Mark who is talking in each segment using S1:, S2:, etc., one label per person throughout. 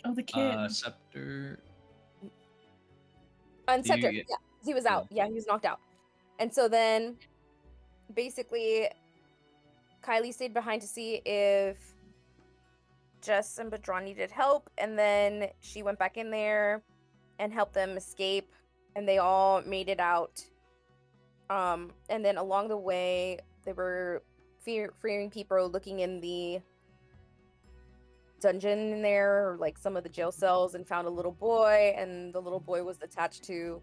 S1: Oh, the kid.
S2: Scepter.
S3: And Scepter,
S2: You-
S3: yeah, he was out. Yeah, he was knocked out. And so then, basically, Kylie stayed behind to see if Jess and Badron needed help, and then she went back in there and helped them escape, and they all made it out. And then along the way, they were freeing people, looking in the dungeon in there, or like some of the jail cells, and found a little boy, and the little boy was attached to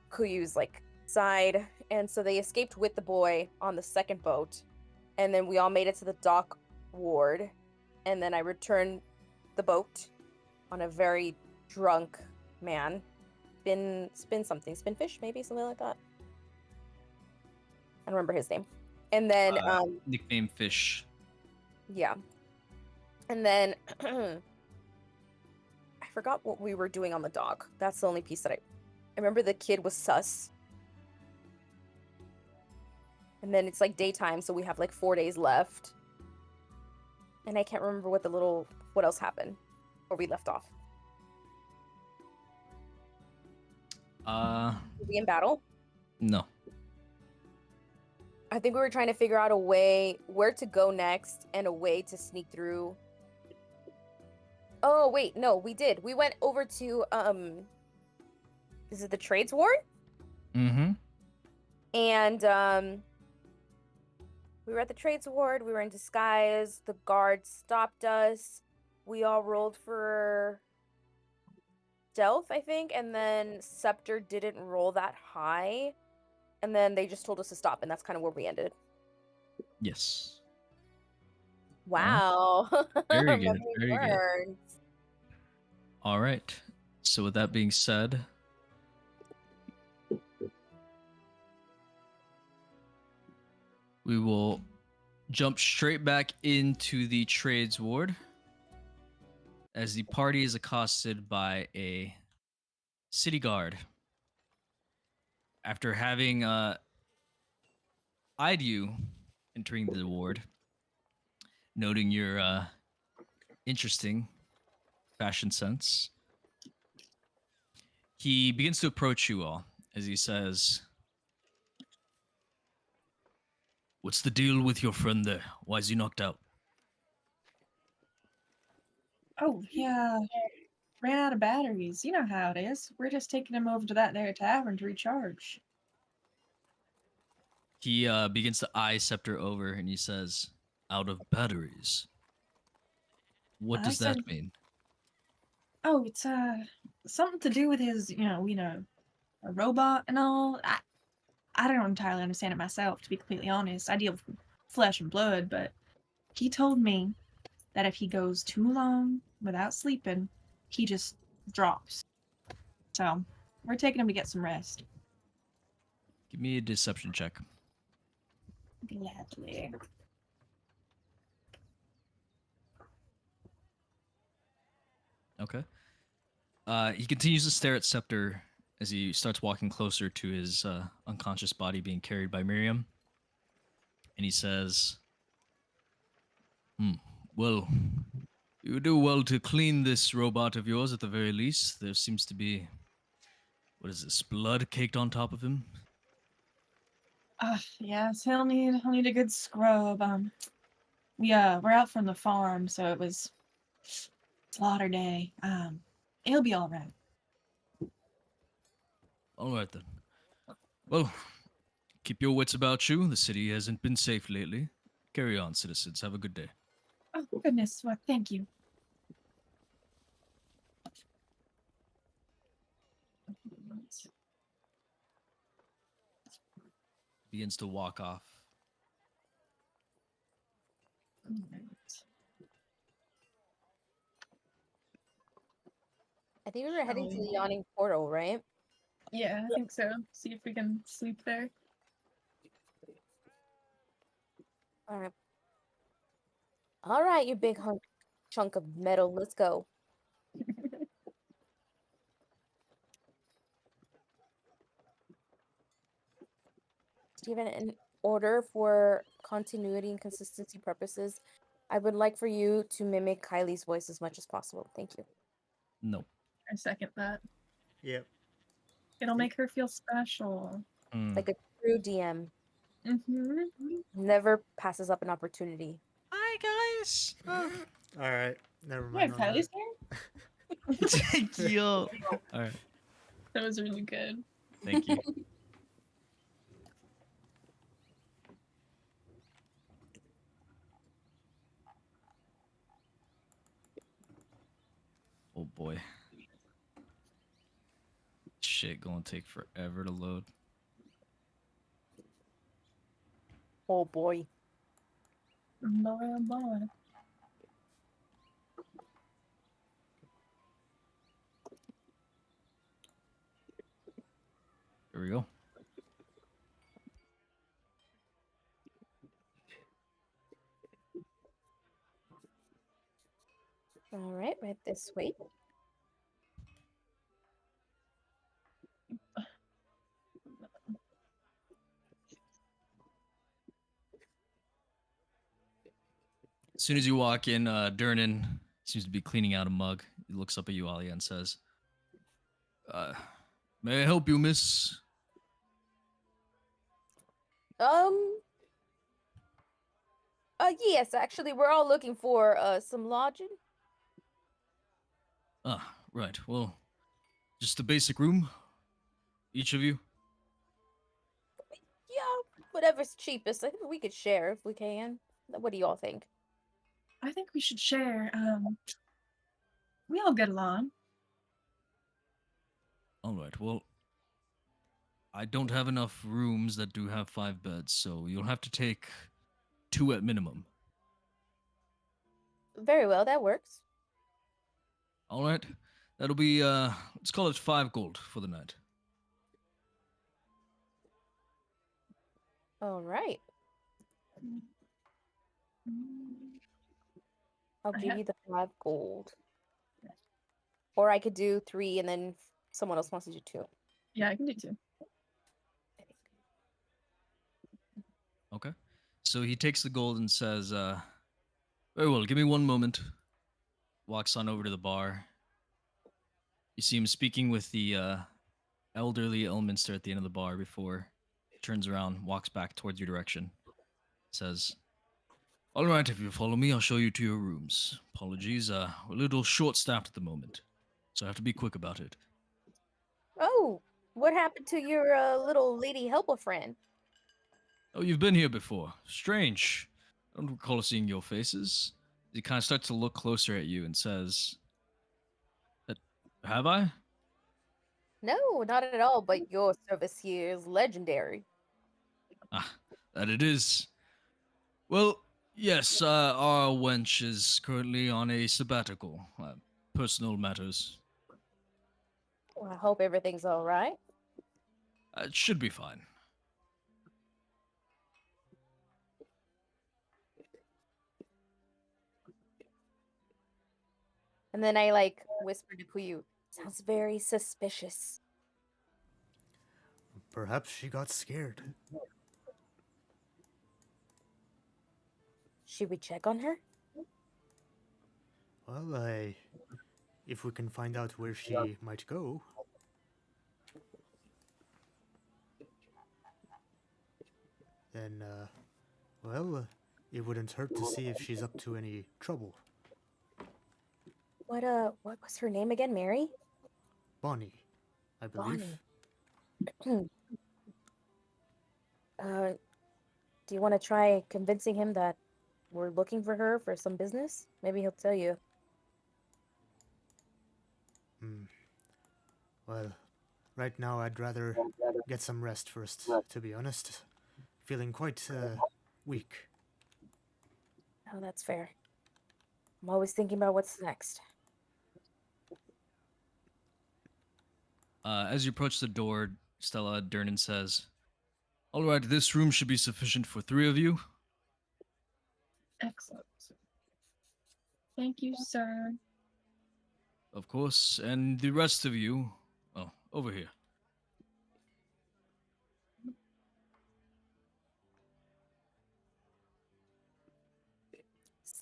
S3: Kuyu's like side, and so they escaped with the boy on the second boat, and then we all made it to the dock ward, and then I returned the boat on a very drunk man. Spinfish, maybe something like that. I don't remember his name. And then
S2: nickname Fish.
S3: yeah. And then I forgot what we were doing on the dock. That's the only piece that I remember. The kid was sus. And then it's like daytime, so we have like 4 days left. And I can't remember what else happened where we left off. Were we in battle?
S2: No.
S3: I think we were trying to figure out a way where to go next and a way to sneak through. Oh wait, no, we did. We went over to is it the Trades Ward?
S2: Mm-hmm.
S3: And we were at the Trades Ward, we were in disguise, the guards stopped us. We all rolled for stealth, I think, and then Scepter didn't roll that high. And then they just told us to stop, and that's kind of where we ended.
S2: Yes.
S3: Wow.
S2: Very good. Very
S3: good.
S2: All right. So with that being said, we will jump straight back into the trades ward as the party is accosted by a city guard. After having eyed you entering the ward, noting your interesting fashion sense, he begins to approach you all as he says, "What's the deal with your friend there? Why is he knocked out?"
S1: Oh, yeah. Ran out of batteries. You know how it is. We're just taking him over to that there tavern to recharge.
S2: He begins to eye Scepter over and he says, "Out of batteries. What does that mean?"
S1: Oh, it's something to do with his, a robot and all. I don't entirely understand it myself, to be completely honest. I deal with flesh and blood, but he told me that if he goes too long without sleeping, he just drops. So, we're taking him to get some rest.
S2: Give me a deception check.
S1: Gladly.
S2: Okay. He continues to stare at Scepter as he starts walking closer to his unconscious body being carried by Miriam. And he says, "Well, you do well to clean this robot of yours at the very least. There seems to be, what is this, blood caked on top of him?"
S1: Yes, he'll need a good scrub. We're out from the farm, so it was slaughter day. He'll be all right.
S2: All right then. Well, keep your wits about you. The city hasn't been safe lately. Carry on, citizens. Have a good day.
S1: Oh, goodness. Well, thank you.
S2: Begins to walk off.
S3: I think we were heading to the yawning portal, right?
S1: Yeah, I think so. See if we can sleep there.
S3: All right, you big chunk of metal. Let's go. Steven, in order for continuity and consistency purposes, I would like for you to mimic Kylie's voice as much as possible. Thank you.
S2: No.
S1: I second that.
S4: Yep.
S1: It'll make her feel special.
S2: Mm.
S3: Like a true DM.
S1: Mm-hmm.
S3: Never passes up an opportunity.
S2: Hi guys.
S4: All right. Never
S1: Yeah,
S4: mind on
S1: Kylie's
S4: that.
S1: here.
S2: Thank you. All right.
S1: That was really good.
S2: Thank you. Oh boy. Shit, gonna take forever to load.
S3: Oh boy.
S1: Boy, oh boy.
S2: Here we go.
S3: All right, right this way.
S2: As soon as you walk in, Durnan seems to be cleaning out a mug. He looks up at you, Alia, and says, may I help you, miss?
S3: Yes, actually, we're all looking for some lodging.
S2: Ah, right. Well, just a basic room? Each of you?
S3: Yeah, whatever's cheapest. I think we could share if we can. What do you all think?
S1: I think we should share. We all get along.
S2: Alright, well, I don't have enough rooms that do have 5 beds, so you'll have to take 2 at minimum.
S3: Very well, that works.
S2: Alright? That'll be, let's call it 5 gold for the night.
S3: All right. I'll
S1: I
S3: give
S1: have-
S3: you the 5 gold. Or I could do 3 and then someone else wants to do 2.
S1: Yeah, I can do 2.
S2: Okay. So he takes the gold and says, very well, give me 1 moment. Walks on over to the bar. You see him speaking with the elderly Elminster at the end of the bar before he turns around, walks back towards your direction. Says, all right, if you follow me, I'll show you to your rooms. Apologies, we're a little short-staffed at the moment, so I have to be quick about it.
S3: Oh, what happened to your little lady helper friend?
S2: Oh, you've been here before. Strange. I don't recall seeing your faces. He kind of starts to look closer at you and says, have I?
S3: No, not at all, but your service here is legendary.
S2: Ah, that it is. Well, yes, our wench is currently on a sabbatical. Personal matters.
S3: Well, I hope everything's all right.
S2: It should be fine.
S3: And then I like whisper to Puyu, sounds very suspicious.
S4: Perhaps she got scared.
S3: Should we check on her?
S4: Well, if we can find out where she might go. Then, well, it wouldn't hurt to see if she's up to any trouble.
S3: What was her name again? Mary?
S4: Bonnie, I believe.
S3: Bonnie. Do you want to try convincing him that we're looking for her for some business? Maybe he'll tell you.
S4: Well, right now I'd rather get some rest first, to be honest. Feeling quite, weak.
S3: Oh, that's fair. I'm always thinking about what's next.
S2: As you approach the door, Stella Durnan says, all right, this room should be sufficient for 3 of you.
S1: Excellent. Thank you, sir.
S2: Of course, and the rest of you, oh, over here.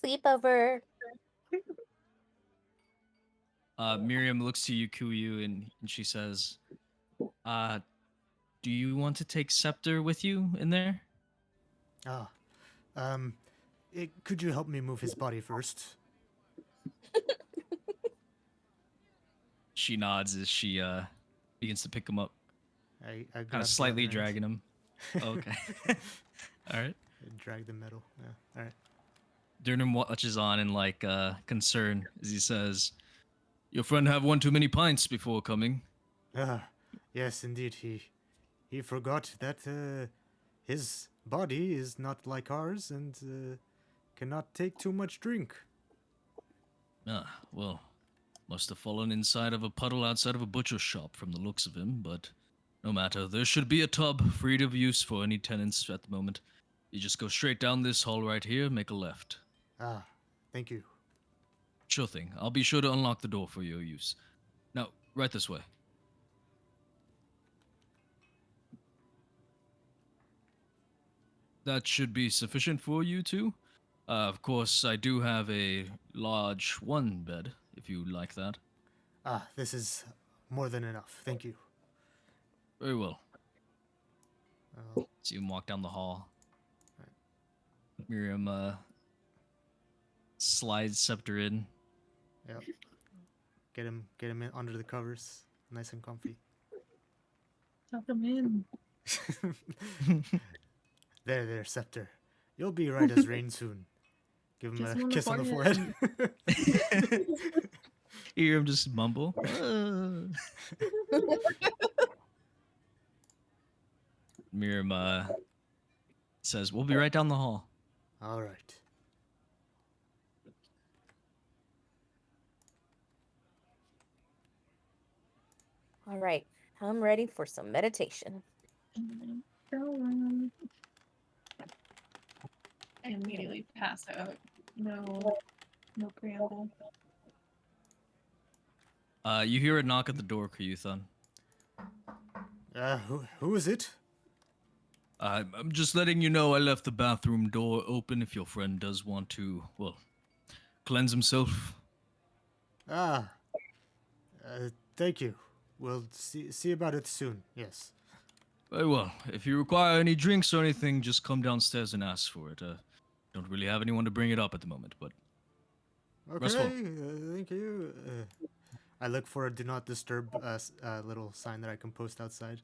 S3: sleepover.
S2: Miriam looks to you, Kuyu, and she says, do you want to take Scepter with you in there?
S4: Ah, could you help me move his body first?
S2: She nods as she begins to pick him up,
S4: I
S2: kind of
S4: grab the
S2: slightly
S4: other end.
S2: dragging him. Okay. All right.
S4: Drag the metal. Yeah. All right.
S2: Durnan watches on in like concern as he says, "Your friend have one too many pints before coming."
S4: Ah, yes, indeed. He forgot that his body is not like ours and cannot take too much drink.
S2: Ah, well, must have fallen inside of a puddle outside of a butcher shop from the looks of him, but no matter. There should be a tub free of use for any tenants at the moment. You just go straight down this hall right here, make a left.
S4: Ah, thank you.
S2: Sure thing. I'll be sure to unlock the door for your use. Now, right this way. That should be sufficient for you two. Of course, I do have a large one bed, if you like that.
S4: Ah, this is more than enough. Thank you.
S2: Very well.
S4: Uh,
S2: See him walk down the hall.
S4: Right.
S2: Miriam slides Scepter in.
S4: yeah. Get him in under the covers, nice and comfy.
S1: Tuck him in.
S4: There, Scepter. You'll be right as rain soon. Give him
S1: Kiss
S4: a
S1: him on the
S4: kiss on the
S1: forehead.
S4: forehead.
S2: Hear him just mumble. Miriam says, "We'll be right down the hall."
S4: All right.
S3: All right, I'm ready for some meditation.
S1: I immediately pass out. No preamble.
S2: You hear a knock at the door, Kayuthan.
S4: Who is it?
S2: I'm just letting you know I left the bathroom door open if your friend does want to, well, cleanse himself.
S4: Ah. Thank you. We'll see about it soon. Yes.
S2: Very well. If you require any drinks or anything, just come downstairs and ask for it. Don't really have anyone to bring it up at the moment, but restful.
S4: Okay. Thank you. I look for a do not disturb little sign that I can post outside.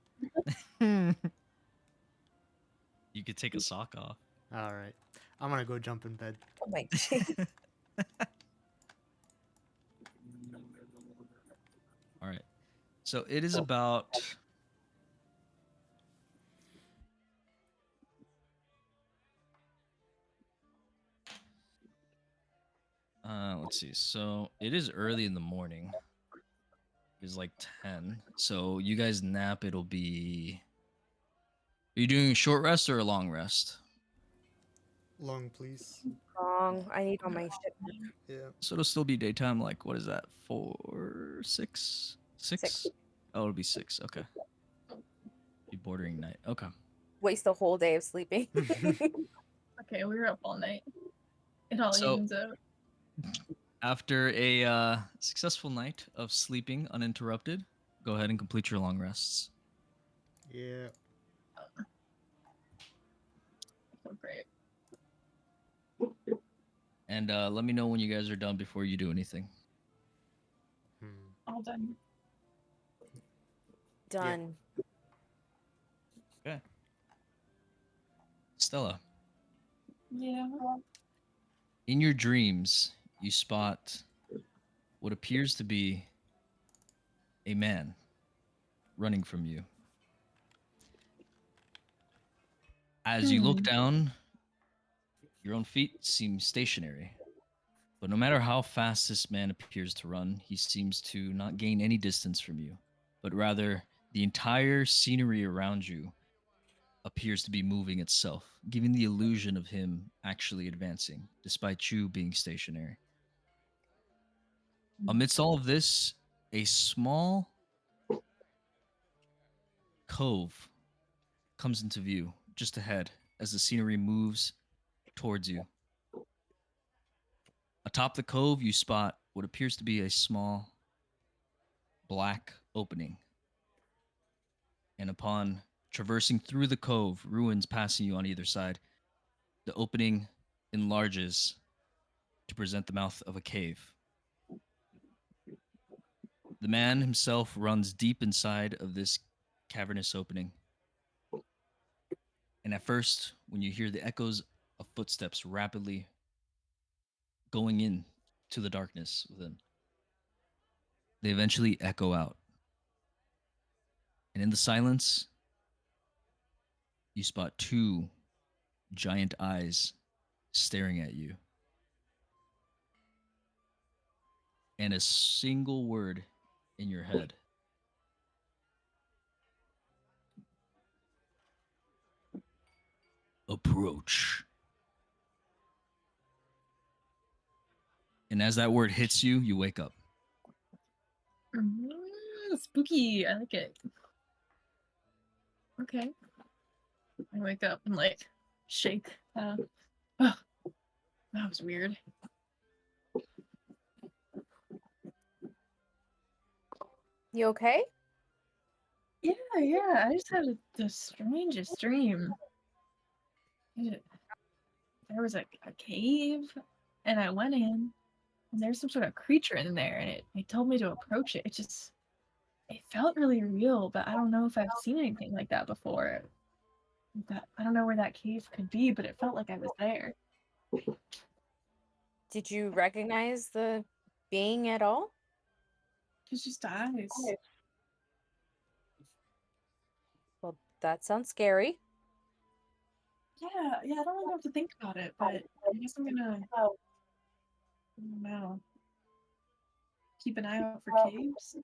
S2: You could take a sock off.
S4: All right. I'm gonna go jump in bed.
S3: Oh my god.
S2: All right. So it is about let's see. So it is early in the morning. It is like 10. So you guys nap, it'll be Are you doing a short rest or a long rest?
S4: Long, please.
S3: Wrong. I need all my shit.
S4: Yeah.
S2: So it'll still be daytime, like what is that? 4, 6? 6?
S3: Six.
S2: Oh, it'll be 6. Okay. Be bordering night. Okay.
S3: Waste a whole day of sleeping.
S1: Okay, we were up all night. It all
S2: So-
S1: evens out.
S2: After a successful night of sleeping uninterrupted, go ahead and complete your long rests.
S4: Yeah.
S1: So great.
S2: And let me know when you guys are done before you do anything.
S1: All done.
S3: Done.
S2: Okay. Stella,
S1: Yeah.
S2: in your dreams, you spot what appears to be a man running from you. As you look down, your own feet seem stationary. But no matter how fast this man appears to run, he seems to not gain any distance from you, but rather the entire scenery around you appears to be moving itself, giving the illusion of him actually advancing, despite you being stationary. Amidst all of this, a small cove comes into view just ahead as the scenery moves towards you. Atop the cove, you spot what appears to be a small black opening. And upon traversing through the cove, ruins passing you on either side, the opening enlarges to present the mouth of a cave. The man himself runs deep inside of this cavernous opening. And at first, when you hear the echoes of footsteps rapidly going in to the darkness within, they eventually echo out. And in the silence, you spot two giant eyes staring at you. And a single word in your head. Approach. And as that word hits you, you wake up.
S1: Spooky. I like it. Okay. I wake up and like shake. Oh, that was weird.
S3: You okay?
S1: Yeah. I just had the strangest dream. There was a cave, and I went in, and there's some sort of creature in there, and it told me to approach it. It felt really real, but I don't know if I've seen anything like that before. I don't know where that cave could be, but it felt like I was there.
S3: Did you recognize the being at all?
S1: It's just eyes.
S3: Well, that sounds scary.
S1: Yeah, I don't really know what to think about it, but I guess I'm gonna, I don't know, keep an eye out for caves.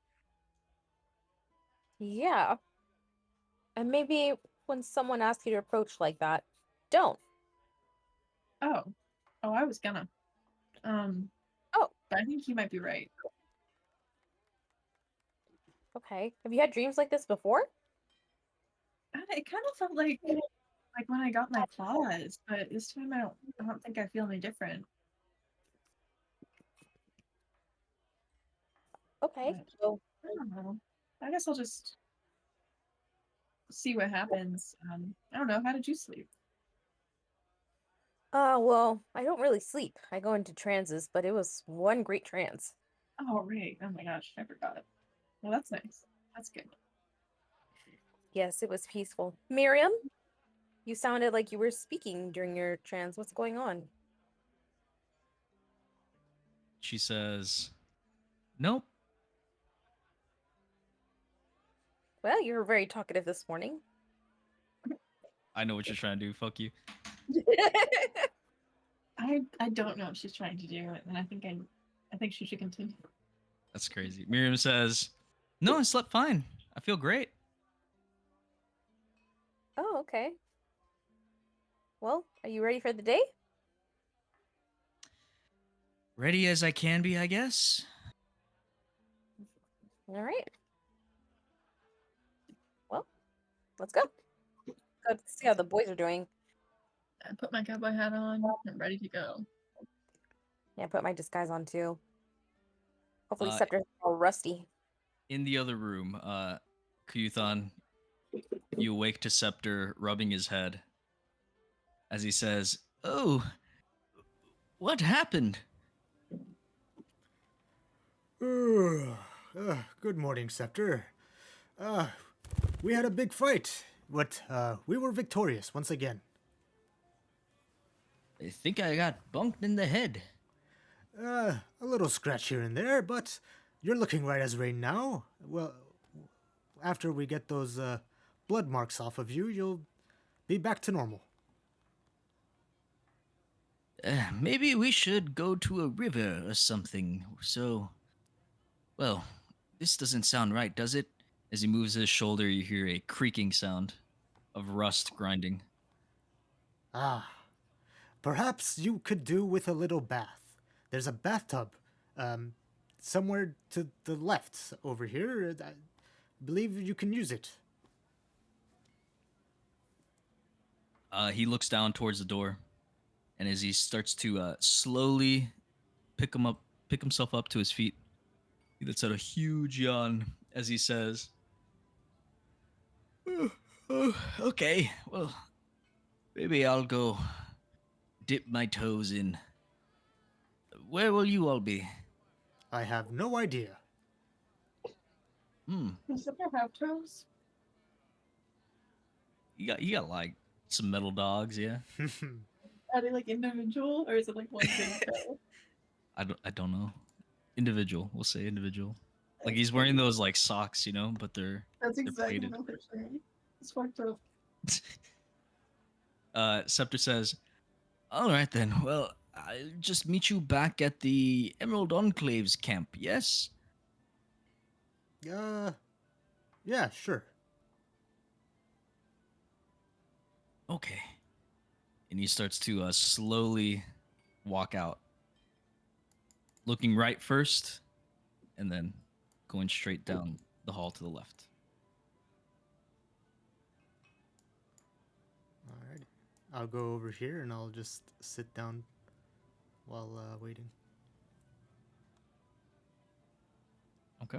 S3: Yeah. And maybe when someone asks you to approach like that, don't.
S1: Oh, I was gonna.
S3: Oh.
S1: But I think you might be right.
S3: Okay. Have you had dreams like this before?
S1: It kind of felt like when I got my claws, but this time I don't think I feel any different.
S3: Okay.
S1: But
S3: So,
S1: I don't know. I guess I'll just see what happens. I don't know. How did you sleep?
S3: well, I don't really sleep. I go into trances, but it was one great trance.
S1: Oh, right. Oh my gosh, I forgot. Well, that's nice. That's good.
S3: Yes, it was peaceful. Miriam, you sounded like you were speaking during your trance. What's going on?
S2: She says, nope.
S3: Well, you were very talkative this morning.
S2: I know what you're trying to do. Fuck you.
S1: I don't know what she's trying to do, and I think she should continue.
S2: That's crazy. Miriam says, no, I slept fine. I feel great.
S3: Oh, okay. Well, are you ready for the day?
S2: Ready as I can be, I guess.
S3: All right. Well, let's go. Let's see how the boys are doing.
S1: I put my cowboy hat on. I'm ready to go.
S3: Yeah, put my disguise on too. Hopefully,
S2: Uh,
S3: Scepter's all rusty.
S2: In the other room, Kuyuthon, you awake to Scepter rubbing his head as he says, oh, what happened?
S4: Good morning, Scepter. We had a big fight, but we were victorious once again.
S2: I think I got bunked in the head.
S4: A little scratch here and there, but you're looking right as rain now. Well, after we get those blood marks off of you, you'll be back to normal.
S2: Maybe we should go to a river or something. So, well, this doesn't sound right, does it? As he moves his shoulder, you hear a creaking sound of rust grinding.
S4: Ah, perhaps you could do with a little bath. There's a bathtub somewhere to the left over here. I believe you can use it.
S2: He looks down towards the door, and as he starts to slowly pick himself up to his feet. He lets out a huge yawn as he says, okay, well, maybe I'll go dip my toes in. Where will you all be?
S4: I have no idea.
S1: Does Scepter have toes?
S2: You got like some metal dogs, yeah.
S1: Are they like individual or is it like one big toe?
S2: I don't know. Individual, we'll say individual. Like
S1: That's
S2: he's wearing
S1: funny.
S2: those like socks, you know, but they're
S1: That's exactly
S2: plated.
S1: what I'm picturing. It's fucked up.
S2: Scepter says, all right then. Well, I'll just meet you back at the Emerald Enclave's camp. Yes.
S4: Yeah, sure.
S2: Okay. And he starts to slowly walk out, looking right first, and then going straight down the hall to the left.
S4: Alright. I'll go over here and I'll just sit down while waiting.
S2: Okay.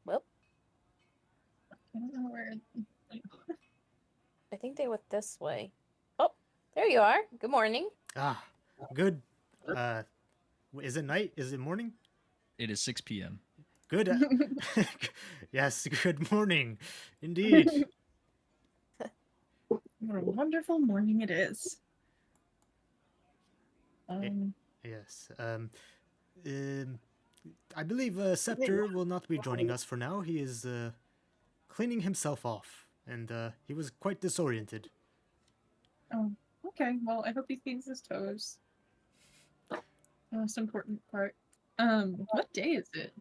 S3: Well,
S1: I don't know where.
S3: I think they went this way. Oh, there you are. Good morning.
S4: Ah, good. Is it night? Is it morning?
S2: It is 6 p.m.
S4: Good. Yes, good morning. Indeed.
S1: What a wonderful morning it is.
S4: Yes. I believe Scepter will not be joining us for now. He is cleaning himself off, and he was quite disoriented.
S1: Oh, okay. Well, I hope he cleans his toes. Most important part. What day is it?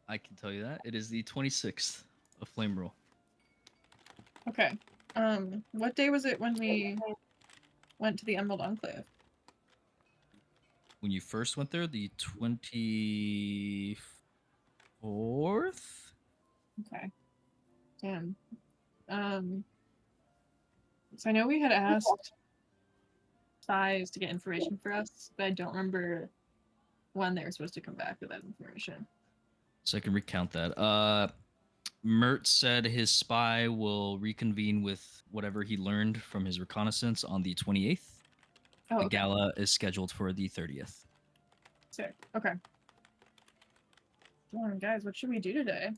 S2: I can tell you that. It is the 26th of Flame Roll.
S1: Okay. What day was it when we went to the Emerald Enclave?
S2: When you first went there, the 24th?
S1: Okay. Damn. So I know we had asked spies to get information for us, but I don't remember when they were supposed to come back with that information.
S2: So I can recount that. Mert said his spy will reconvene with whatever he learned from his reconnaissance on the 28th.
S1: Oh,
S2: The
S1: okay.
S2: gala is scheduled for the 30th.
S1: Sick. Okay. Come on, guys, what should we do today?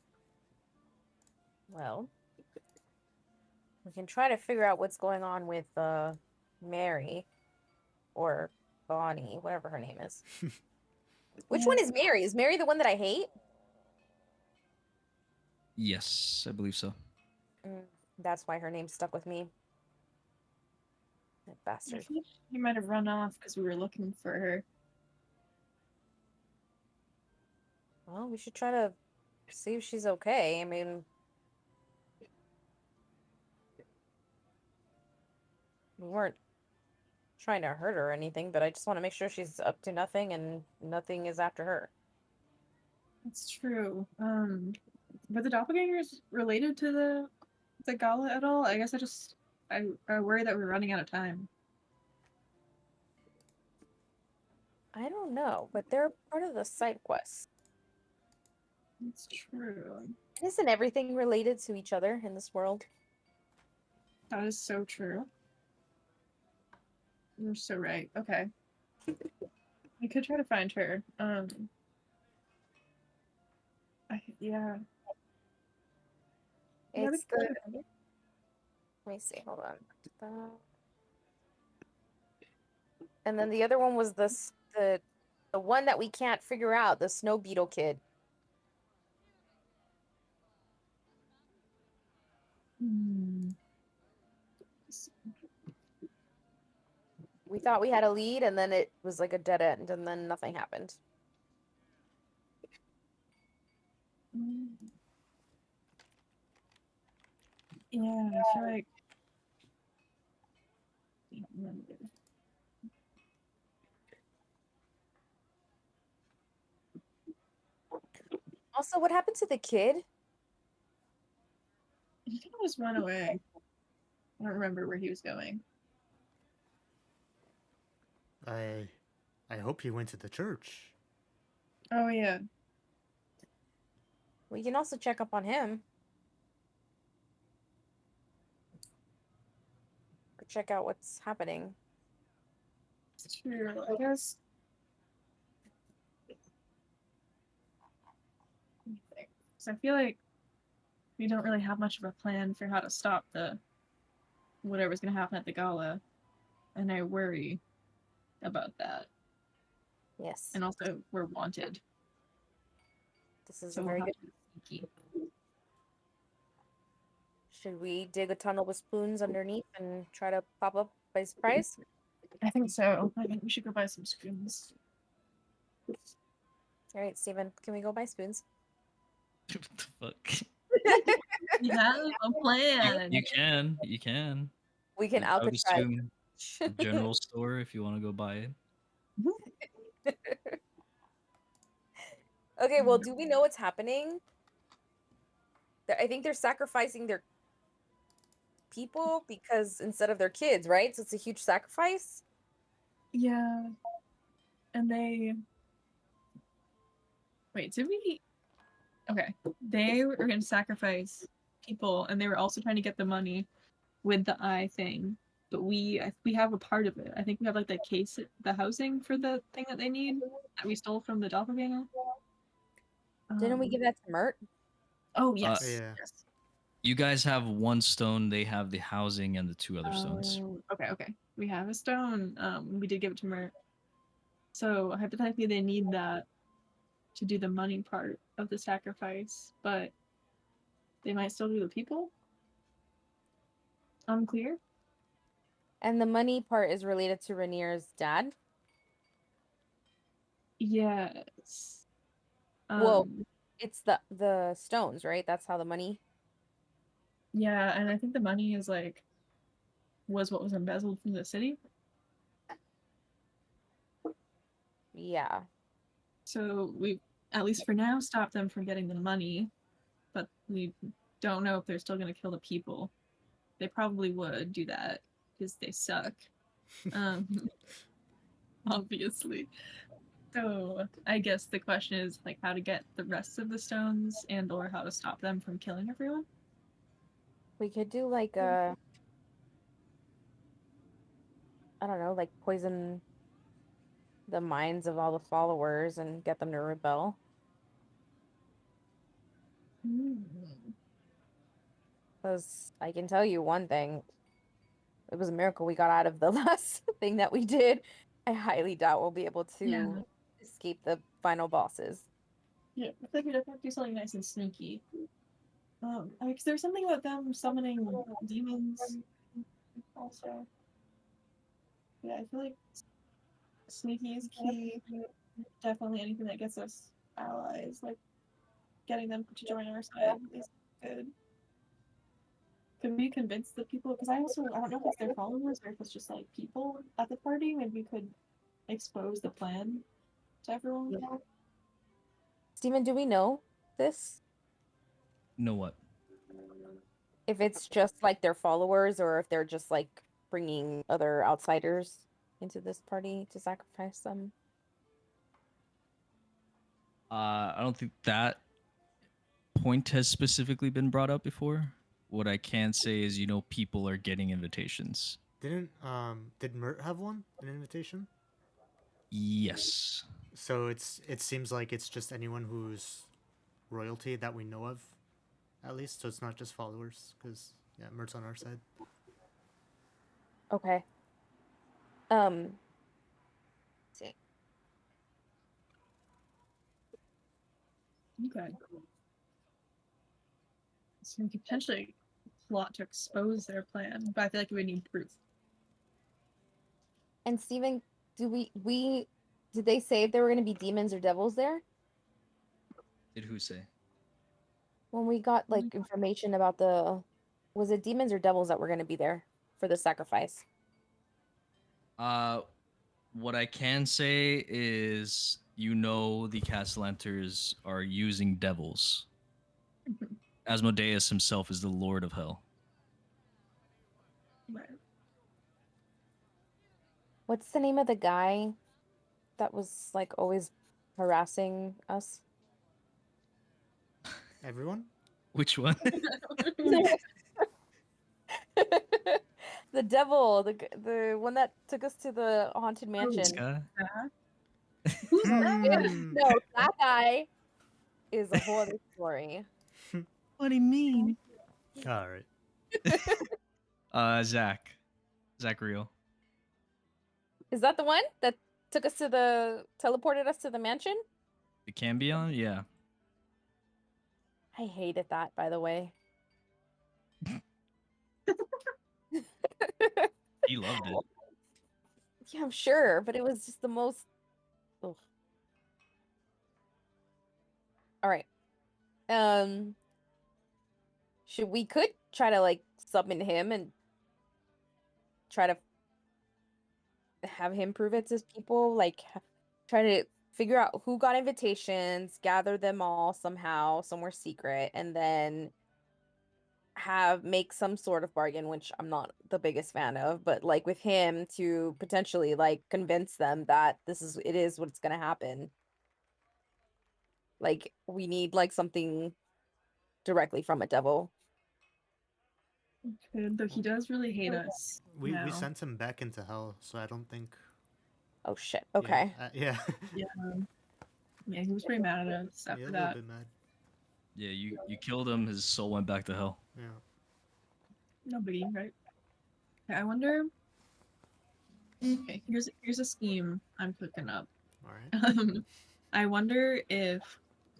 S3: Well, we can try to figure out what's going on with Mary or Bonnie, whatever her name is. Which one is Mary? Is Mary the one that I hate?
S2: Yes, I believe so.
S3: That's why her name stuck with me. That
S1: I
S3: bastard.
S1: think he might have run off because we were looking for her.
S3: Well, we should try to see if she's okay. I mean, we weren't trying to hurt her or anything, but I just want to make sure she's up to nothing and nothing is after her.
S1: That's true. Were the doppelgangers related to the gala at all? I guess I worry that we're running out of time.
S3: I don't know, but they're part of the side quest.
S1: That's true.
S3: Isn't everything related to each other in this world?
S1: That is so true. You're so right. Okay. We could try to find her. Yeah. Yeah, we
S3: It's
S1: could
S3: the.
S1: try to find her.
S3: Let me see. Hold on. And then the other one was the one that we can't figure out, the snow beetle kid. We thought we had a lead, and then it was like a dead end, and then nothing happened.
S1: Yeah, I feel like. I don't remember.
S3: Also, what happened to the kid?
S1: I think it was run away. I don't remember where he was going.
S4: I hope he went to the church.
S1: Oh yeah.
S3: We can also check up on him. Or check out what's happening.
S1: It's true. I guess. Because I feel like we don't really have much of a plan for how to stop the whatever's gonna happen at the gala, and I worry about that.
S3: Yes.
S1: And also, we're wanted,
S3: This is
S1: so
S3: a
S1: we'll
S3: very
S1: have
S3: good.
S1: to be sneaky.
S3: Should we dig a tunnel with spoons underneath and try to pop up by surprise?
S1: I think so. I think we should go buy some spoons.
S3: All right, Steven, can we go buy spoons?
S2: What the fuck?
S1: We have a plan.
S2: You can. You can.
S3: We can
S2: I would
S3: Alcatraz.
S2: assume a general store if you want to go buy it.
S3: Okay, well, do we know what's happening? I think they're sacrificing their people because instead of their kids, right? So it's a huge sacrifice.
S1: Yeah. And they. Wait, did we. Okay. They were going to sacrifice people, and they were also trying to get the money with the eye thing. But we have a part of it. I think we have like the housing for the thing that they need that we stole from the doppelganger.
S3: Didn't we give that to Mert?
S1: Oh yes,
S4: Yeah.
S1: yes.
S2: You guys have one stone. They have the housing and the two other stones.
S1: Okay. We have a stone. We did give it to Mert. So hypothetically, they need that to do the money part of the sacrifice, but they might still do the people. Unclear.
S3: And the money part is related to Rainier's dad.
S1: Yes.
S3: Well, it's the stones, right? That's how the money.
S1: Yeah, and I think the money is like was what was embezzled from the city.
S3: Yeah.
S1: So we, at least for now, stopped them from getting the money, but we don't know if they're still going to kill the people. They probably would do that because they suck. Obviously. So I guess the question is like how to get the rest of the stones and or how to stop them from killing everyone.
S3: We could do like I don't know, like poison the minds of all the followers and get them to rebel. Because I can tell you one thing, it was a miracle we got out of the last thing that we did. I highly doubt we'll be able to escape the final bosses.
S1: Yeah, I think we definitely have to do something nice and sneaky. Because there's something about them summoning demons also. Yeah, I feel like sneaky is key. Definitely anything that gets us allies, like getting them to join our side is good. Could we convince the people? Because I don't know if it's their followers or if it's just like people at the party. Maybe we could expose the plan to everyone.
S3: Steven, do we know this?
S2: Know what?
S3: If it's just like their followers or if they're just like bringing other outsiders into this party to sacrifice them?
S2: I don't think that point has specifically been brought up before. What I can say is, people are getting invitations.
S4: Did Mert have an invitation?
S2: Yes.
S4: So it seems like it's just anyone who's royalty that we know of, at least. So it's not just followers, because yeah, Mert's on our side.
S3: Okay. See.
S1: Okay. So we could potentially plot to expose their plan, but I feel like we would need proof.
S3: And Steven, do we did they say if there were going to be demons or devils there?
S2: Did who say?
S3: When we got like information about the Was it demons or devils that were going to be there for the sacrifice?
S2: What I can say is, the Castellanters are using devils. Asmodeus himself is the Lord of Hell.
S1: Right.
S3: What's the name of the guy that was like always harassing us?
S4: Everyone?
S2: Which one?
S3: The devil, the one that took us to the haunted
S1: Oh,
S3: mansion.
S2: This guy?
S1: Who's that?
S4: Hmm.
S3: No, that guy is a whole other story.
S2: What do you mean?
S4: All right.
S2: Zach. Zach Real.
S3: Is that the one that took us to teleported us to the mansion?
S2: The Cambion? Yeah.
S3: I hated that, by the way.
S2: He loved it.
S3: Yeah, I'm sure, but it was just the most. Ugh. All right. Um, we could try to like summon him and try to have him prove it to people, like try to figure out who got invitations, gather them all somehow, somewhere secret, and then make some sort of bargain, which I'm not the biggest fan of, but like with him to potentially like convince them that it is what's gonna happen. Like we need like something directly from a devil.
S1: Good, though he does really hate us
S4: We
S1: now.
S4: sent him back into hell, so I don't think.
S3: Oh shit.
S4: Yeah,
S3: Okay.
S4: yeah.
S1: Yeah. Yeah, he was pretty mad at us
S4: Yeah,
S1: after
S4: a little
S1: that.
S4: bit mad.
S2: Yeah, you killed him. His soul went back to hell.
S4: Yeah.
S1: Nobody, right? Okay, I wonder. Okay, here's a scheme I'm cooking up.
S4: All right.
S1: I wonder if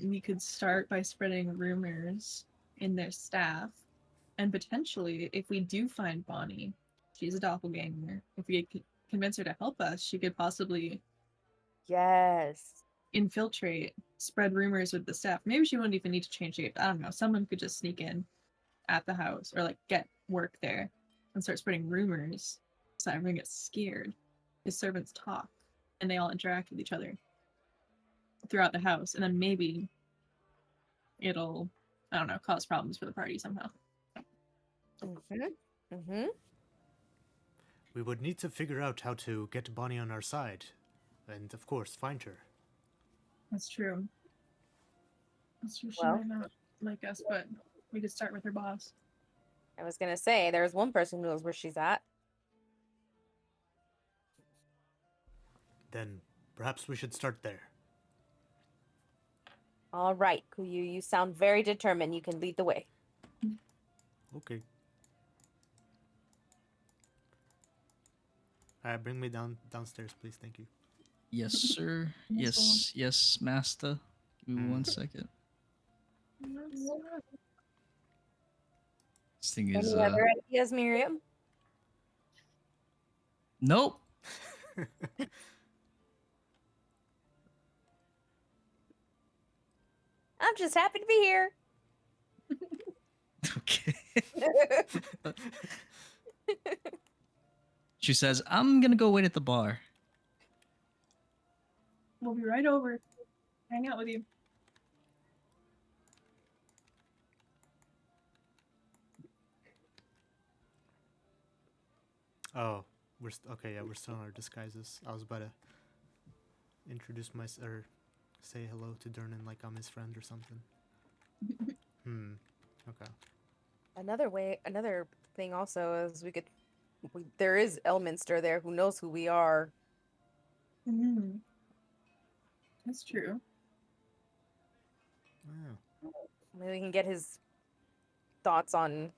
S1: we could start by spreading rumors in their staff, and potentially, if we do find Bonnie, she's a doppelganger. If we could convince her to help us, she could possibly
S3: Yes.
S1: infiltrate, spread rumors with the staff. Maybe she wouldn't even need to change shape. I don't know. Someone could just sneak in at the house or like get work there and start spreading rumors so that everyone gets scared. His servants talk and they all interact with each other throughout the house, and then maybe it'll, I don't know, cause problems for the party somehow.
S3: Mm-hmm. Mm-hmm.
S4: We would need to figure out how to get Bonnie on our side, and of course, find her.
S1: That's true. That's true. She
S3: Well,
S1: might not like us, but we could start with her boss.
S3: I was gonna say there's one person who knows where she's at.
S4: Then perhaps we should start there.
S3: All right, Kuyu, you sound very determined. You can lead the way.
S4: Okay. Bring me downstairs, please. Thank you.
S2: Yes, sir. Yes, master. Give me 1 second. This thing is
S3: Any other ideas, Miriam?
S2: nope.
S3: I'm just happy to be here.
S2: Okay. She says, "I'm gonna go wait at the bar."
S1: We'll be right over. Hang out with you.
S4: Oh, okay. Yeah, we're still in our disguises. I was about to introduce or say hello to Durnan like I'm his friend or something. Okay.
S3: Another thing also is there is Elminster there who knows who we are.
S1: Mm-hmm. That's true.
S4: Oh.
S3: Maybe we can get his thoughts on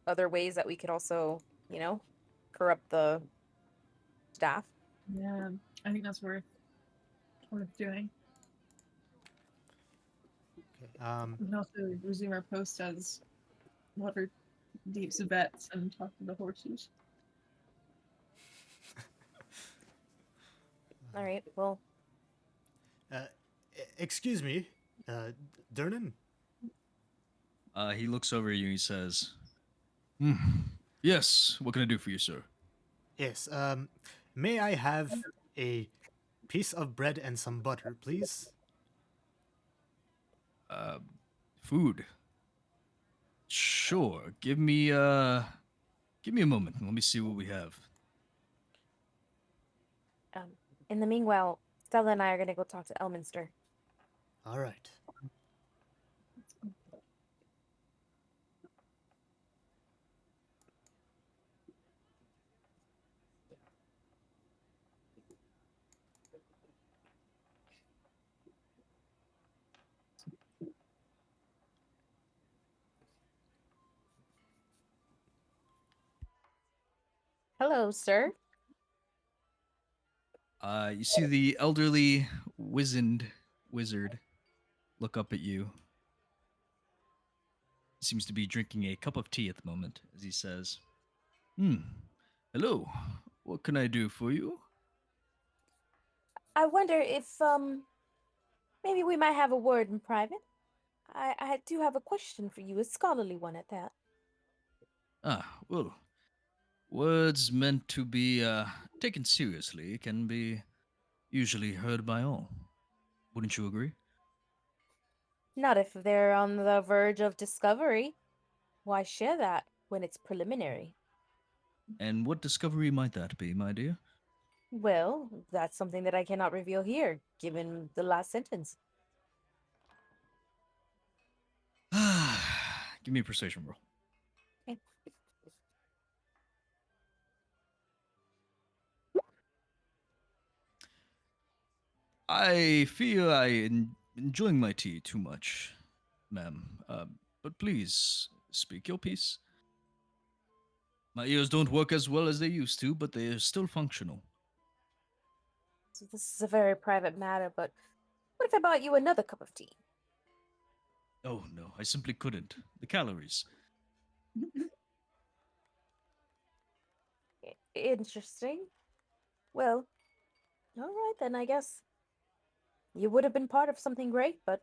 S3: other ways that we could also, corrupt the staff.
S1: Yeah, I think that's worth doing.
S4: Okay.
S1: We can also resume our post as Waterdeep's vets and talk to the horses.
S3: All right. Well,
S4: Excuse me, Durnan.
S2: He looks over at you and he says, "Hmm. Yes, what can I do for you, sir?
S4: Yes. May I have a piece of bread and some butter, please?
S2: Uh, Food. Sure. Give me a moment. Let me see what we have."
S3: Um, in the meanwhile, Stella and I are gonna go talk to Elminster.
S4: All right.
S3: Hello, sir.
S2: You see the elderly, wizened wizard look up at you. He seems to be drinking a cup of tea at the moment as he says, "Hmm. Hello. What can I do for you?"
S3: I wonder if maybe we might have a word in private. I do have a question for you, a scholarly one at that.
S2: Ah, well, words meant to be taken seriously can be usually heard by all. Wouldn't you agree?
S3: Not if they're on the verge of discovery. Why share that when it's preliminary?
S2: And what discovery might that be, my dear?
S3: Well, that's something that I cannot reveal here, given the last sentence.
S2: Give me a persuasion roll.
S3: Okay.
S2: I fear enjoying my tea too much, ma'am. But please speak your piece. My ears don't work as well as they used to, but they are still functional.
S3: So this is a very private matter, but what if I bought you another cup of tea?
S2: Oh no, I simply couldn't. The calories.
S3: Interesting. Well, all right then, I guess. You would have been part of something great, but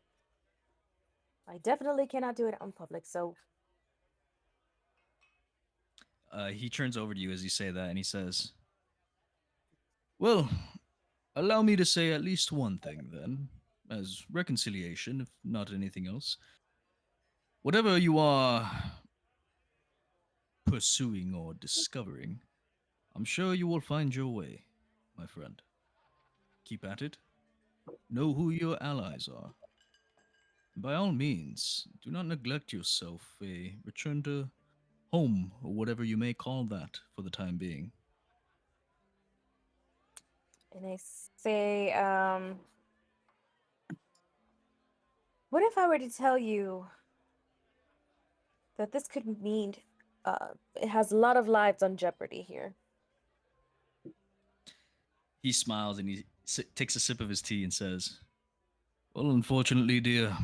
S3: I definitely cannot do it out in public, so
S2: He turns over to you as you say that, and he says, "Well, allow me to say at least one thing then, as reconciliation, if not anything else. Whatever you are pursuing or discovering, I'm sure you will find your way, my friend. Keep at it. Know who your allies are. By all means, do not neglect yourself. A return to home, or whatever you may call that for the time being."
S3: and I say, what if I were to tell you that this could mean it has a lot of lives on jeopardy here?
S2: He smiles and he takes a sip of his tea and says, "Well, unfortunately, dear,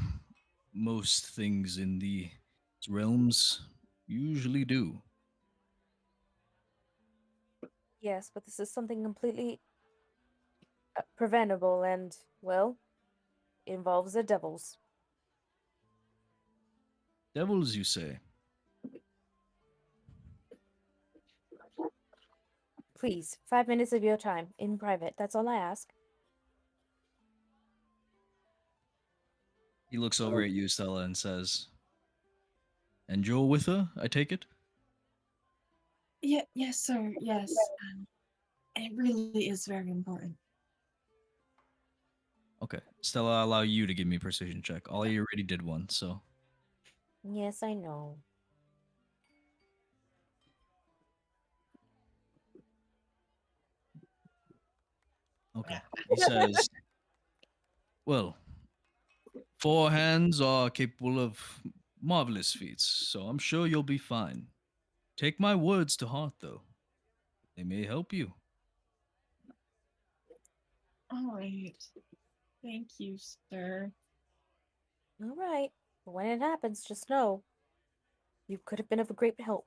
S2: most things in the realms usually do."
S3: Yes, but this is something completely preventable and, well, involves the devils.
S2: Devils, you say?
S3: Please, 5 minutes of your time in private. That's all I ask.
S2: He looks over at you, Stella, and says, "And you're with her, I take it?"
S1: Yeah, yes, sir. Yes. It really is very important.
S2: Okay. Stella, I'll allow you to give me a precision check. Ollie already did one, so.
S3: Yes, I know.
S2: Okay. He says, "Well, four hands are capable of marvelous feats, so I'm sure you'll be fine. Take my words to heart, though. They may help you."
S1: All right. Thank you, sir.
S3: All right. But when it happens, just know you could have been of a great help.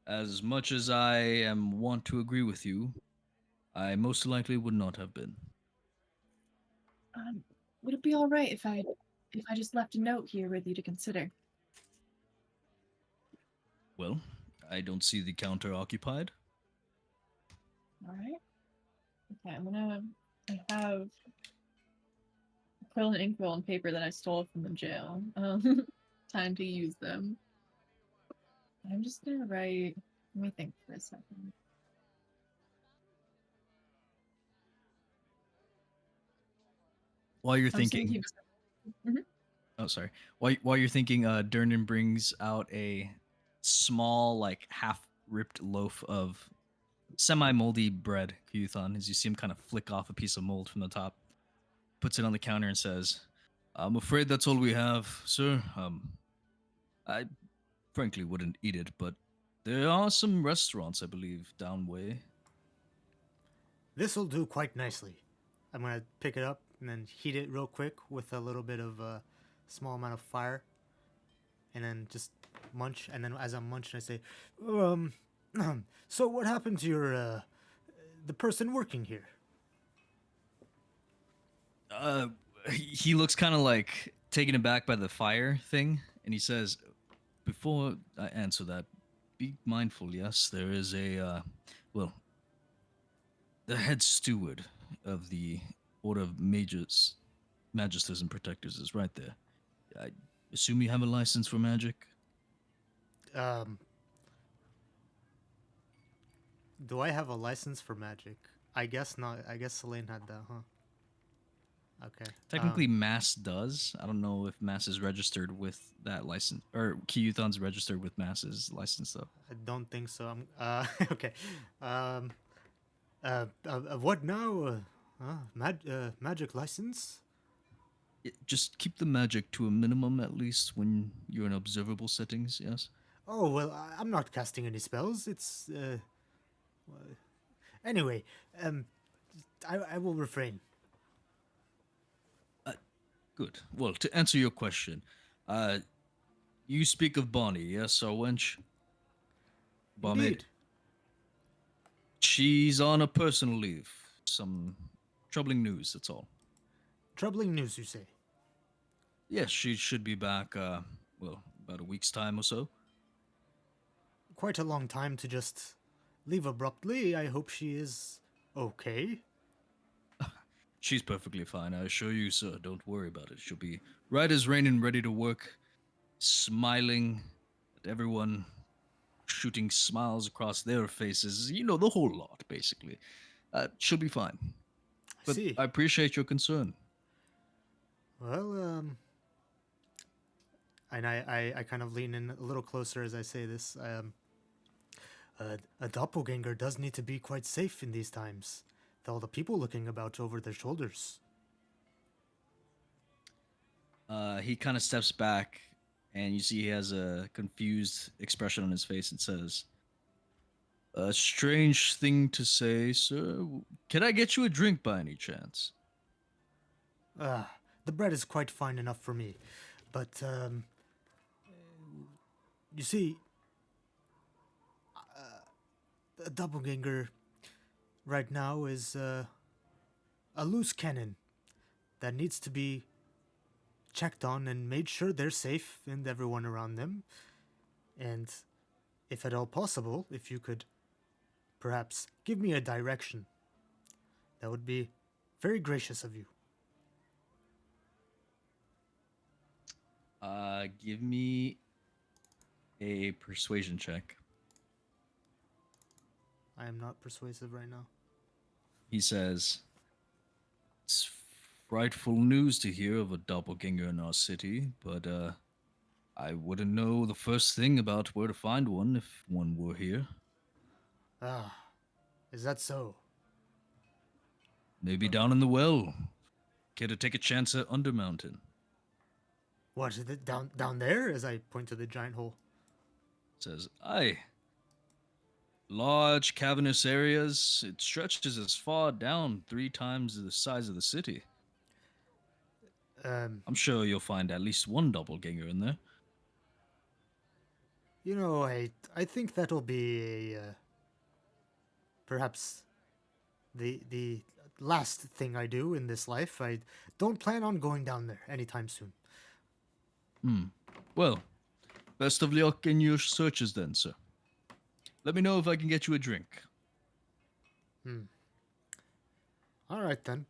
S2: As much as I am want to agree with you, I most likely would not have been.
S1: Um, would it be all right if I if I just left a note here with you to consider.
S2: Well, I don't see the counter occupied.
S1: All right. Okay, I have quill and inkwell and paper that I stole from the jail. Time to use them. I'm just gonna write. Let me think for a second.
S2: While you're
S1: I was
S2: thinking,
S1: thinking. Mhm.
S2: oh sorry. While you're thinking, Dernan brings out a small, like half ripped loaf of semi-moldy bread, Kyuthon, as you see him kind of flick off a piece of mold from the top, puts it on the counter and says, "I'm afraid that's all we have, sir. I frankly wouldn't eat it, but there are some restaurants, I believe, down way."
S4: This'll do quite nicely. I'm gonna pick it up and then heat it real quick with a little bit of small amount of fire, and then just munch. And then as I'm munching, I say, um, so what happened to your the person working here?
S2: Uh, he looks kind of like taken aback by the fire thing, and he says, "Before I answer that, be mindful. Yes, there is well, the head steward of the Order of Magisters and Protectors is right there. I assume you have a license for magic."
S4: Um, do I have a license for magic? I guess not. I guess Selene had that, huh? Okay.
S2: Technically, Mass does. I don't know if Mass is registered with that license, or Kyuthon's registered with Mass's license, though.
S4: I don't think so. I'm okay. Um, what now? Magic license?
S2: Just keep the magic to a minimum, at least when you're in observable settings, yes?
S4: Oh well, I'm not casting any spells. It's anyway. Um, I will refrain.
S2: Good. Well, to answer your question, you speak of Bonnie, yes, our wench? Barmaid.
S4: Indeed.
S2: She's on a personal leave. Some troubling news, that's all.
S4: Troubling news, you say?
S2: Yes, she should be back, well, about a week's time or so.
S4: Quite a long time to just leave abruptly. I hope she is okay.
S2: She's perfectly fine, I assure you, sir. Don't worry about it. She'll be right as rain and ready to work, smiling at everyone, shooting smiles across their faces. You know, the whole lot, basically. She'll be fine.
S4: I
S2: But
S4: see.
S2: I appreciate your concern.
S4: Well, and I kind of lean in a little closer as I say this. A doppelganger does need to be quite safe in these times, with all the people looking about over their shoulders.
S2: He kind of steps back, and you see he has a confused expression on his face and says, "A strange thing to say, sir. Can I get you a drink by any chance?"
S4: The bread is quite fine enough for me, but you see, a doppelganger right now is a loose cannon that needs to be checked on and made sure they're safe and everyone around them. And if at all possible, if you could perhaps give me a direction, that would be very gracious of you.
S2: Give me a persuasion check.
S4: I am not persuasive right now.
S2: He says, "It's frightful news to hear of a doppelganger in our city, but I wouldn't know the first thing about where to find one if one were here.
S4: Ah, is that so?
S2: Maybe down in the well. Care to take a chance at Undermountain?"
S4: What is it down there? As I point to the giant hole.
S2: Says, "Aye. Large cavernous areas. It stretches as far down 3 times the size of the city. I'm sure you'll find at least one doppelganger in there."
S4: You know, I think that'll be a perhaps the last thing I do in this life. I don't plan on going down there anytime soon.
S2: Hmm. Well, best of luck in your searches then, sir. Let me know if I can get you a drink.
S4: Hmm. All right then.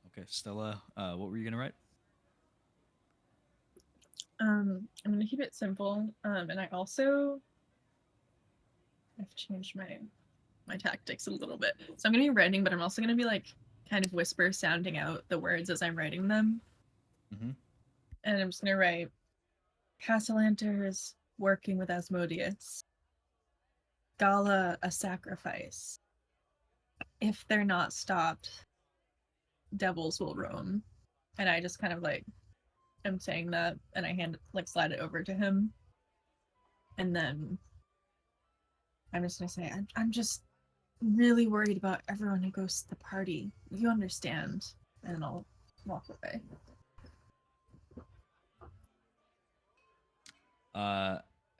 S2: Okay, Stella, what were you gonna write?
S1: I'm gonna keep it simple. And I also have changed my tactics a little bit. So I'm gonna be writing, but I'm also gonna be like kind of whisper sounding out the words as I'm writing them.
S2: Mm-hmm.
S1: And I'm just gonna write Castellanter's working with Asmodeus. Gala a sacrifice. If they're not stopped, devils will roam. And I just kind of like am saying that and I slide it over to him. And then I'm just gonna say, I'm just really worried about everyone who goes to the party. You understand. And I'll walk away.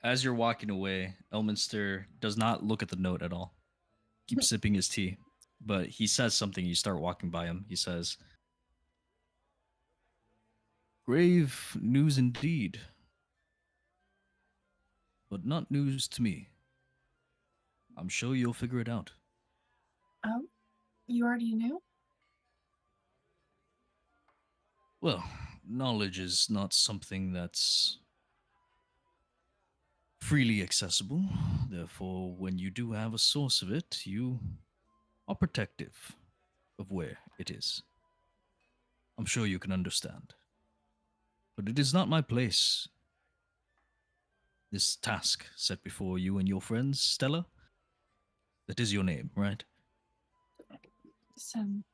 S2: As you're walking away, Elminster does not look at the note at all. Keeps sipping his tea, but he says something. You start walking by him. He says, "Grave news indeed, but not news to me. I'm sure you'll figure it out."
S1: Oh, you already knew?
S2: Well, knowledge is not something that's freely accessible. Therefore, when you do have a source of it, you are protective of where it is. I'm sure you can understand. But it is not my place. This task set before you and your friends, Stella, that is your name, right?
S1: Listen,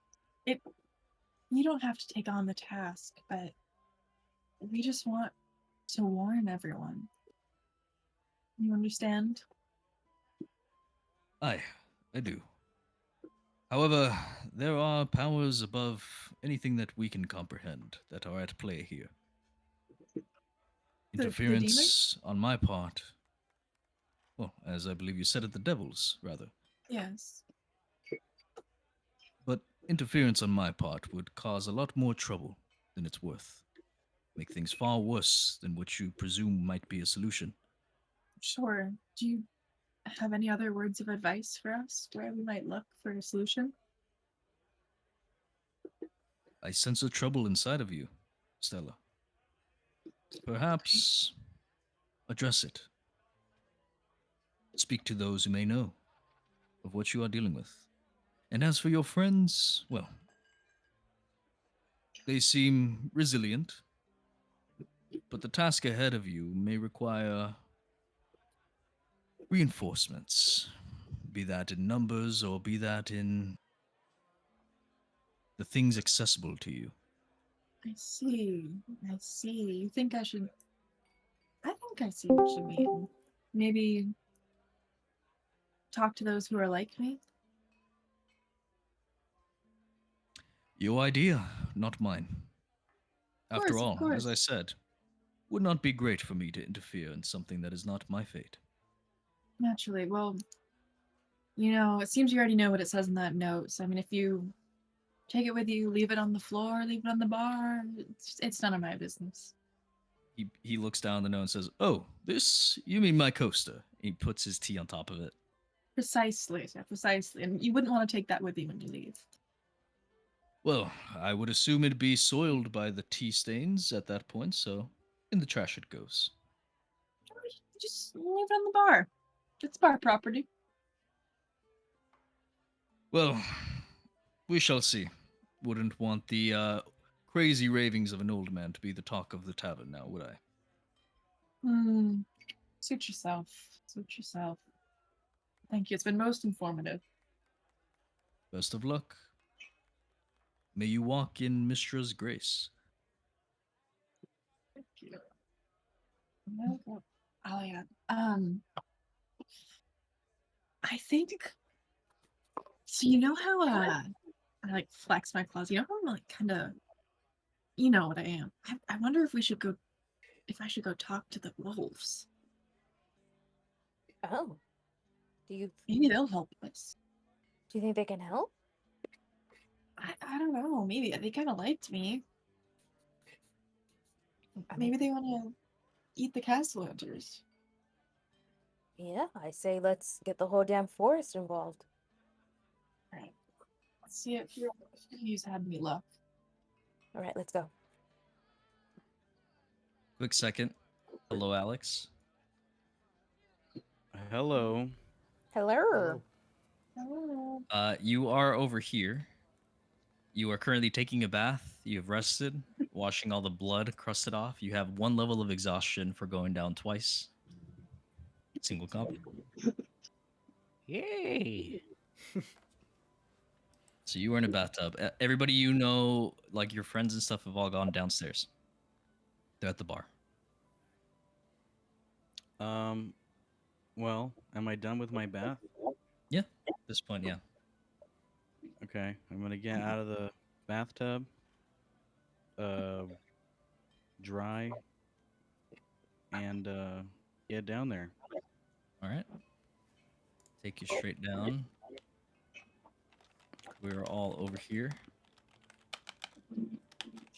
S1: it you don't have to take on the task, but we just want to warn everyone. You understand?
S2: Aye, I do. However, there are powers above anything that we can comprehend that are at play here.
S1: The demon?
S2: Interference on my part, well, as I believe you said it, the devils, rather.
S1: Yes.
S2: But interference on my part would cause a lot more trouble than it's worth. Make things far worse than what you presume might be a solution.
S1: Sure. Do you have any other words of advice for us where we might look for a solution?
S2: I sense a trouble inside of you, Stella. Perhaps address it. Speak to those who may know of what you are dealing with. And as for your friends, well, they seem resilient, but the task ahead of you may require reinforcements, be that in numbers or be that in the things accessible to you.
S1: I see. I see. You think I should. I think I see what you mean. Maybe talk to those who are like me?
S2: Your idea, not mine. After
S1: Of
S2: all, as
S1: course.
S2: I said, would not be great for me to interfere in something that is not my fate.
S1: Naturally. Well, it seems you already know what it says in that note. So, I mean, if you take it with you, leave it on the floor, leave it on the bar, it's none of my business.
S2: He looks down the note and says, "Oh, this? You mean my coaster?" He puts his tea on top of it.
S1: Precisely. Yeah, precisely. And you wouldn't want to take that with you when you leave.
S2: Well, I would assume it'd be soiled by the tea stains at that point, so in the trash it goes.
S1: Or just leave it on the bar. It's bar property.
S2: Well, we shall see. Wouldn't want the crazy ravings of an old man to be the talk of the tavern now, would I?
S1: Hmm. Suit yourself. Suit yourself. Thank you. It's been most informative.
S2: Best of luck. May you walk in Mistra's grace.
S1: Thank you. Oh yeah. I think so. You know how I like flex my claws. You know how I'm like kind of. You know what I am. I wonder if we should go. If I should go talk to the wolves.
S3: Oh, do you
S1: Maybe they'll help us.
S3: do you think they can help?
S1: I don't know. Maybe they kind of liked me. Maybe they want to eat the castle hunters.
S3: Yeah, I say let's get the whole damn forest involved.
S1: All right. Let's see if he's had any luck.
S3: All right, let's go.
S2: Quick second. Hello, Alex.
S5: Hello.
S3: Hello.
S1: Oh.
S2: You are over here. You are currently taking a bath. You have rested, washing all the blood crusted off. You have 1 level of exhaustion for going down twice. Single comp.
S5: Yay.
S2: So you are in a bathtub. Everybody you know, like your friends and stuff, have all gone downstairs. They're at the bar.
S5: Well, am I done with my bath?
S2: Yeah, at this point, yeah.
S5: Okay, I'm gonna get out of the bathtub, dry, and get down there.
S2: All right. Take you straight down. We're all over here.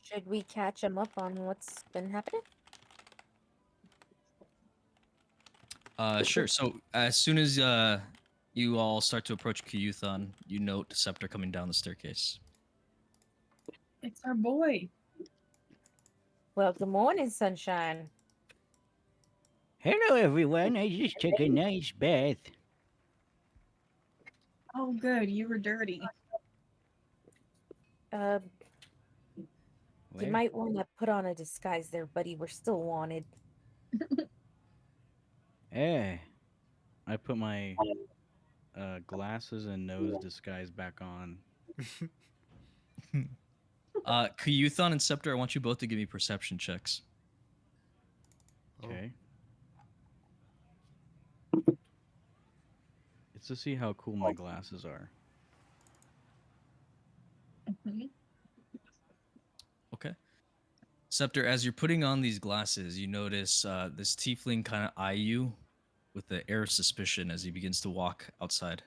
S3: Should we catch him up on what's been happening?
S2: Sure. So as soon as you all start to approach Kiyuthon, you note Scepter coming down the staircase.
S1: It's our boy.
S3: Well, good morning, sunshine.
S6: Hello, everyone. I just took a nice bath.
S1: Oh, good. You were dirty.
S3: You
S6: Where?
S3: might want to put on a disguise there, buddy. We're still wanted.
S6: Eh,
S5: I put my glasses and nose disguise back on.
S2: Kiyuthon and Scepter, I want you both to give me perception checks.
S4: Oh.
S5: Okay. It's to see how cool my glasses are.
S1: Mhm.
S2: Okay. Scepter, as you're putting on these glasses, you notice this tiefling kind of eye you with the air of suspicion as he begins to walk outside.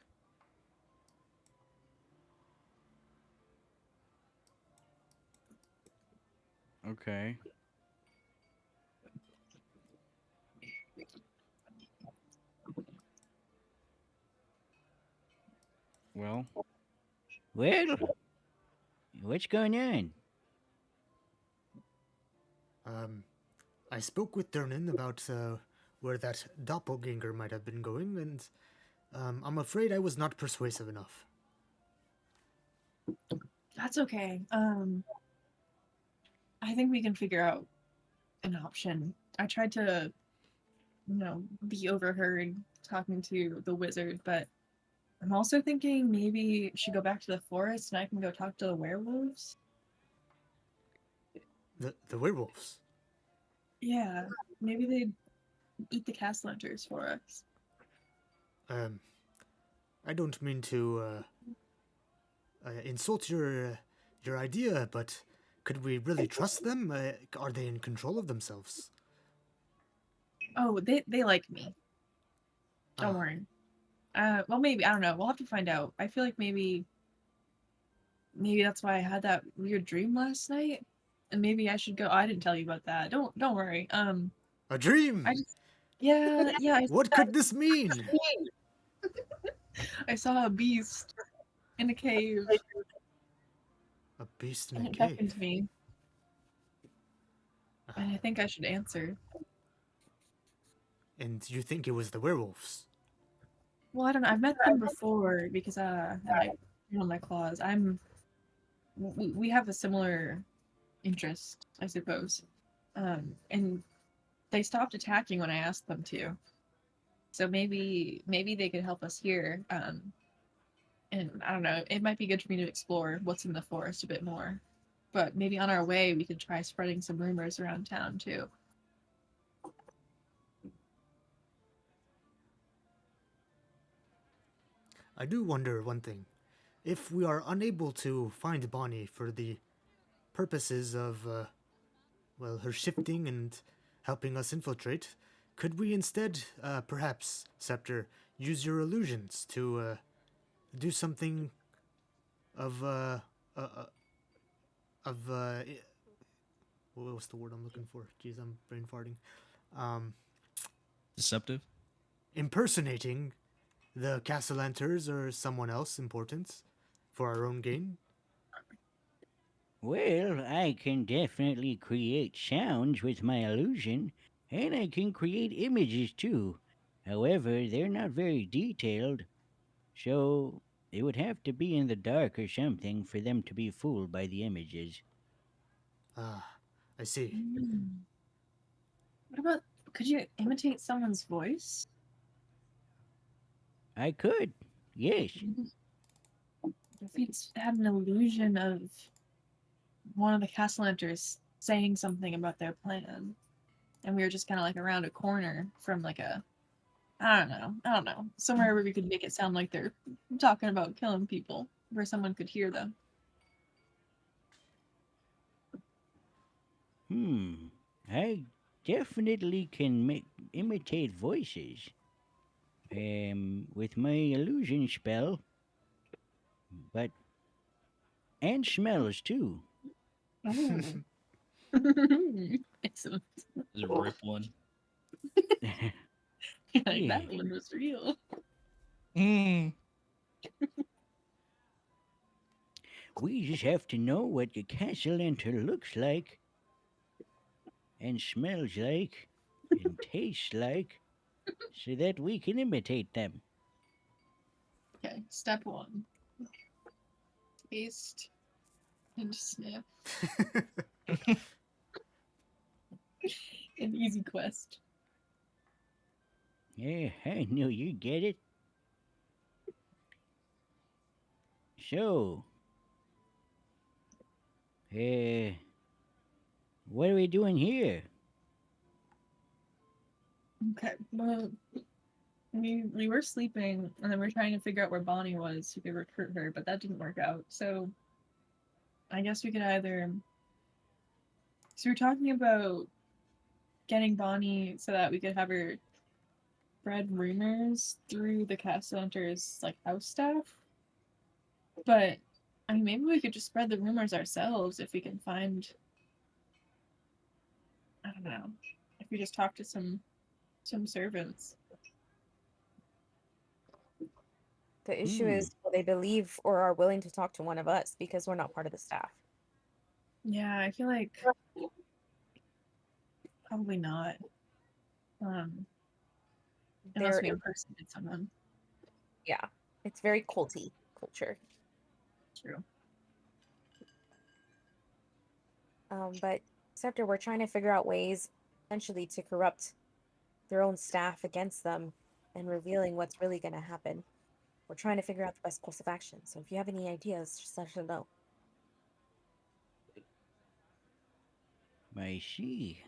S5: Okay. Well,
S6: well, what's going on?
S4: I spoke with Durnan about where that doppelganger might have been going, and I'm afraid I was not persuasive enough.
S1: That's okay. I think we can figure out an option. I tried to, be overheard talking to the wizard, but I'm also thinking maybe we should go back to the forest and I can go talk to the werewolves.
S4: The werewolves.
S1: Yeah, maybe they'd eat the castle hunters for us.
S4: I don't mean to insult your idea, but could we really trust them? Are they in control of themselves?
S1: Oh, they like me. Don't
S4: Ah.
S1: worry. Well, maybe I don't know. We'll have to find out. I feel like maybe that's why I had that weird dream last night, and maybe I should go. I didn't tell you about that. Don't worry.
S4: A dream.
S1: I just yeah.
S4: What could this mean?
S1: I saw a beast in a cave,
S4: A beast in
S1: and
S4: a
S1: it
S4: cave.
S1: beckoned me, and I think I should answer.
S4: And you think it was the werewolves?
S1: Well, I don't know. I've met them before because I on my claws. We have a similar interest, I suppose. And they stopped attacking when I asked them to. So maybe they could help us here. And I don't know, it might be good for me to explore what's in the forest a bit more. But maybe on our way we could try spreading some rumors around town too.
S4: I do wonder one thing. If we are unable to find Bonnie for the purposes of, her shifting and helping us infiltrate, could we instead, perhaps, Scepter, use your illusions to do something of, what's the word I'm looking for? Jeez, I'm brain farting. Um,
S2: Deceptive.
S4: Impersonating the Castellanters or someone else important for our own gain.
S6: Well, I can definitely create sounds with my illusion, and I can create images too. However, they're not very detailed, so it would have to be in the dark or something for them to be fooled by the images.
S4: Ah, I see.
S1: Mm. What about, could you imitate someone's voice?
S6: I could, yes.
S1: If we had an illusion of one of the Castellanters saying something about their plan, and we were just kind of like around a corner from like a, I don't know, somewhere where we could make it sound like they're talking about killing people, where someone could hear them.
S6: I definitely can imitate voices. With my illusion spell, but and smells too.
S1: Oh. Excellent.
S2: Just rip one.
S1: Like,
S6: Yeah.
S1: that one was real.
S2: Mm.
S6: We just have to know what the castle enter looks like, and smells like, and tastes like, so that we can imitate them.
S1: Okay, step one. Taste and sniff. An easy quest.
S6: Yeah, I knew you'd get it. So, uh, what are we doing here?
S1: Okay, well, we were sleeping, and then we are trying to figure out where Bonnie was so we could recruit her, but that didn't work out. So I guess we could either. So we're talking about getting Bonnie so that we could have her spread rumors through the Castellanter's like house staff. But I mean, maybe we could just spread the rumors ourselves if we can find. I don't know. If we just talk to some servants.
S3: The issue
S6: Hmm.
S3: is, will they believe or are willing to talk to one of us because we're not part of the staff?
S1: Yeah, I feel like probably not. Unless
S3: There,
S1: we impersonated someone.
S3: yeah, it's very culty culture.
S1: True.
S3: But Scepter, we're trying to figure out ways, essentially, to corrupt their own staff against them and revealing what's really going to happen. We're trying to figure out the best course of action. So if you have any ideas, just let us know.
S6: I see.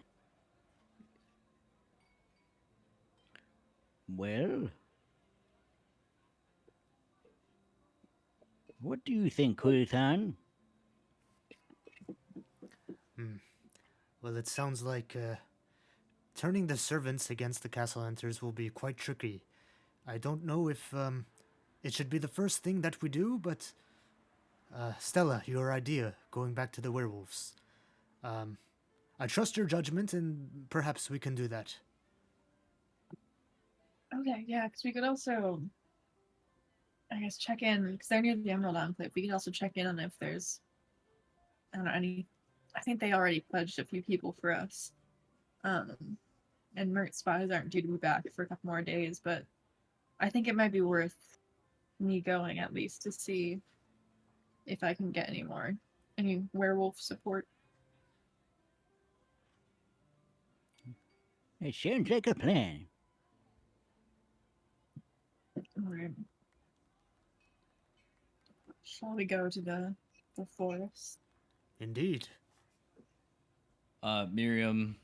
S6: Well, what do you think, Kulithan?
S4: Well, it sounds like turning the servants against the Castellanters will be quite tricky. I don't know if it should be the first thing that we do, but Stella, your idea, going back to the werewolves. I trust your judgment, and perhaps we can do that.
S1: Okay, yeah, because we could also, I guess, check in because they're near the Emerald Enclave. We could also check in on if there's, I don't know, any. I think they already pledged a few people for us. And Mert spies aren't due to be back for a couple more days, but I think it might be worth me going at least to see if I can get any werewolf support.
S6: It sounds like a plan.
S1: Alright. Shall we go to the forest?
S4: Indeed.
S2: Miriam,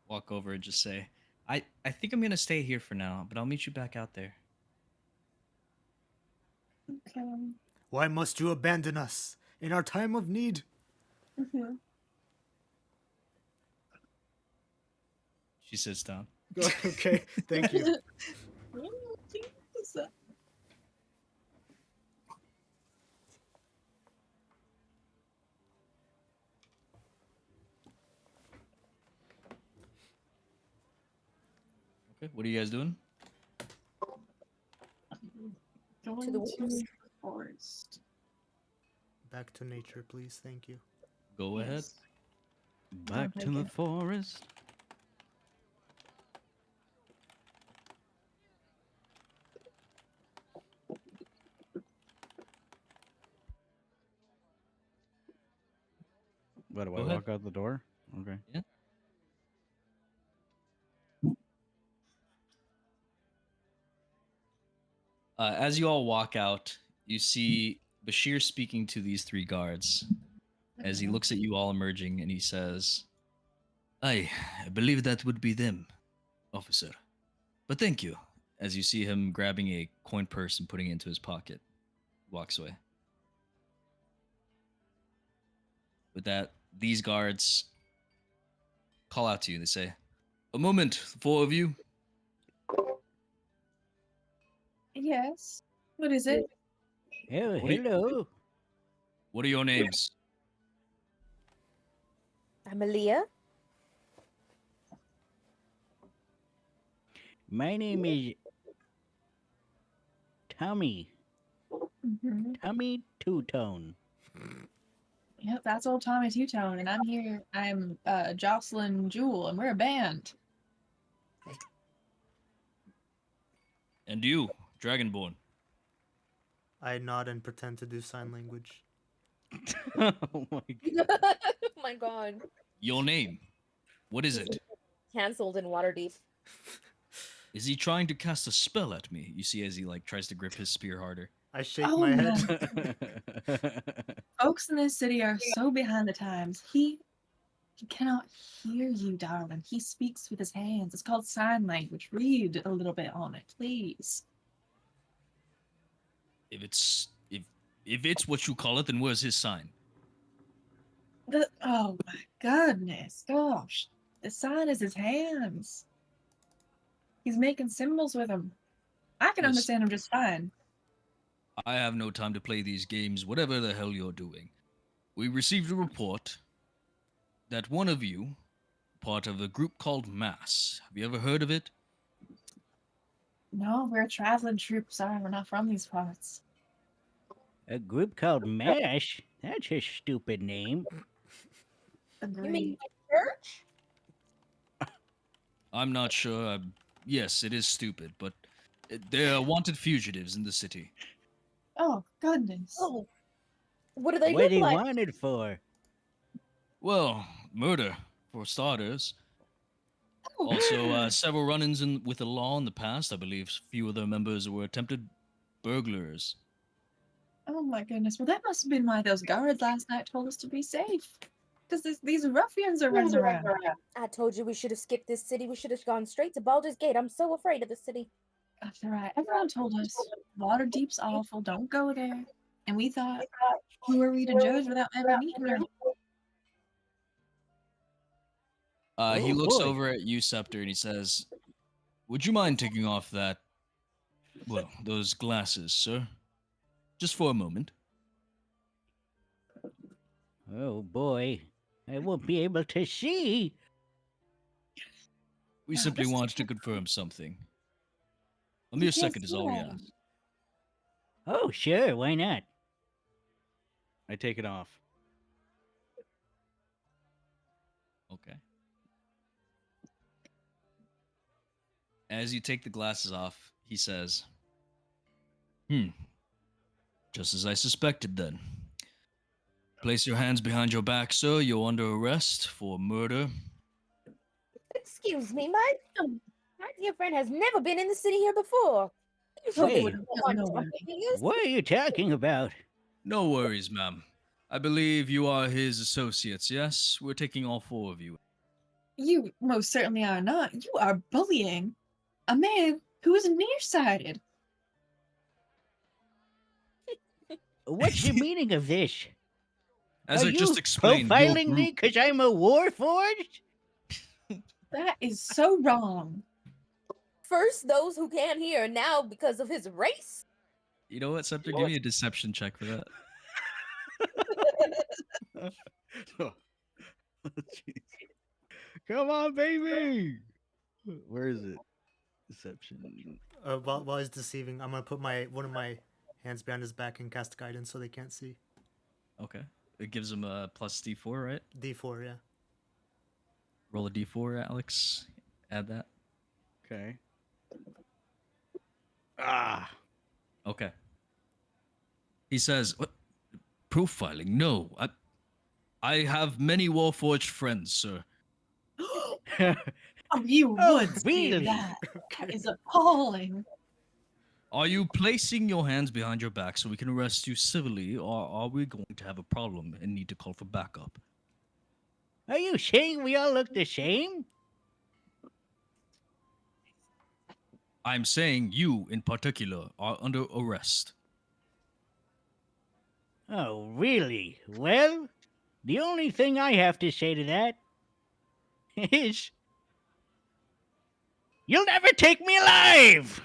S2: walk over and just say, I think I'm gonna stay here for now, but I'll meet you back out there.
S1: Okay.
S4: Why must you abandon us in our time of need?
S1: Mm-hmm.
S2: She sits down.
S4: Okay, thank you.
S2: Okay, what are you guys doing?
S1: Going
S3: the
S1: to
S3: woods.
S1: the forest.
S4: Back to nature, please. Thank you.
S2: Go ahead.
S1: Yes.
S5: Back to
S1: take
S5: the
S1: it.
S5: forest. What do
S2: Go
S5: I
S2: ahead.
S5: walk out the door? Okay.
S2: Yeah. As you all walk out, you see Bashir speaking to these three guards as he
S1: Mhm.
S2: looks at you all emerging and he says, I believe that would be them, officer. But thank you. As you see him grabbing a coin purse and putting it into his pocket, walks away. With that, these guards call out to you. They say, a moment, the four of you.
S1: Yes. What is it?
S6: Oh,
S2: What are you-
S6: hello.
S2: What are your names?
S3: I'm Aaliyah.
S6: My name is Tommy.
S1: Mm-hmm.
S6: Tommy Two Tone.
S1: Yep, that's old Tommy Two Tone, and I'm here. I'm Jocelyn Jewel, and we're a band.
S2: And you, Dragonborn.
S4: I nod and pretend to do sign language.
S5: Oh my god.
S3: Oh my god.
S2: Your name. What is it?
S3: Cancelled in Waterdeep.
S2: Is he trying to cast a spell at me? You see as he tries to grip his spear harder.
S4: I shake
S1: Oh
S4: my
S1: my!
S4: head.
S1: Folks in this city are so behind the times. He cannot hear you, darling. He speaks with his hands. It's called sign language. Read a little bit on it, please.
S2: If it's what you call it, then where's his sign?
S1: Oh my goodness, gosh. The sign is his hands. He's making symbols with them. I can
S2: Listen,
S1: understand him just fine.
S2: I have no time to play these games, whatever the hell you're doing. We received a report that one of you, part of a group called Mass. Have you ever heard of it?
S1: No, we're a traveling troupe. Sorry, we're not from these parts.
S6: A group called MASH? That's a stupid name.
S3: You mean
S1: Agreed.
S3: church?
S2: I'm not sure. Yes, it is stupid, but they're wanted fugitives in the city.
S1: Oh, goodness.
S3: Oh. What do they
S6: What are
S3: look
S6: they
S3: like?
S6: wanted for?
S2: Well, murder, for starters.
S1: Oh,
S2: Also, several run-ins with the law in the past. I believe few of their members were attempted burglars.
S1: oh my goodness. Well, that must have been why those guards last night told us to be safe. Because these ruffians are running around.
S3: I told you we should have skipped this city. We should have gone straight to Baldur's Gate. I'm so afraid of the city.
S1: That's right. Everyone told us Waterdeep's awful. Don't go there. And we thought, who are we to judge without ever meeting her?
S2: He
S6: Oh,
S2: looks
S6: boy.
S2: over at you, Scepter, and he says, would you mind taking off those glasses, sir? Just for a moment.
S6: Oh, boy. I won't be able to see.
S2: We
S1: Wow,
S2: simply
S1: this is
S2: wanted to confirm something. A
S1: You
S2: mere
S1: can't
S2: second is
S1: see
S2: all we
S1: that.
S2: ask.
S6: Oh, sure. Why not?
S5: I take it off.
S2: Okay. As you take the glasses off, he says, just as I suspected then. Place your hands behind your back, sir. You're under arrest for murder.
S3: Excuse me, my dear friend has never been in the city here before. You sure
S6: Hey,
S3: you don't want
S1: no
S3: to
S1: way.
S6: What are you talking about?
S2: No worries, ma'am. I believe you are his associates, yes? We're taking all four of you.
S1: You most certainly are not. You are bullying a man who is nearsighted.
S6: What's the meaning of this?
S2: As
S6: Are
S2: I
S6: you
S2: just explained, your
S6: profiling me
S2: group.
S6: because I'm a warforged?
S1: That is so wrong.
S3: First, those who can't hear, now because of his race.
S2: You know what, Scepter? Give me a deception check for that.
S5: Oh, jeez. Come on, baby. Where is it? Deception.
S4: While he's deceiving, I'm gonna put one of my hands behind his back and cast guidance so they can't see.
S2: Okay. It gives him a plus D4, right?
S4: D4, yeah.
S2: Roll a D4, Alex. Add that.
S5: Okay. Ah.
S2: Okay. He says, "What? Profiling? No. I have many Warforged friends, sir.
S1: Oh, you
S6: Oh,
S1: would say
S6: really?
S1: that. That is appalling.
S2: Are you placing your hands behind your back so we can arrest you civilly, or are we going to have a problem and need to call for backup?"
S6: Are you saying we all look the same?
S2: I'm saying you, in particular, are under arrest.
S6: Oh, really? Well, the only thing I have to say to that is you'll never take me alive!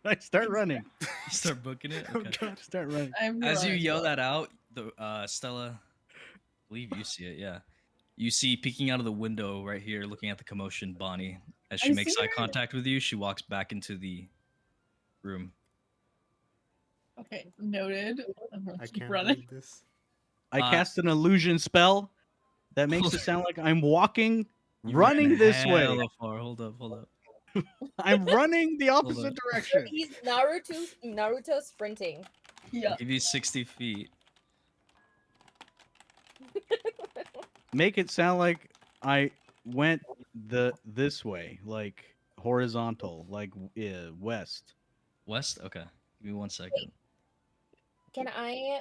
S5: I start running.
S2: You start booking it?
S4: Oh
S2: Okay.
S4: god.
S5: Start running.
S1: I'm
S2: As you
S1: running.
S2: yell that out, the Stella, I believe you see it, yeah. You see peeking out of the window right here, looking at the commotion, Bonnie. As she
S1: I
S2: makes
S1: see
S2: eye
S1: her.
S2: contact with you, she walks back into the room.
S1: Okay, noted. I'm gonna
S4: I
S1: keep
S4: can't
S1: running.
S4: believe this.
S5: I
S2: Uh,
S5: cast an illusion spell that makes it sound like I'm walking,
S2: You ran
S5: running this way.
S2: hella far. Hold up.
S5: I'm running the
S2: Hold
S5: opposite
S2: up.
S5: direction.
S3: He's Naruto sprinting.
S1: Yeah.
S2: I'll give you 60 feet.
S5: Make it sound like I went this way, like horizontal, like west.
S2: West? Okay. Give me 1 second.
S3: Can I?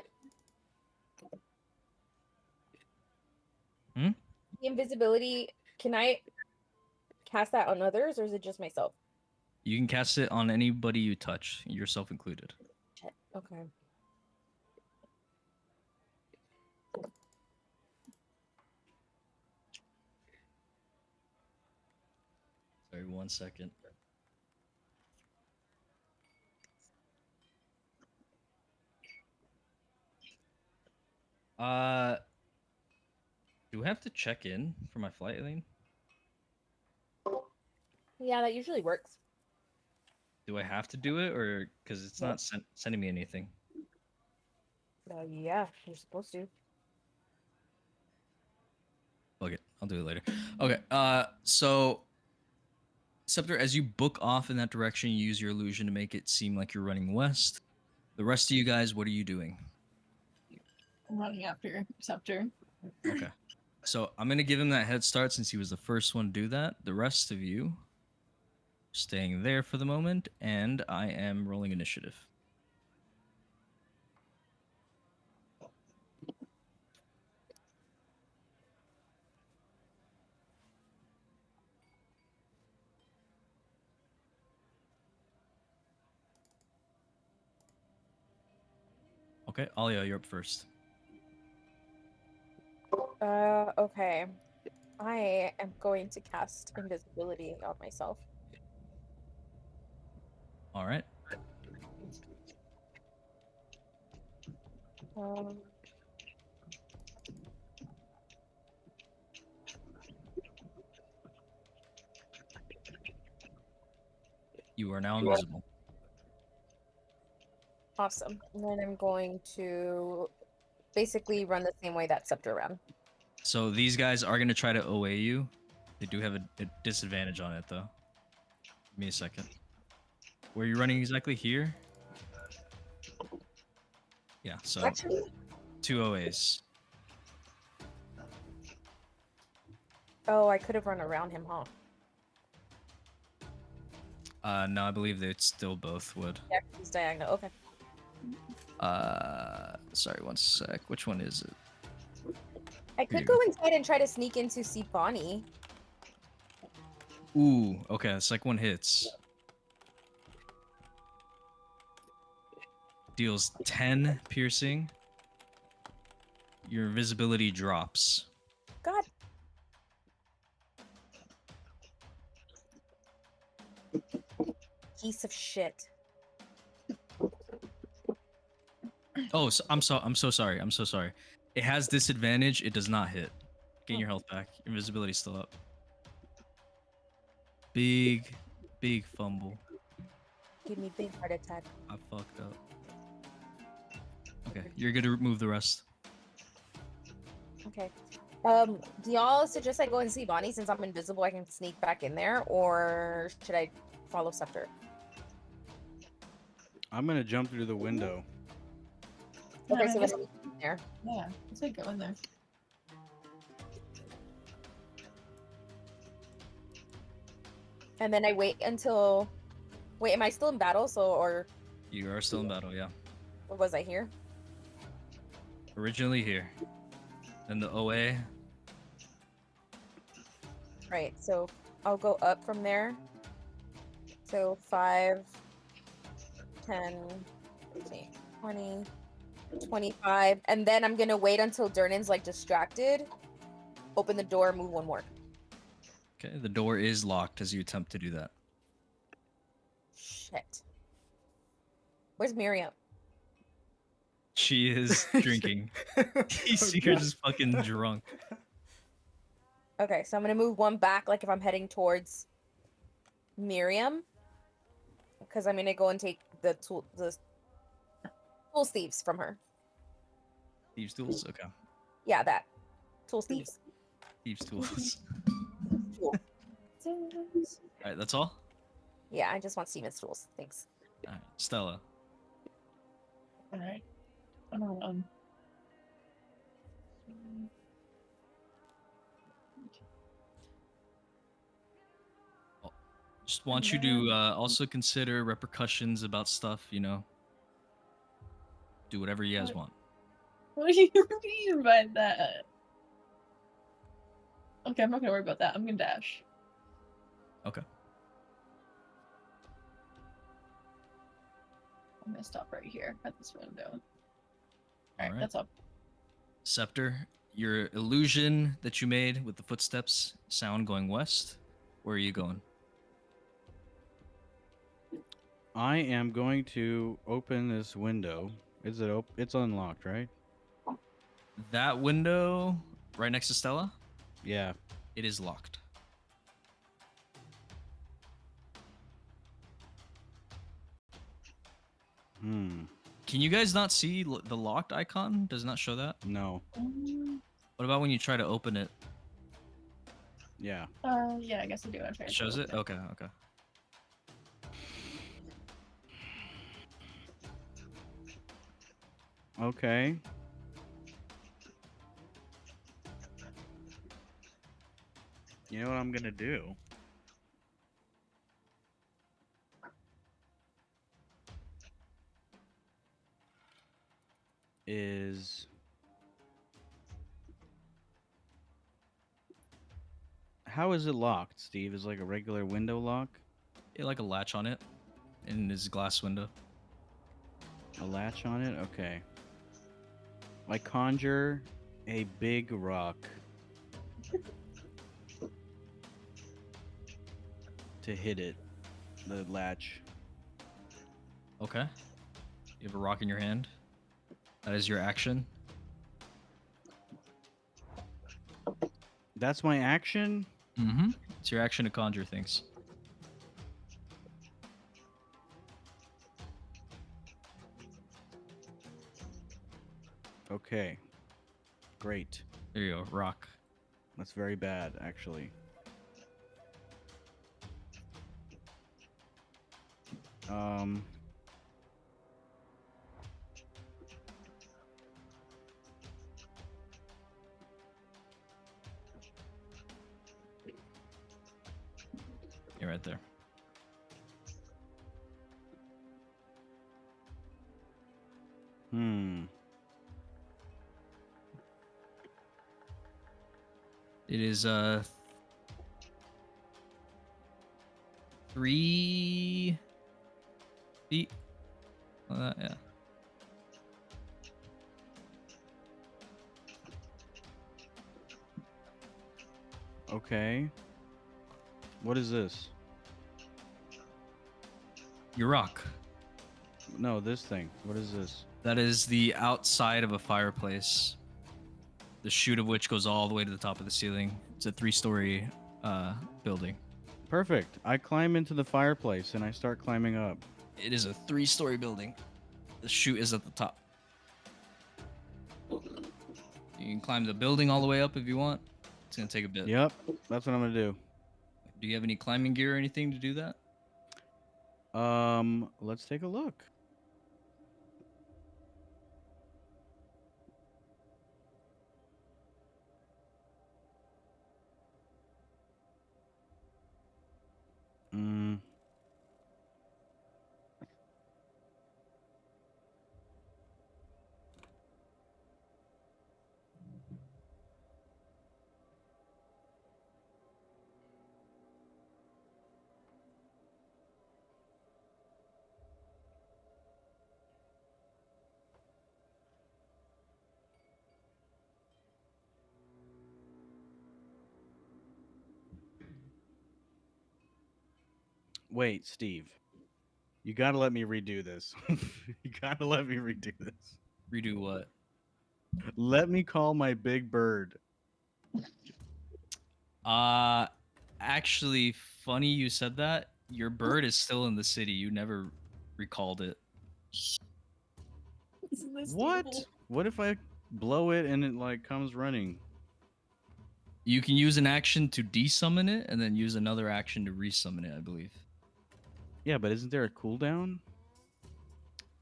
S2: Hmm?
S3: The invisibility. Can I cast that on others, or is it just myself?
S2: You can cast it on anybody you touch, yourself included.
S3: Shit. Okay.
S2: Sorry, 1 second. Do I have to check in for my flight lane?
S3: Yeah, that usually works.
S2: Do I have to do it, or because it's
S3: No.
S2: not sending me anything?
S3: Yeah, you're supposed to.
S2: Okay, I'll do it later. Okay, so Scepter, as you book off in that direction, you use your illusion to make it seem like you're running west. The rest of you guys, what are you doing?
S1: I'm running after Scepter.
S2: Okay. So I'm gonna give him that head start since he was the first one to do that. The rest of you staying there for the moment, and I am rolling initiative. Okay, Alia, you're up first.
S3: Okay. I am going to cast invisibility on myself.
S2: All right.
S3: Um,
S2: You are now invisible.
S3: awesome. And then I'm going to basically run the same way that Scepter ran.
S2: So these guys are gonna try to OA you. They do have a disadvantage on it though. Give me a second. Where are you running exactly here? Yeah, so
S3: Actually,
S2: 2 OAs.
S3: oh, I could have run around him, huh?
S2: No, I believe they still both would.
S3: Yeah, he's diagonal. Okay.
S2: Sorry, 1 sec. Which one is it?
S3: I
S2: Here you
S3: could go inside and try to sneak into see Bonnie.
S2: Ooh, okay, the second one hits. Deals 10 piercing. Your invisibility drops.
S3: God. Piece of shit.
S2: Oh, I'm so sorry. I'm so sorry. It has disadvantage. It does not hit. Gain your health back. Your invisibility's still up. big, big fumble.
S3: Give me big heart attack.
S2: I fucked up. Okay, you're good to remove the rest.
S3: Okay. Do y'all suggest I go and see Bonnie since I'm invisible? I can sneak back in there, or should I follow Scepter?
S5: I'm gonna jump through the window.
S3: Okay,
S1: I
S3: so
S1: guess-
S3: then I'm in there.
S1: Yeah, let's like go in there.
S3: And then I wait until. Wait, am I still in battle? So, or
S2: You are still in battle, yeah.
S3: was I here?
S2: Originally here. Then the OA.
S3: Right. So I'll go up from there. So 5, 10, 15, 20, 25, and then I'm gonna wait until Durnan's like distracted. Open the door, move one more.
S2: Okay, the door is locked as you attempt to do that.
S3: Shit. Where's Miriam?
S2: She is drinking. You see her just fucking drunk.
S3: Okay, so I'm gonna move one back, like if I'm heading towards Miriam, because I'm gonna go and take the tool thieves from her.
S2: Thieves' tools? Okay.
S3: Yeah, that tool thieves.
S2: Thieves' tools.
S3: Tool.
S2: Alright, that's all?
S3: Yeah, I just want Steven's tools. Thanks.
S2: Alright, Stella.
S1: Alright. I'm gonna run.
S2: Just want you to also consider repercussions about stuff, you know. Do whatever you guys want.
S1: What do you mean by that? Okay, I'm not gonna worry about that. I'm gonna dash.
S2: Okay.
S1: I'm gonna stop right here at this window. Alright,
S2: Alright.
S1: that's all.
S2: Scepter, your illusion that you made with the footsteps sound going west. Where are you going?
S5: I am going to open this window. Is it open? It's unlocked, right?
S2: That window right next to Stella,
S5: Yeah.
S2: it is locked.
S5: Hmm.
S2: Can you guys not see the locked icon? Does not show that?
S5: No.
S2: What about when you try to open it?
S5: Yeah.
S1: Yeah, I guess I do. I
S2: It shows it? Okay, okay.
S5: Okay. You know what I'm gonna do? Is how is it locked, Steve? Is it like a regular window lock?
S2: It like a latch on it in this glass window.
S5: A latch on it? Okay. I conjure a big rock to hit it, the latch.
S2: Okay. You have a rock in your hand. That is your action.
S5: That's my action?
S2: Mm-hmm. It's your action to conjure things.
S5: Okay. Great.
S2: There you go, rock.
S5: That's very bad, actually. Um...
S2: You're right there.
S5: Hmm.
S2: It is 3 feet. Yeah.
S5: Okay. What is this?
S2: Your rock.
S5: No, this thing. What is this?
S2: That is the outside of a fireplace. The chute of which goes all the way to the top of the ceiling. It's a 3-story building.
S5: Perfect. I climb into the fireplace and I start climbing up.
S2: It is a 3-story building. The chute is at the top. You can climb the building all the way up if you want. It's gonna take a bit.
S5: Yep, that's what I'm gonna do.
S2: Do you have any climbing gear or anything to do that?
S5: Let's take a look. Mm. Wait, Steve. You gotta let me redo this. You gotta let me redo this.
S2: Redo what?
S5: Let me call my big bird.
S2: Actually, funny you said that. Your bird is still in the city. You never recalled it.
S1: Isn't this
S5: What?
S1: beautiful?
S5: What if I blow it and it like comes running?
S2: You can use an action to desummon it, and then use another action to resummon it, I believe.
S5: Yeah, but isn't there a cooldown?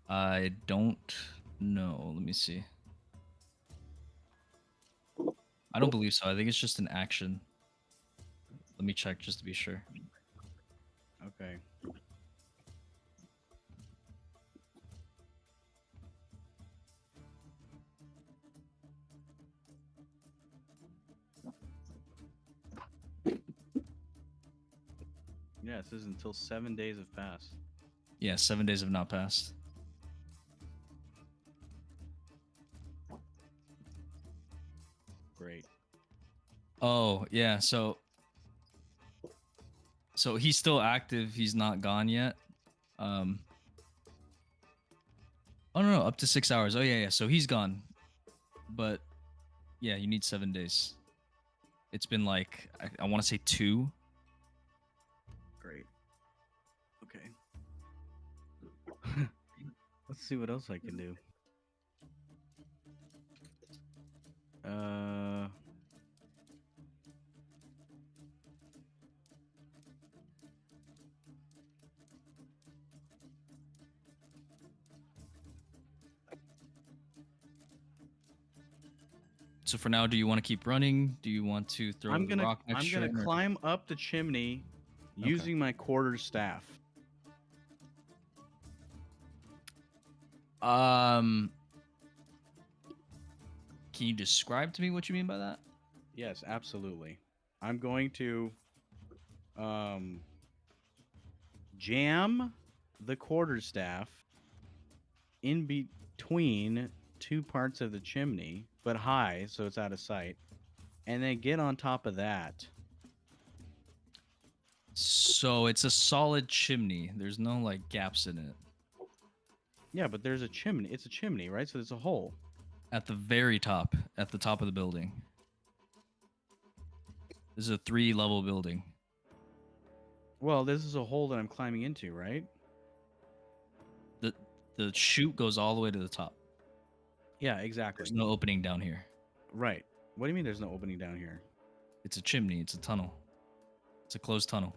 S2: I don't know. Let me see. I don't believe so. I think it's just an action. Let me check just to be sure.
S5: Okay. Yeah, it says until 7 days have passed.
S2: Yeah, 7 days have not passed.
S5: Great.
S2: Oh, yeah, so he's still active, he's not gone yet. Oh no, up to 6 hours. Oh yeah, so he's gone. But yeah, you need 7 days. It's been like I want to say 2.
S5: Great. Okay. Let's see what else I can do.
S2: So for now, do you want to keep running? Do you want to throw
S5: I'm
S2: the
S5: gonna
S2: rock next
S5: I'm
S2: to
S5: gonna
S2: him, or-
S5: climb up the chimney using my quarter staff.
S2: Can you describe to me what you mean by that?
S5: Yes, absolutely. I'm going to jam the quarterstaff in between two parts of the chimney, but high, so it's out of sight, and then get on top of that.
S2: So it's a solid chimney. There's no like gaps in it.
S5: Yeah, but there's a chimney. It's a chimney, right? So there's a hole.
S2: At the very top, at the top of the building. This is a 3-level building.
S5: Well, this is a hole that I'm climbing into, right?
S2: The chute goes all the way to the top.
S5: Yeah, exactly.
S2: There's no opening down here.
S5: Right. What do you mean there's no opening down here?
S2: It's a chimney. It's a tunnel. It's a closed tunnel.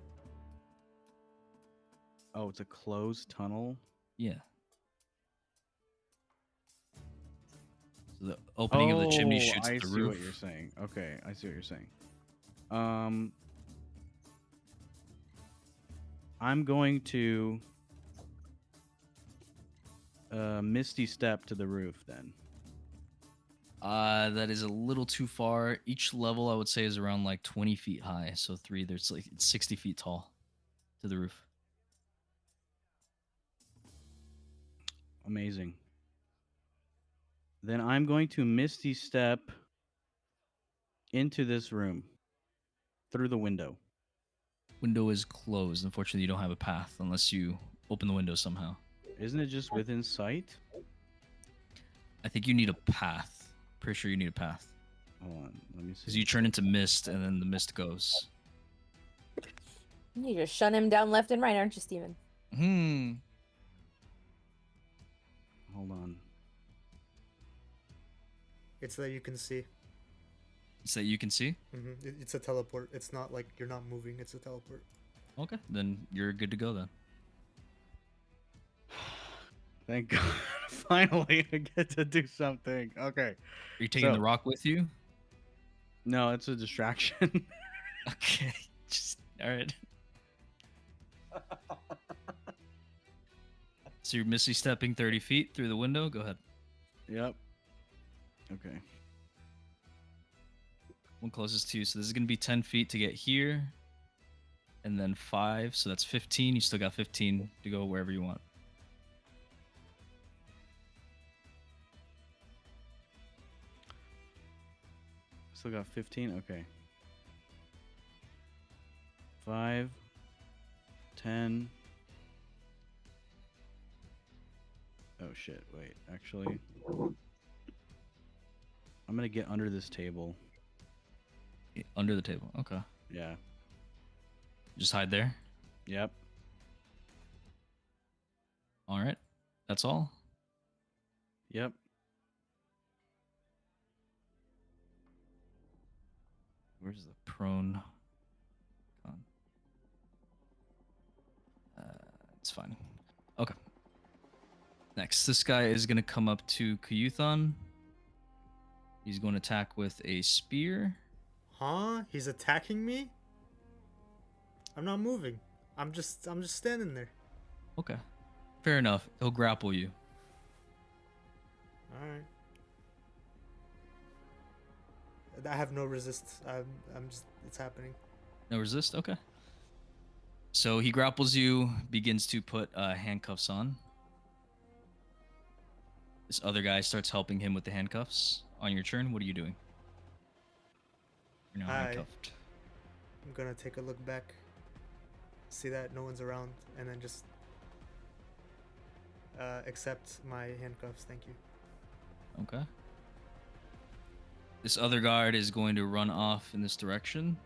S5: Oh, it's a closed tunnel?
S2: Yeah. So the opening of the chimney shoots
S5: I
S2: at the
S5: see
S2: roof.
S5: what you're saying. Okay, I see what you're saying. I'm going to misty step to the roof then.
S2: That is a little too far. Each level, I would say, is around like 20 feet high. So 3, there's like it's 60 feet tall to the roof.
S5: Amazing. Then I'm going to misty step into this room through the window.
S2: Window is closed. Unfortunately, you don't have a path unless you open the window somehow.
S5: Isn't it just within sight?
S2: I think you need a path. Pretty sure you need a path.
S5: Hold on, let me
S2: Because
S5: see.
S2: you turn into mist and then the mist goes.
S3: You just shun him down left and right, aren't you, Steven?
S5: Hold on.
S4: It's that you can see.
S2: So you can see.
S4: It's a teleport. It's not like you're not moving. It's a teleport.
S2: Okay, then you're good to go then.
S5: Thank God. Finally, I get to do something. Okay.
S2: Are you taking the
S5: So-
S2: rock with you?
S5: No, it's a distraction.
S2: Okay. Just all right. So you're misty stepping 30 feet through the window. Go ahead.
S5: Yep. Okay.
S2: One closest to you. So this is gonna be 10 feet to get here, and then 5. So that's 15. You still got 15 to go wherever you want.
S5: Still got 15. Okay. 5, 10. Oh shit! Wait, actually, I'm gonna get under this table.
S2: Under the table. Okay.
S5: Yeah.
S2: Just hide there.
S5: Yep.
S2: All right. That's all.
S5: Yep.
S2: Where's the prone? Con? It's fine. Okay. Next, this guy is going to come up to Kuyuthon. He's going to attack with a spear.
S4: Huh? He's attacking me? I'm not moving. I'm just standing there.
S2: Okay. Fair enough. He'll grapple you.
S4: All right. I have no resist. I'm just. It's happening.
S2: No resist? Okay. So he grapples you, begins to put handcuffs on. This other guy starts helping him with the handcuffs. On your turn, what are you doing? You're now
S4: Hi.
S2: handcuffed.
S4: I'm gonna take a look back. See that no one's around, and then just accept my handcuffs. Thank you.
S2: Okay. This other guard is going to run off in this direction.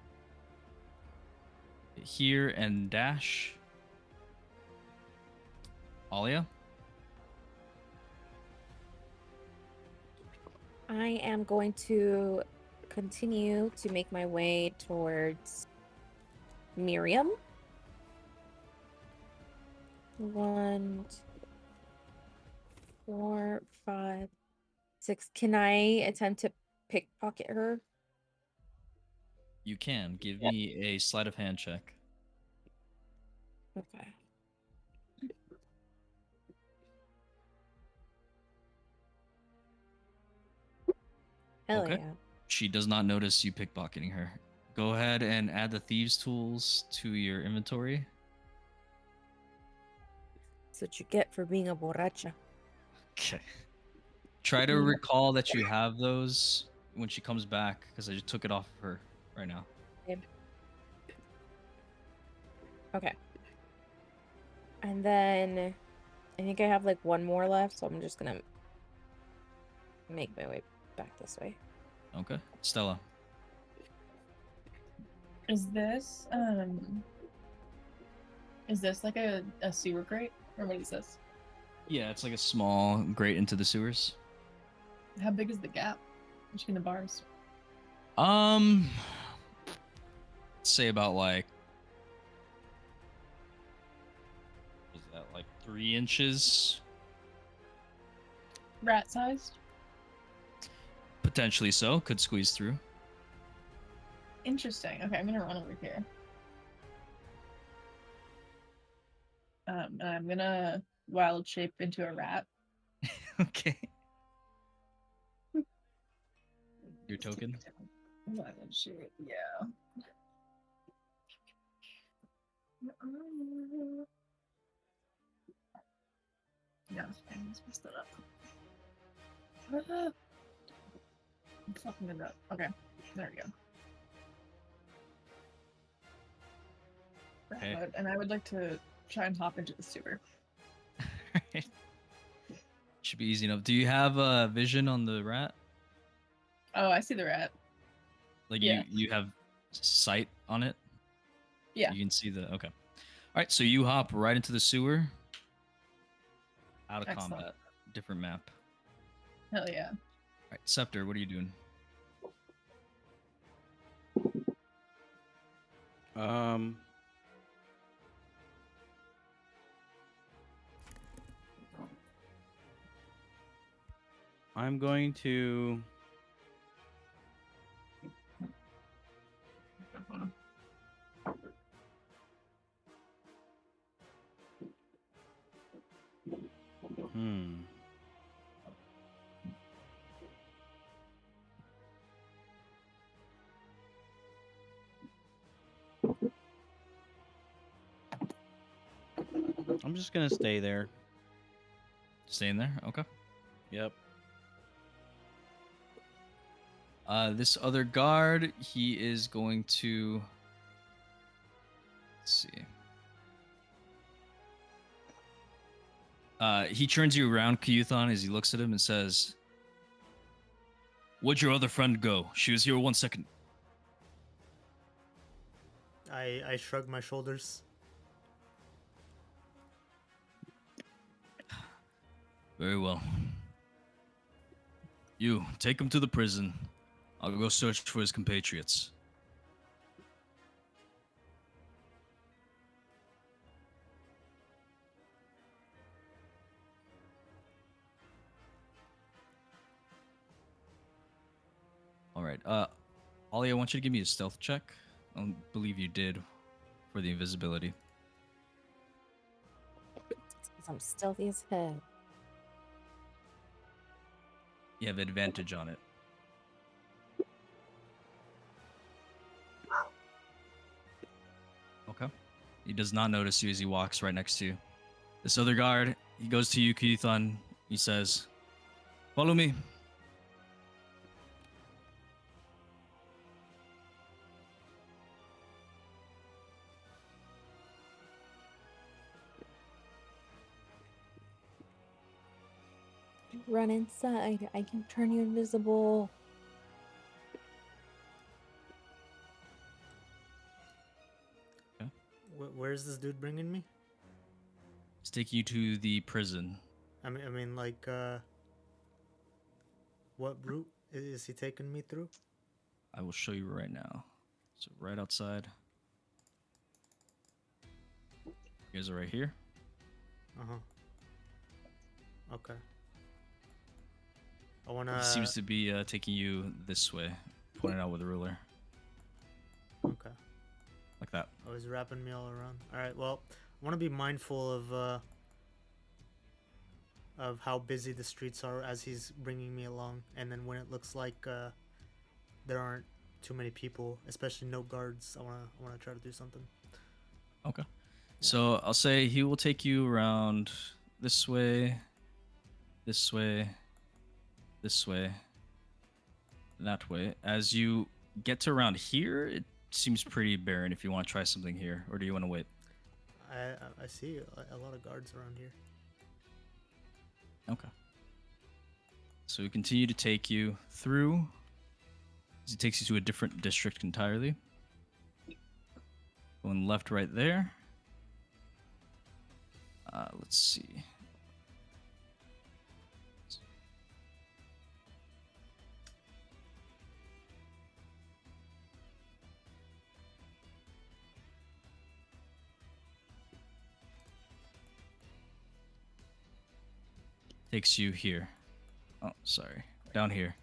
S2: Here and dash. Alia?
S3: I am going to continue to make my way towards Miriam. 1, 2, 4, 5, 6. Can I attempt to pickpocket her?
S2: You can. Give me a sleight of hand check.
S3: Okay. Hell
S2: Okay.
S3: yeah.
S2: She does not notice you pickpocketing her. Go ahead and add the thieves' tools to your inventory.
S3: That's what you get for being a borracha.
S2: Okay. Try to recall that you have those when she comes back, because I just took it off of her right now.
S3: Okay. And then I think I have like one more left, so I'm just gonna make my way back this way.
S2: Okay. Stella.
S1: Is this like a sewer grate? Or what is this?
S2: Yeah, it's like a small grate into the sewers.
S1: How big is the gap between the bars?
S2: Say about like, is that like 3 inches?
S1: Rat sized?
S2: Potentially so. Could squeeze through.
S1: Interesting. Okay, I'm gonna run over here. And I'm gonna wild shape into a rat.
S2: Okay. Your token?
S1: Wild shape, yeah. No, I just messed that up. I'm fucking it up. Okay, there we go.
S2: Okay.
S1: And I would like to try and hop into the sewer.
S2: Should be easy enough. Do you have vision on the rat?
S1: Oh, I see the rat.
S2: Like
S1: Yeah.
S2: you have sight on it?
S1: Yeah.
S2: You can see the okay. All right, so you hop right into the sewer. Out of
S1: Excellent.
S2: combat. Different map.
S1: Hell yeah.
S2: All right, Scepter, what are you doing?
S5: I'm going to I'm just gonna stay there.
S2: Staying there? Okay.
S5: Yep.
S2: This other guard, he is going to. Let's see. He turns you around, Kyuthon, as he looks at him and says, "Where'd your other friend go? She was here 1 second."
S4: I shrug my shoulders.
S2: Very well. You, take him to the prison. I'll go search for his compatriots. All right. Ollie, I want you to give me a stealth check. I don't believe you did for the invisibility.
S3: Because I'm stealthy as heck.
S2: You have advantage on it. Okay. He does not notice you as he walks right next to you. This other guard, he goes to you, Kyuthon. He says, "Follow me."
S3: Run inside. I can turn you invisible.
S4: Where's this dude bringing me?
S2: He's taking you to the prison.
S4: I mean, like, what route is he taking me through?
S2: I will show you right now. So right outside. You guys are right here.
S4: Okay. I wanna.
S2: He seems to be taking you this way, pointing out with a ruler.
S4: Okay.
S2: Like that.
S4: Oh, he's wrapping me all around. All right. Well, I want to be mindful of how busy the streets are as he's bringing me along, and then when it looks like there aren't too many people, especially no guards, I wanna try to do something.
S2: Okay. So I'll say he will take you around this way, this way, this way, that way. As you get to around here, it seems pretty barren if you want to try something here, or do you want to wait?
S4: I see a lot of guards around here.
S2: Okay. So we continue to take you through. He takes you to a different district entirely. Going left right there. Let's see. Takes you here. Oh, sorry. Down here.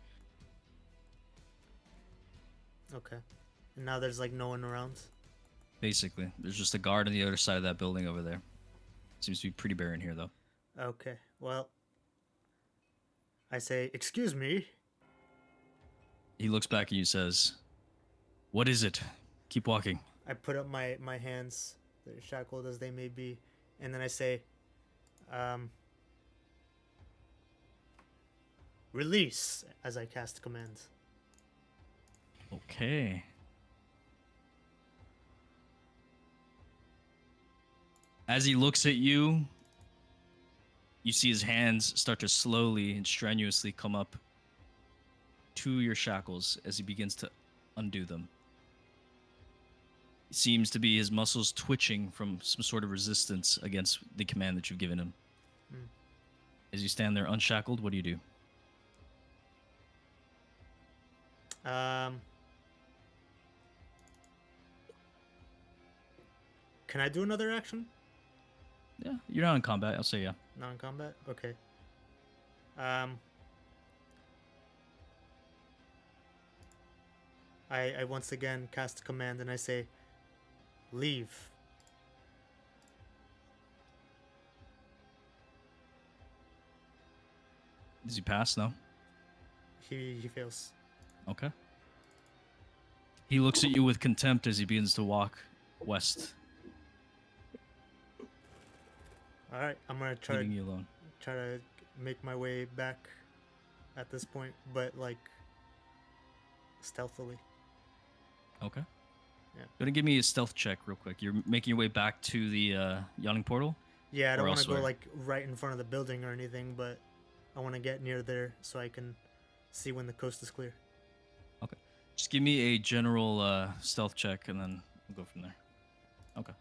S4: Okay. And now there's like no one around.
S2: Basically. There's just a guard on the other side of that building over there. Seems to be pretty barren here, though.
S4: Okay. Well, I say, excuse me.
S2: He looks back at you and says, "What is it? Keep walking."
S4: I put up my hands, they're shackled as they may be, and then I say, release, as I cast command.
S2: Okay. As he looks at you, you see his hands start to slowly and strenuously come up to your shackles as he begins to undo them. seems to be his muscles twitching from some sort of resistance against the command that you've given him.
S4: Hmm.
S2: As you stand there unshackled, what do you do?
S4: Can I do another action?
S2: Yeah, you're not in combat. I'll say yeah.
S4: Non-combat? Okay. I once again cast a command and I say, leave.
S2: Does he pass? No.
S4: He fails.
S2: Okay. He looks at you with contempt as he begins to walk west,
S4: All right, I'm gonna
S2: leaving you alone.
S4: try to make my way back at this point, but like stealthily.
S2: Okay.
S4: Yeah.
S2: Gonna give me a stealth check real quick. You're making your way back to the yawning portal.
S4: Yeah, I don't
S2: Or
S4: want to go
S2: elsewhere.
S4: like right in front of the building or anything, but I want to get near there so I can see when the coast is clear.
S2: Okay. Just give me a general stealth check, and then we'll go from there. Okay.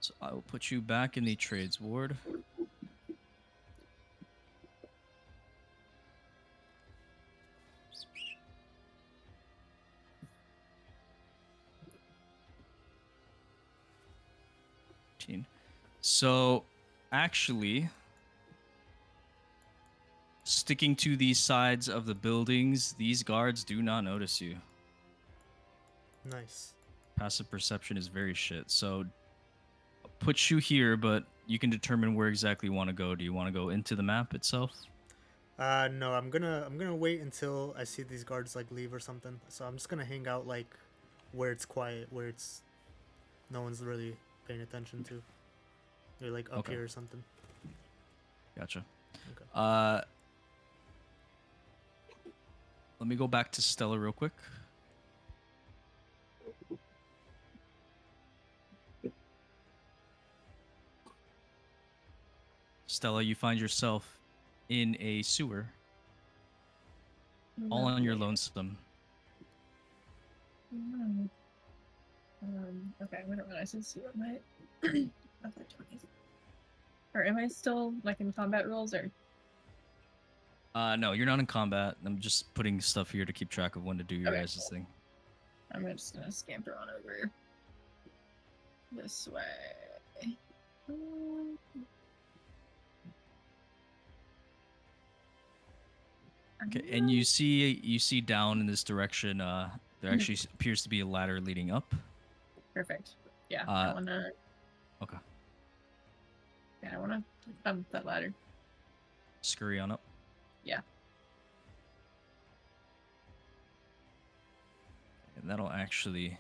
S2: So I will put you back in the trades ward. So, actually, sticking to these sides of the buildings, these guards do not notice you.
S4: Nice.
S2: Passive perception is very shit. So, I'll put you here, but you can determine where exactly you want to go. Do you want to go into the map itself?
S4: No, I'm gonna wait until I see these guards like leave or something. So I'm just gonna hang out like where it's quiet, where it's no one's really paying attention to. They're like up
S2: Okay.
S4: here or something.
S2: Gotcha.
S4: Okay.
S2: Let me go back to Stella real quick. Stella, you find yourself in a sewer, all on your lonesome.
S1: Okay, I didn't realize it's sewer. My other 20s. Or am I still like in combat rules or?
S2: No, you're not in combat. I'm just putting stuff here to keep track of when to do your
S1: Okay,
S2: guys'
S1: cool.
S2: thing.
S1: I'm just gonna scamper on over this way.
S2: Okay, and you see down in this direction. There actually appears to be a ladder leading up.
S1: Perfect. Yeah, I wanna.
S2: Okay.
S1: Yeah, I wanna climb that ladder.
S2: Scurry on up.
S1: Yeah.
S2: And that'll actually.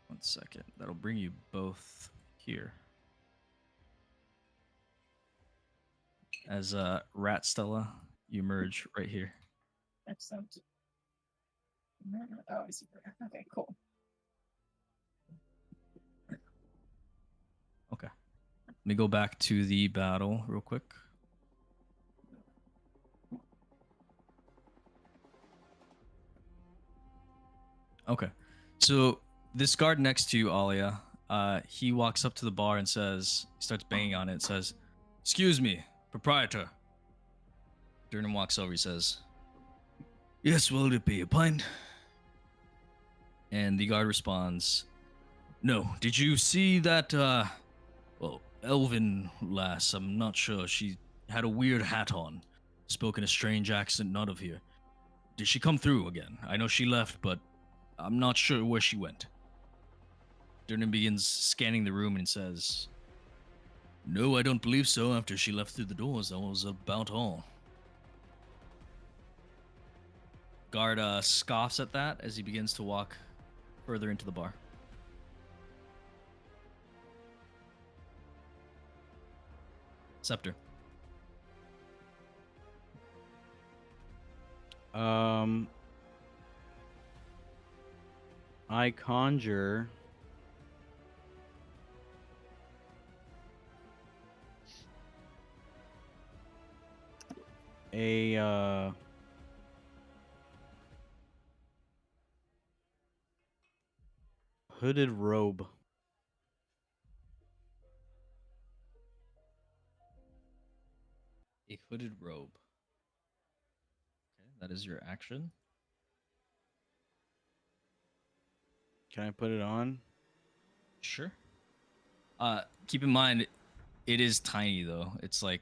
S2: One second. That'll bring you both here. As Rat Stella, you emerge right here.
S1: Excellent. Oh, I see. Okay, cool.
S2: Okay. Let me go back to the battle real quick. Okay. So this guard next to you, Alia, he walks up to the bar and says, he starts banging on it, says, "Excuse me, proprietor." Durnan walks over, he says, "Yes, will it be a pint?" And the guard responds, "No, did you see that, elven lass? I'm not sure. She had a weird hat on, spoke in a strange accent not of here. Did she come through again? I know she left, but I'm not sure where she went." Durnan begins scanning the room and says, "No, I don't believe so. After she left through the doors, that was about all." Guard scoffs at that as he begins to walk further into the bar. Scepter.
S5: I conjure a hooded robe.
S2: A hooded robe. Okay, that is your action.
S5: Can I put it on?
S2: Sure. Keep in mind, it is tiny though. It's like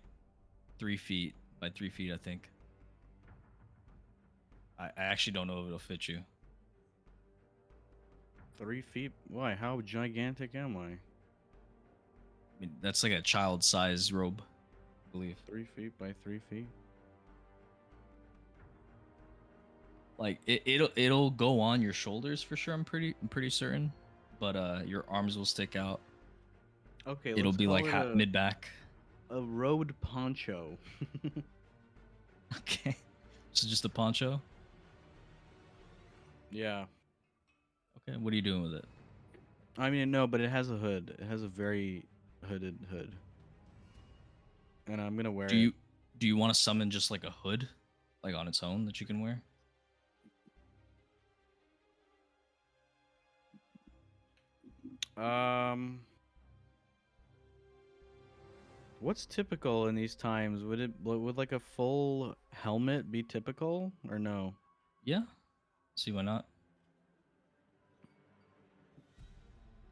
S2: 3 feet by 3 feet, I think. I actually don't know if it'll fit you.
S5: 3 feet? Why? How gigantic am I?
S2: I mean, that's like a child-size robe, I believe.
S5: 3 feet by 3 feet?
S2: Like it'll go on your shoulders for sure. I'm pretty certain, but your arms will stick out.
S5: Okay,
S2: It'll
S5: let's
S2: be
S5: call
S2: like
S5: it
S2: mid back.
S5: a road poncho.
S2: Okay, so just a poncho.
S5: Yeah.
S2: Okay, what are you doing with it?
S5: I mean, no, but it has a hood. It has a very hooded hood. And I'm gonna wear
S2: Do
S5: it.
S2: you want to summon just like a hood, like on its own that you can wear?
S5: Um, what's typical in these times? Would like a full helmet be typical or no?
S2: Yeah. See why not?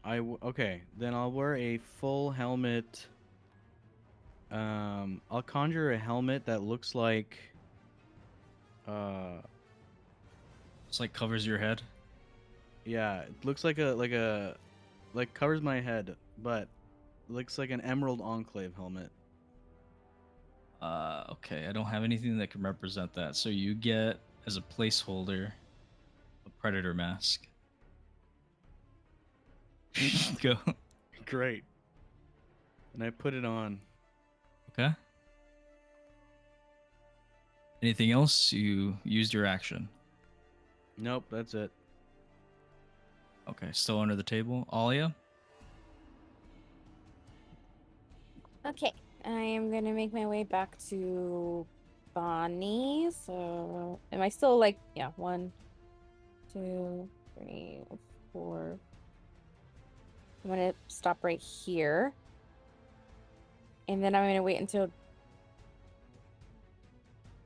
S5: Okay, then I'll wear a full helmet. I'll conjure a helmet that looks like uh
S2: It's like covers your head.
S5: yeah, it looks like like covers my head, but looks like an Emerald Enclave helmet.
S2: Okay, I don't have anything that can represent that. So you get as a placeholder a predator mask. Go.
S5: Great. And I put it on.
S2: Okay. Anything else? You used your action.
S5: Nope, that's it.
S2: Okay, still under the table. Alia?
S3: Okay, I am gonna make my way back to Bonnie. So, am I still like, yeah, 1, 2, 3, 4. I'm gonna stop right here. And then I'm gonna wait until.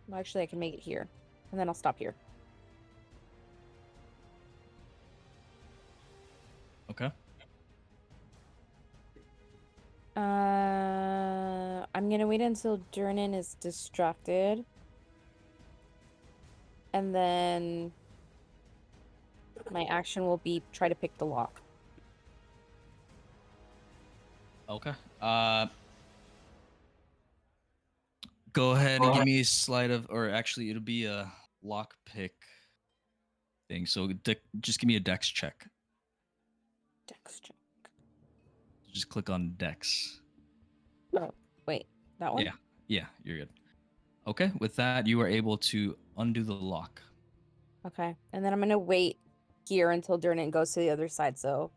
S3: Well, actually, I can make it here. And then I'll stop here.
S2: Okay.
S3: I'm gonna wait until Durnan is distracted. And then my action will be try to pick the lock.
S2: Okay. Go ahead and give me a slide of, or actually, it'll be a lock pick thing. So just give me a dex check.
S3: Dex check.
S2: Just click on dex.
S3: Oh, wait, that one?
S2: Yeah, you're good. Okay, with that, you are able to undo the lock.
S3: Okay, and then I'm gonna wait here until Durnan goes to the other side. So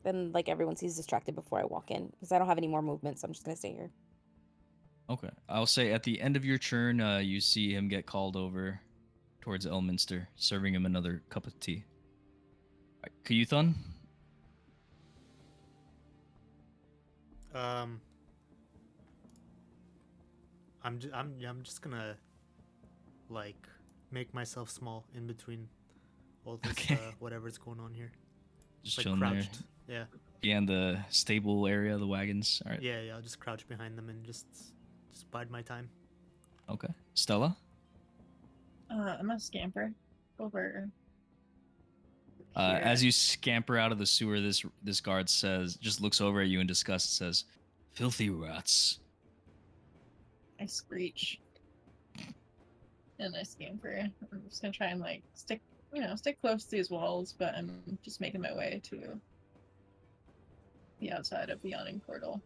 S3: then, like, everyone sees distracted before I walk in because I don't have any more movement. So I'm just gonna stay here.
S2: Okay. I'll say at the end of your turn, you see him get called over towards Elminster, serving him another cup of tea. All right, Kayuthon?
S4: I'm just gonna like make myself small in between all this
S2: Okay.
S4: whatever's going on here.
S2: Just
S4: Like
S2: chilling
S4: crouched.
S2: there.
S4: Yeah.
S2: Behind the stable area, the wagons. All right.
S4: Yeah, I'll just crouch behind them and just bide my time.
S2: Okay. Stella?
S1: I'm a scamper over
S2: As
S1: here.
S2: you scamper out of the sewer, this guard just looks over at you in disgust and says, "Filthy rats."
S1: I screech. And I scamper. I'm just gonna try and like stick close to these walls, but I'm just making my way to the outside of the yawning portal.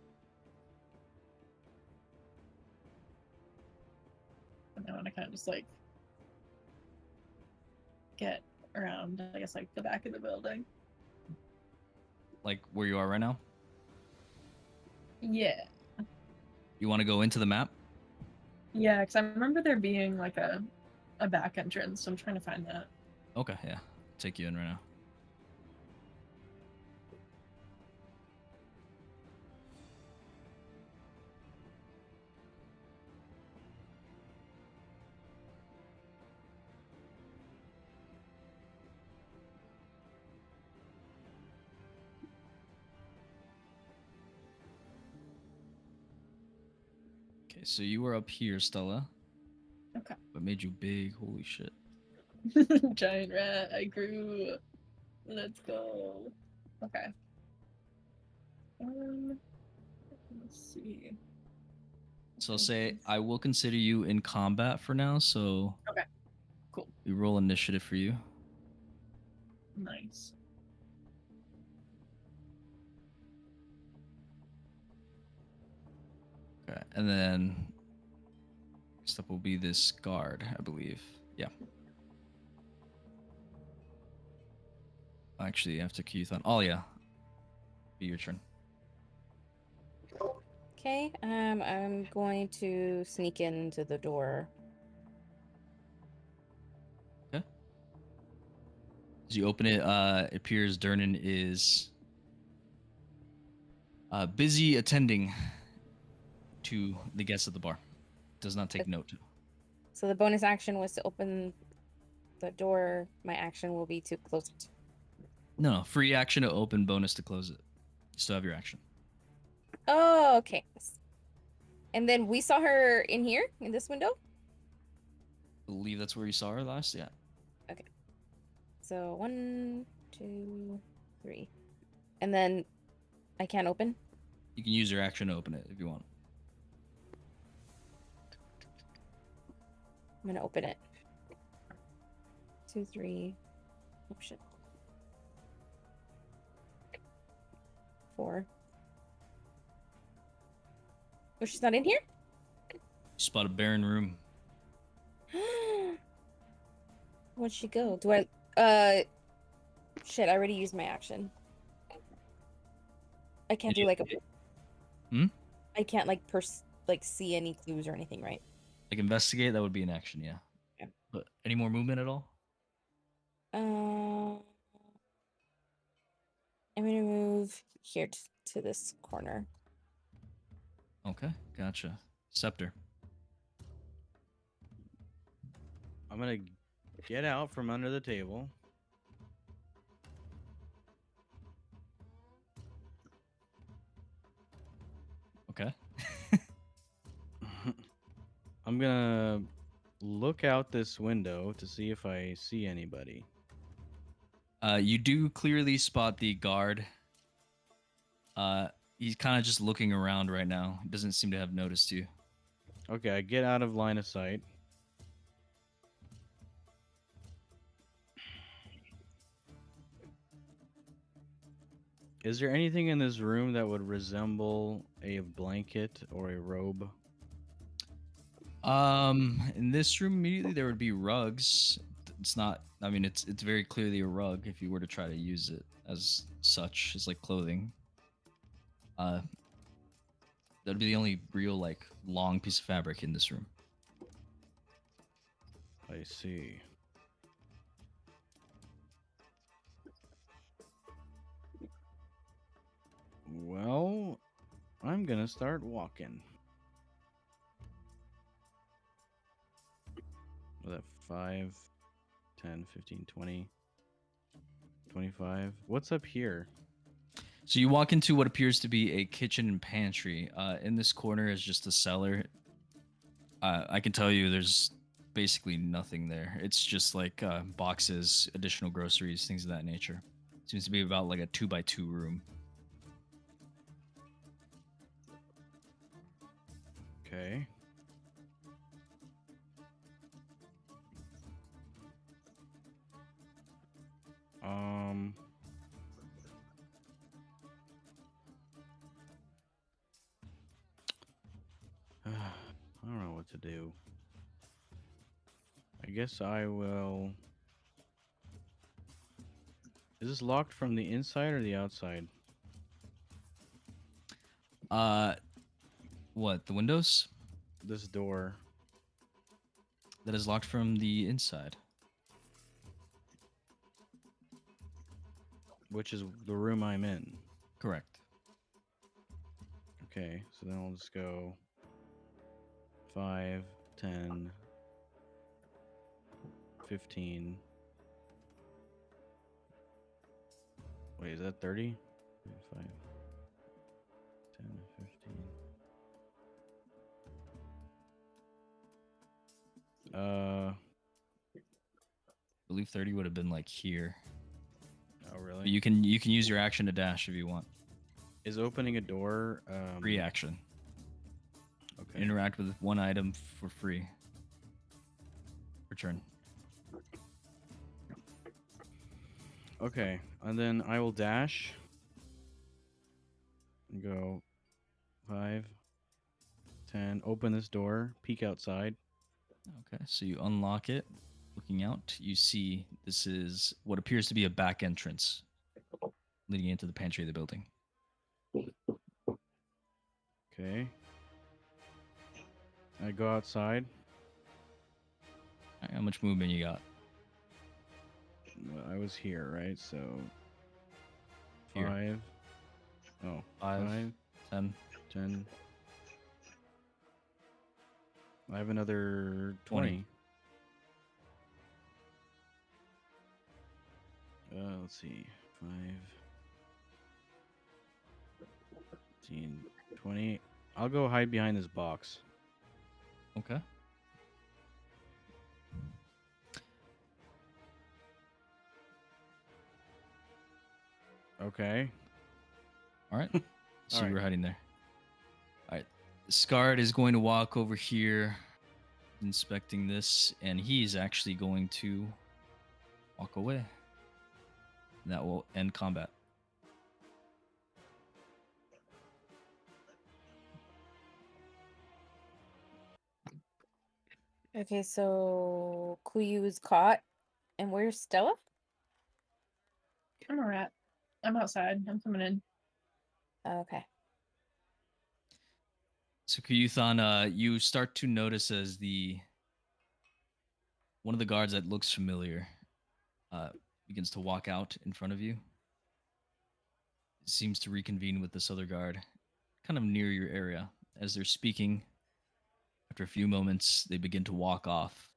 S1: And I want to kind of just like get around, I guess, like the back of the building.
S2: Like where you are right now.
S1: Yeah.
S2: You want to go into the map?
S1: Yeah, because I remember there being like a back entrance, so I'm trying to find that.
S2: Okay, yeah. Take you in right now. Okay, so you were up here, Stella.
S1: Okay.
S2: What made you big? Holy shit.
S1: Giant rat, I grew. Let's go. Okay. Let's see.
S2: So I'll say I will consider you in combat for now, so
S1: Okay. Cool.
S2: we roll initiative for you.
S1: Nice.
S2: Okay, and then next up will be this guard, I believe. Yeah. Actually, after Keithon. Oh yeah. Be your turn.
S3: Okay, I'm going to sneak into the door.
S2: Okay. As you open it, it appears Durnan is busy attending to the guests at the bar. Does not take note.
S3: So the bonus action was to open the door. My action will be to close it.
S2: No, free action to open, bonus to close it. You still have your action.
S3: Oh, okay. And then we saw her in here, in this window?
S2: I believe that's where you saw her last. Yeah.
S3: So 1, 2, 3. And then I can't open?
S2: You can use your action to open it if you want.
S3: I'm gonna open it. 2, 3. Oh shit. 4. Oh, she's not in here?
S2: You spot a barren room.
S3: Where'd she go? Do I shit, I already used my action. I can't do like a
S2: Hmm?
S3: I can't like see any clues or anything, right?
S2: Like investigate, that would be an action, yeah.
S3: Okay.
S2: But any more movement at all?
S3: I'm gonna move here to this corner.
S2: Okay, gotcha. Scepter.
S5: I'm gonna get out from under the table.
S2: Okay.
S5: I'm gonna look out this window to see if I see anybody.
S2: You do clearly spot the guard. He's kind of just looking around right now. He doesn't seem to have noticed you.
S5: Okay, I get out of line of sight. Is there anything in this room that would resemble a blanket or a robe?
S2: In this room immediately there would be rugs. It's not. I mean, it's very clearly a rug if you were to try to use it as such, as like clothing. That'd be the only real like long piece of fabric in this room.
S5: I see. Well, I'm gonna start walking. Was that 5, 10, 15, 20, 25? What's up here?
S2: So you walk into what appears to be a kitchen and pantry. In this corner is just a cellar. I can tell you there's basically nothing there. It's just like boxes, additional groceries, things of that nature. Seems to be about like a 2x2 room.
S5: Okay. I don't know what to do. I guess I will. Is this locked from the inside or the outside?
S2: What, the windows?
S5: This door.
S2: that is locked from the inside.
S5: Which is the room I'm in.
S2: Correct.
S5: Okay, so then I'll just go 5, 10, 15. Wait, is that 30? 5, 10, 15.
S2: I believe 30 would have been like here.
S5: Oh
S2: But
S5: really?
S2: you can use your action to dash if you want.
S5: Is opening a door
S2: Free action.
S5: Okay.
S2: Interact with one item for free. Return.
S5: Okay, and then I will dash and go 5, 10, open this door, peek outside.
S2: Okay, so you unlock it. Looking out, you see this is what appears to be a back entrance leading into the pantry of the building.
S5: Okay. I go outside.
S2: All right, how much movement you got?
S5: I was here, right? So
S2: Here.
S5: 5. Oh,
S2: 5,
S5: 5,
S2: 10,
S5: 10. I have another
S2: 20.
S5: 20. Let's see. 5, 15, 20. I'll go hide behind this box.
S2: Okay.
S5: Okay.
S2: All right. So
S5: All
S2: you
S5: right.
S2: were hiding there. All right. Scarred is going to walk over here, inspecting this, and he's actually going to walk away. That will end combat.
S3: Okay, so Kuyu is caught. And where's Stella?
S1: I'm a rat. I'm outside. I'm coming in.
S3: Okay.
S2: So Kuyuthan, you start to notice as one of the guards that looks familiar uh, begins to walk out in front of you. Seems to reconvene with this other guard, kind of near your area. As they're speaking, after a few moments, they begin to walk off.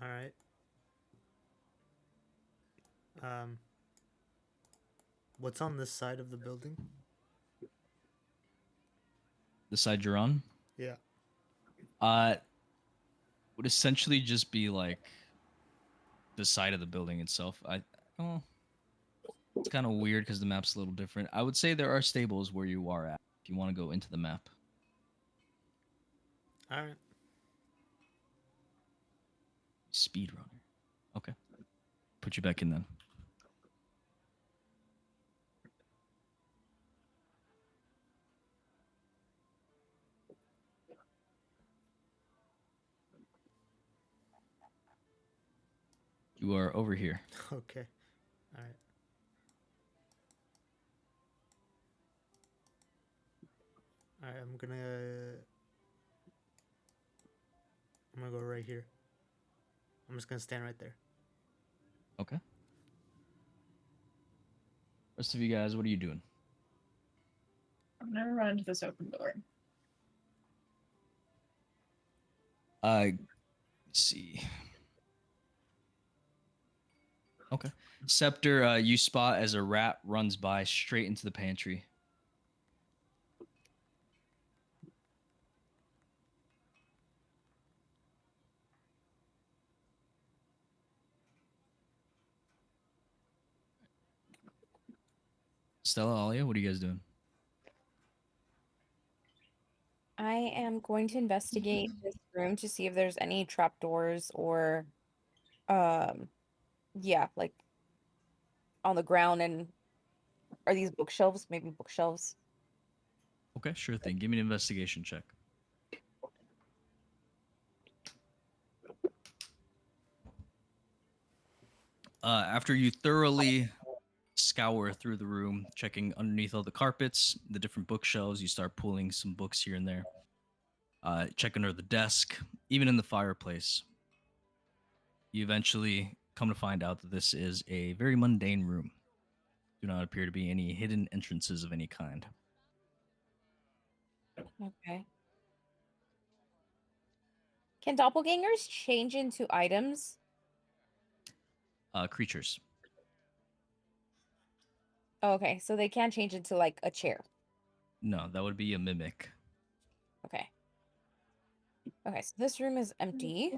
S4: All right. What's on this side of the building?
S2: The side you're on
S4: Yeah.
S2: would essentially just be like the side of the building itself. Oh, it's kind of weird because the map's a little different. I would say there are stables where you are at if you want to go into the map.
S4: All right.
S2: Speedrunner. Okay. Put you back in then. You are over here.
S4: Okay. All right. All right. I'm gonna go right here. I'm just gonna stand right there.
S2: Okay. Rest of you guys, what are you doing?
S1: I'm gonna run into this open door.
S2: Let's see. Okay. Scepter, you spot as a rat runs by straight into the pantry. Stella, Alia, what are you guys doing?
S3: I am going to investigate this room to see if there's any trapdoors or yeah, like on the ground, and are these bookshelves? Maybe bookshelves.
S2: Okay, sure thing. Give me an investigation check. After you thoroughly scour through the room, checking underneath all the carpets, the different bookshelves, you start pulling some books here and there. Check under the desk, even in the fireplace. You eventually come to find out that this is a very mundane room. Do not appear to be any hidden entrances of any kind.
S3: Okay. Can doppelgangers change into items?
S2: Creatures.
S3: Oh, okay, so they can change into like a chair.
S2: No, that would be a mimic.
S3: Okay. Okay, so this room is empty.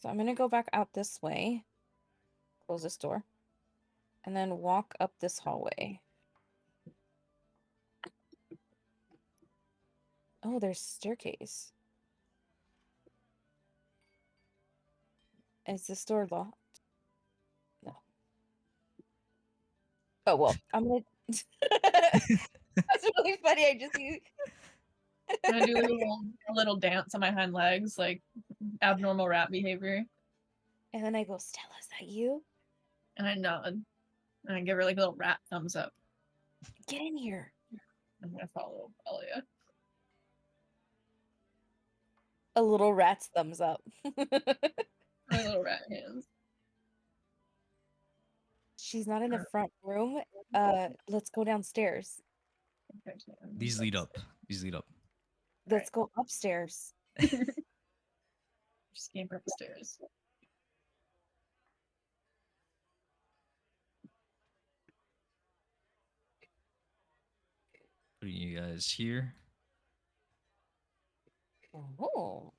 S3: So I'm gonna go back out this way, close this door, and then walk up this hallway. Oh, there's staircase. Is this door locked? No. Oh well, I'm gonna. That's really funny. I just use.
S1: I'm gonna do a little dance on my hind legs, like abnormal rat behavior,
S3: And then I go, Stella, is that you?
S1: and I nod, and I give her like a little rat thumbs up.
S3: Get in here.
S1: I'm gonna follow Elia.
S3: A little rat's thumbs up.
S1: My little rat hands.
S3: She's not in the
S1: Sure.
S3: front room. Let's go downstairs.
S2: These lead up. These lead up.
S3: Let's go upstairs.
S1: Just scamper upstairs.
S2: Putting you guys here.
S3: Oh.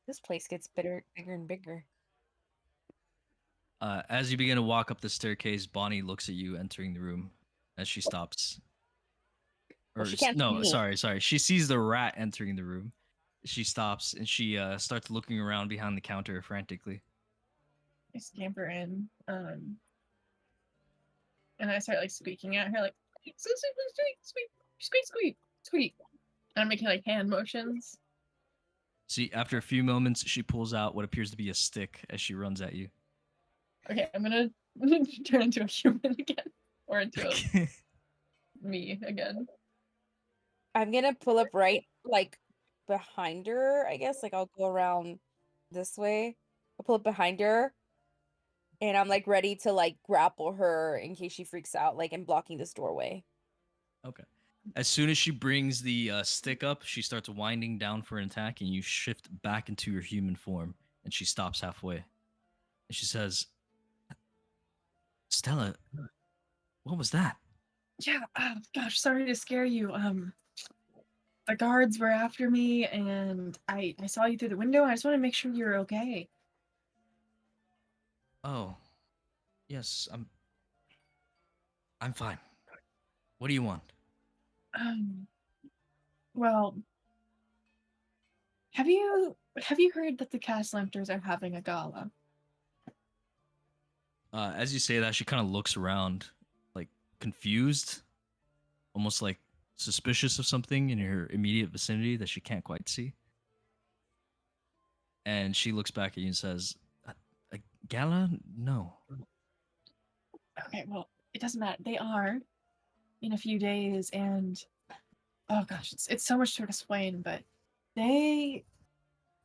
S3: This place gets bigger and bigger.
S2: As you begin to walk up the staircase, Bonnie looks at you entering the room as she stops.
S3: Well, she can't see
S2: no,
S3: me.
S2: sorry. She sees the rat entering the room. She stops and she starts looking around behind the counter frantically.
S1: I scamper in, and I start like squeaking at her, like squeak, squeak, squeak, squeak, squeak. And I'm making like hand motions.
S2: See, after a few moments, she pulls out what appears to be a stick as she runs at you.
S1: Okay, I'm gonna turn into a human again, or into a me again.
S3: I'm gonna pull up right like behind her, I guess. Like I'll go around this way. I'll pull up behind her. And I'm like ready to like grapple her in case she freaks out, like in blocking this doorway.
S2: Okay. As soon as she brings the stick up, she starts winding down for an attack, and you shift back into your human form, and she stops halfway. And she says, Stella, what was that?
S1: Yeah, gosh, sorry to scare you. The guards were after me, and I saw you through the window. I just want to make sure you're okay.
S2: Oh, yes, I'm fine. What do you want?
S1: Well, have you heard that the cast lampers are having a gala?
S2: As you say that, she kind of looks around, like confused, almost like suspicious of something in her immediate vicinity that she can't quite see. And she looks back at you and says, a gala? No.
S1: Okay, well, it doesn't matter. They are in a few days, and oh gosh, it's so much to explain, but they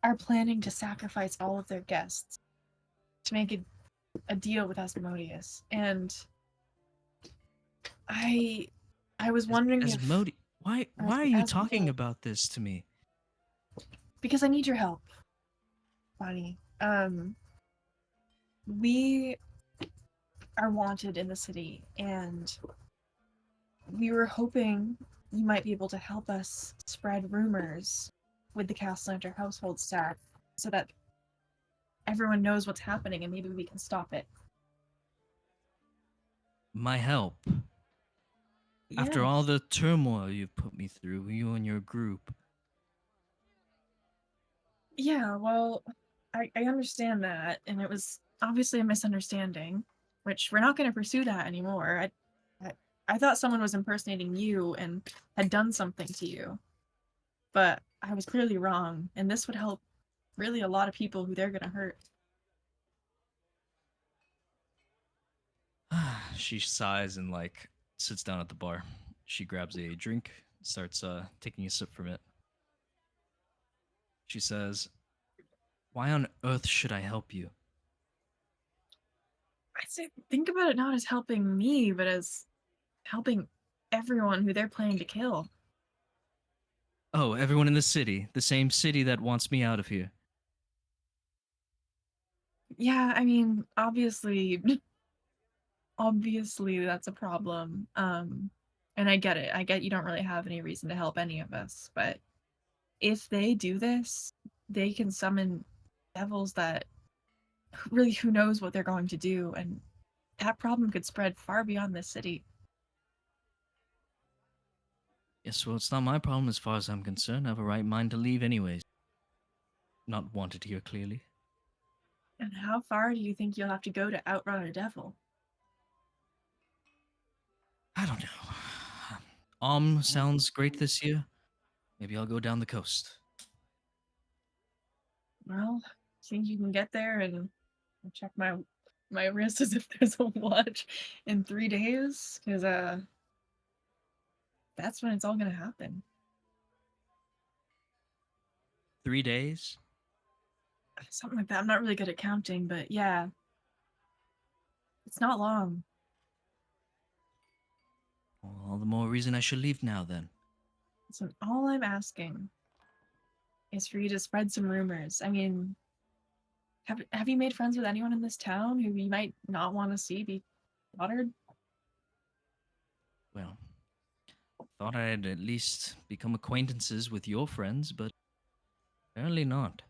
S1: are planning to sacrifice all of their guests to make a deal with Asmodeus. And I was wondering if
S2: Why are you talking about this to me?
S1: because I need your help, Bonnie. We are wanted in the city, and we were hoping you might be able to help us spread rumors with the Castlanter household staff so that everyone knows what's happening and maybe we can stop it.
S2: My help. After all the turmoil you've put me through, you and your group.
S1: Yeah, well, I understand that, and it was obviously a misunderstanding, which we're not going to pursue that anymore. I thought someone was impersonating you and had done something to you, but I was clearly wrong, and this would help really a lot of people who they're going to hurt.
S2: She sighs and like sits down at the bar. She grabs a drink, starts taking a sip from it. She says, "Why on earth should I help you?"
S1: I say think about it not as helping me, but as helping everyone who they're planning to kill.
S2: Oh, everyone in the city, the same city that wants me out of here.
S1: Yeah, I mean, obviously, obviously that's a problem. And I get it. I get you don't really have any reason to help any of us, but if they do this, they can summon devils that really who knows what they're going to do, and that problem could spread far beyond this city.
S2: Yes, well, it's not my problem as far as I'm concerned. I have a right mind to leave anyways. Not wanted here, clearly.
S1: And how far do you think you'll have to go to outrun a devil?
S2: I don't know. Sounds great this year. Maybe I'll go down the coast.
S1: Well, think you can get there and check my wrist as if there's a watch in 3 days, because that's when it's all gonna happen.
S2: 3 days?
S1: Something like that. I'm not really good at counting, but yeah, it's not long.
S2: Well, all the more reason I should leave now then.
S1: So all I'm asking is for you to spread some rumors. I mean, have you made friends with anyone in this town who you might not want to see be slaughtered?
S2: Well, thought I'd at least become acquaintances with your friends, but apparently not.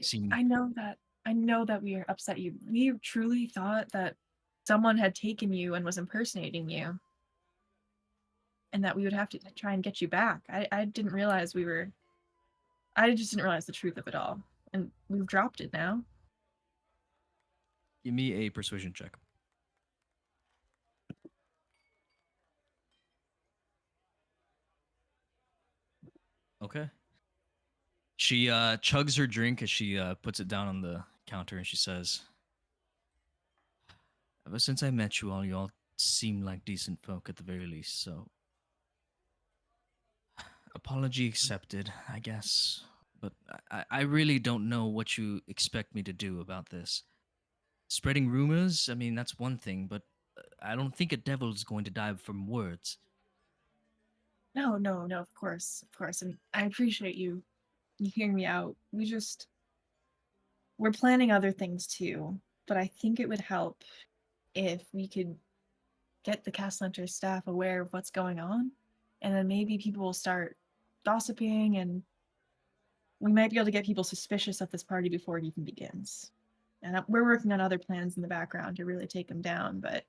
S2: Seem
S1: I know that we upset you. We truly thought that someone had taken you and was impersonating you, and that we would have to try and get you back. I didn't realize I just didn't realize the truth of it all. And we've dropped it now.
S2: give me a persuasion check. Okay. She chugs her drink as she puts it down on the counter and she says, "Ever since I met you all seem like decent folk at the very least, so apology accepted, I guess. But I really don't know what you expect me to do about this. Spreading rumors, I mean, that's one thing, but I don't think a devil's going to die from words.
S1: No, no, no, of course, of course. And I appreciate you hearing me out. We're planning other things too, but I think it would help if we could get the cast center staff aware of what's going on, and then maybe people will start gossiping, and we might be able to get people suspicious of this party before it even begins. And we're working on other plans in the background to really take them down, but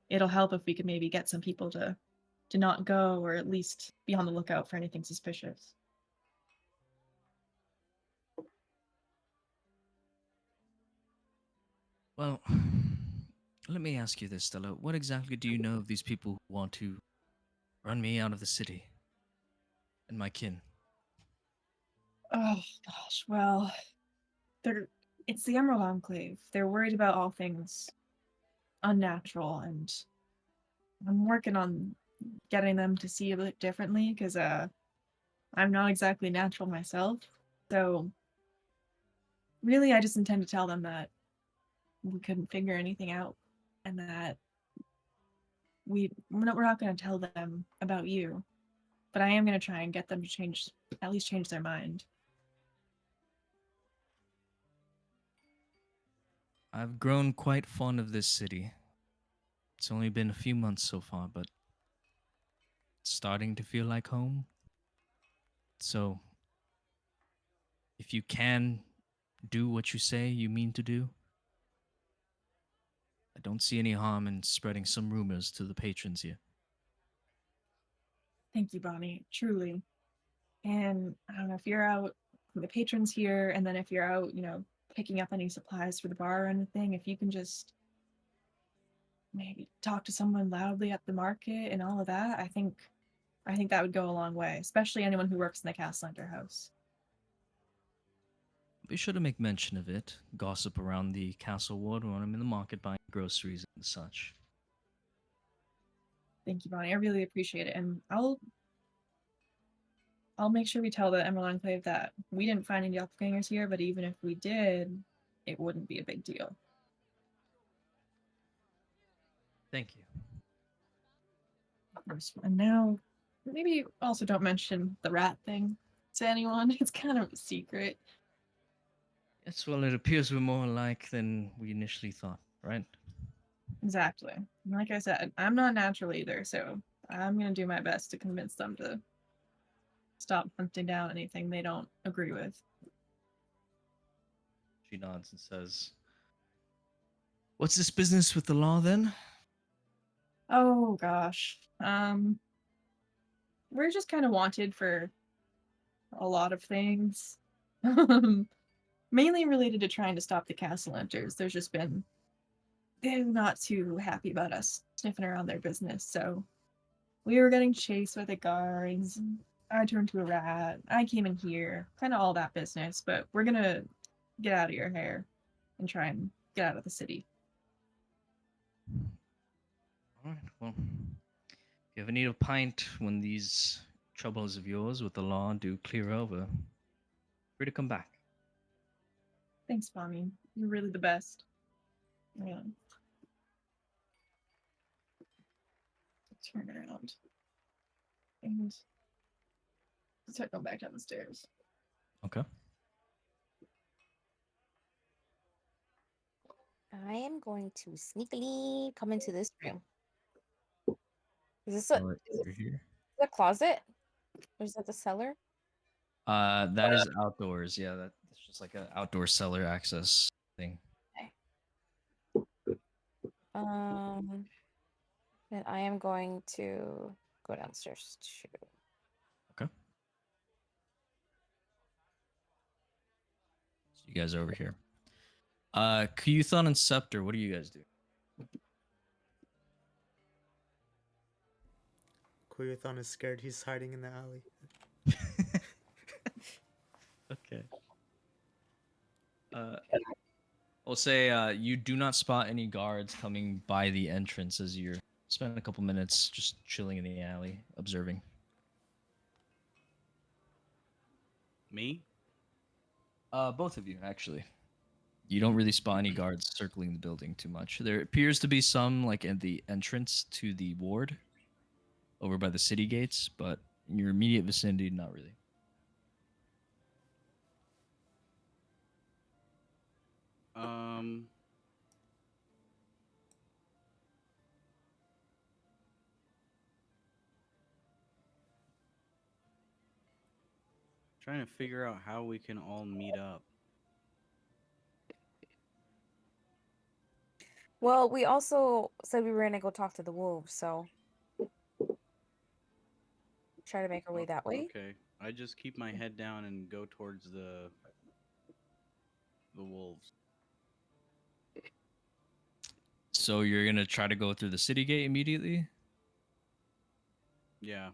S1: it'll help if we could maybe get some people to not go, or at least be on the lookout for anything suspicious.
S2: Well, let me ask you this, Stella. What exactly do you know of these people who want to run me out of the city and my kin?
S1: Oh gosh, well, they're it's the Emerald Enclave. They're worried about all things unnatural, and I'm working on getting them to see a bit differently, because I'm not exactly natural myself. So really, I just intend to tell them that we couldn't figure anything out, and that we're not going to tell them about you. But I am going to try and get them to at least change their mind.
S2: I've grown quite fond of this city. It's only been a few months so far, but it's starting to feel like home. So, if you can do what you say you mean to do, I don't see any harm in spreading some rumors to the patrons here.
S1: Thank you, Bonnie. Truly. And I don't know if you're out, the patrons here, and then if you're out, picking up any supplies for the bar or anything, if you can just maybe talk to someone loudly at the market and all of that, I think that would go a long way, especially anyone who works in the Cast Center house.
S2: Be sure to make mention of it, gossip around the castle ward when I'm in the market buying groceries and such.
S1: Thank you, Bonnie. I really appreciate it, and I'll make sure we tell the Emerald Enclave that we didn't find any doppelgangers here, but even if we did, it wouldn't be a big deal.
S2: Thank you.
S1: Of course. And now, maybe also don't mention the rat thing to anyone. It's kind of a secret.
S2: Yes, well, it appears we're more alike than we initially thought, right?
S1: Exactly. And like I said, I'm not natural either, so I'm gonna do my best to convince them to stop hunting down anything they don't agree with.
S2: She nods and says, "What's this business with the law then?"
S1: Oh gosh. We're just kind of wanted for a lot of things. Mainly related to trying to stop the castle enters. They're not too happy about us sniffing around their business, so we were getting chased by the guards. I turned to a rat. I came in here. Kind of all that business, but we're gonna get out of your hair and try and get out of the city.
S2: All right, well, if you ever need a pint when these troubles of yours with the law do clear over, free to come back.
S1: Thanks, Mommy. You're really the best. Yeah. Turn around and start going back down the stairs.
S2: Okay.
S3: I am going to sneakily come into this room. Is this
S2: So you're here.
S3: a closet? Or is that the cellar?
S2: That is outdoors. Yeah, that's just like an outdoor cellar access thing.
S3: Um, then I am going to go downstairs too.
S2: Okay. So you guys are over here. Kuthon and Scepter, what do you guys do?
S4: Koyathon is scared. He's hiding in the alley.
S2: Okay. I'll say you do not spot any guards coming by the entrance as you're spending a couple minutes just chilling in the alley, observing.
S5: Me?
S2: Both of you actually. You don't really spot any guards circling the building too much. There appears to be some like at the entrance to the ward over by the city gates, but in your immediate vicinity, not really.
S5: Um. Trying to figure out how we can all meet up.
S3: Well, we also said we were gonna go talk to the wolves, so try to make our way that way.
S5: Okay. I just keep my head down and go towards the wolves.
S2: So you're gonna try to go through the city gate immediately?
S5: Yeah.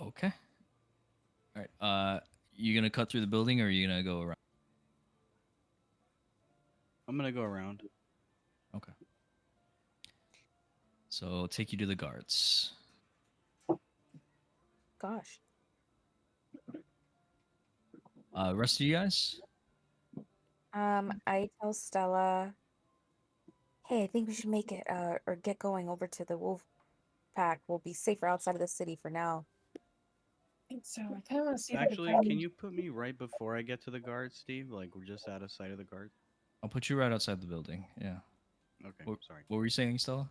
S2: Okay. All right. You gonna cut through the building or are you gonna go around?
S5: I'm gonna go around.
S2: Okay. So I'll take you to the guards.
S3: Gosh.
S2: Rest of you guys?
S3: I tell Stella, hey, I think we should make it or get going over to the wolf pack. We'll be safer outside of the city for now.
S1: I think so. I kind of want to see if I
S5: Actually,
S1: can
S5: can
S1: find...
S5: you put me right before I get to the guards, Steve? Like we're just out of sight of the guards.
S2: I'll put you right outside the building. Yeah.
S5: Okay.
S2: What,
S5: Sorry.
S2: what were you saying, Stella?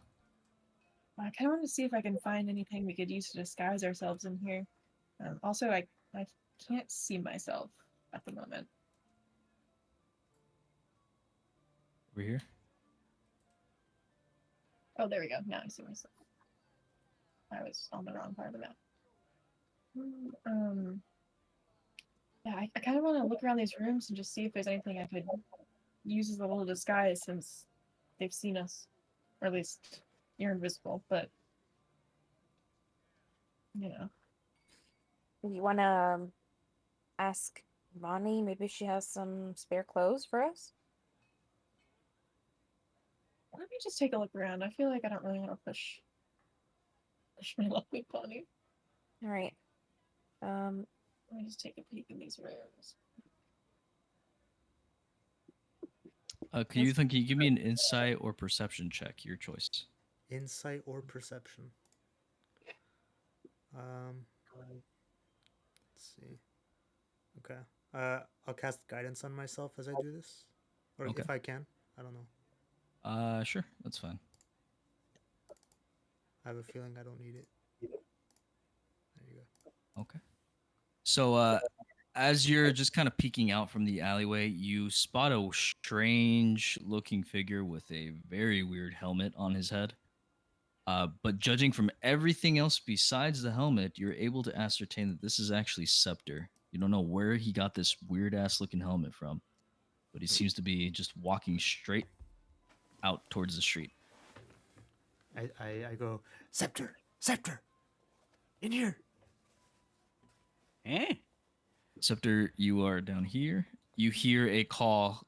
S1: I kind of want to see if I can find anything we could use to disguise ourselves in here. Also, I can't see myself at the moment.
S2: Over here?
S1: Oh, there we go. Now I see myself. I was on the wrong part of the map. Yeah, I kind of want to look around these rooms and just see if there's anything I could use as a little disguise since they've seen us. Or at least you're invisible, but you know.
S3: You wanna ask Bonnie? Maybe she has some spare clothes for us.
S1: Let me just take a look around. I feel like I don't really want to push my luck with Bonnie.
S3: All right.
S1: Let me just take a peek in these rooms.
S2: Can you give me an insight or perception check? Your choice.
S4: Insight or perception. Let's see. Okay. I'll cast guidance on myself as I do this, or
S2: Okay.
S4: if I can. I don't know.
S2: Sure, that's fine.
S4: I have a feeling I don't need it. There you go.
S2: Okay. So, as you're just kind of peeking out from the alleyway, you spot a strange looking figure with a very weird helmet on his head. But judging from everything else besides the helmet, you're able to ascertain that this is actually Scepter. You don't know where he got this weird ass looking helmet from, but he seems to be just walking straight out towards the street.
S4: I go, Scepter! Scepter! In here!
S6: Eh?
S2: Scepter, you are down here. You hear a call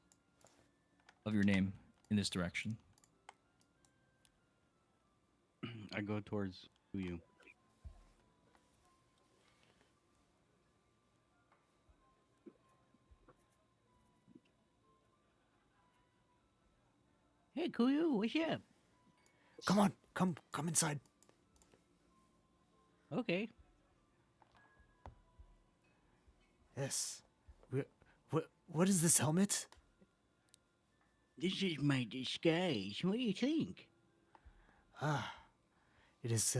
S2: of your name in this direction.
S5: I go towards you.
S6: Hey, Kuyu, what's up?
S4: Come on! Come inside.
S6: Okay.
S4: Yes. What is this helmet?
S6: This is my disguise. What do you think?
S4: It is,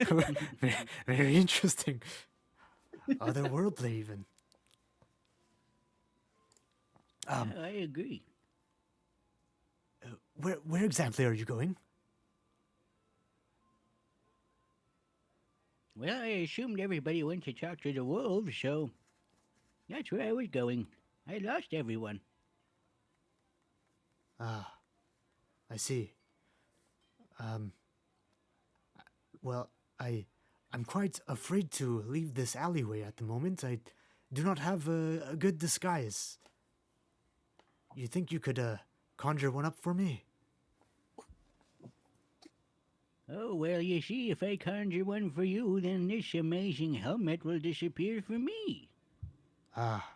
S4: very, very interesting. Otherworldly, even.
S6: I agree.
S4: Where exactly are you going?
S6: Well, I assumed everybody went to talk to the wolves, so that's where I was going. I lost everyone.
S4: Ah, I see. Well, I'm quite afraid to leave this alleyway at the moment. I do not have a good disguise. You think you could, conjure one up for me?
S6: Oh, well, you see, if I conjure one for you, then this amazing helmet will disappear for me.
S4: Ah,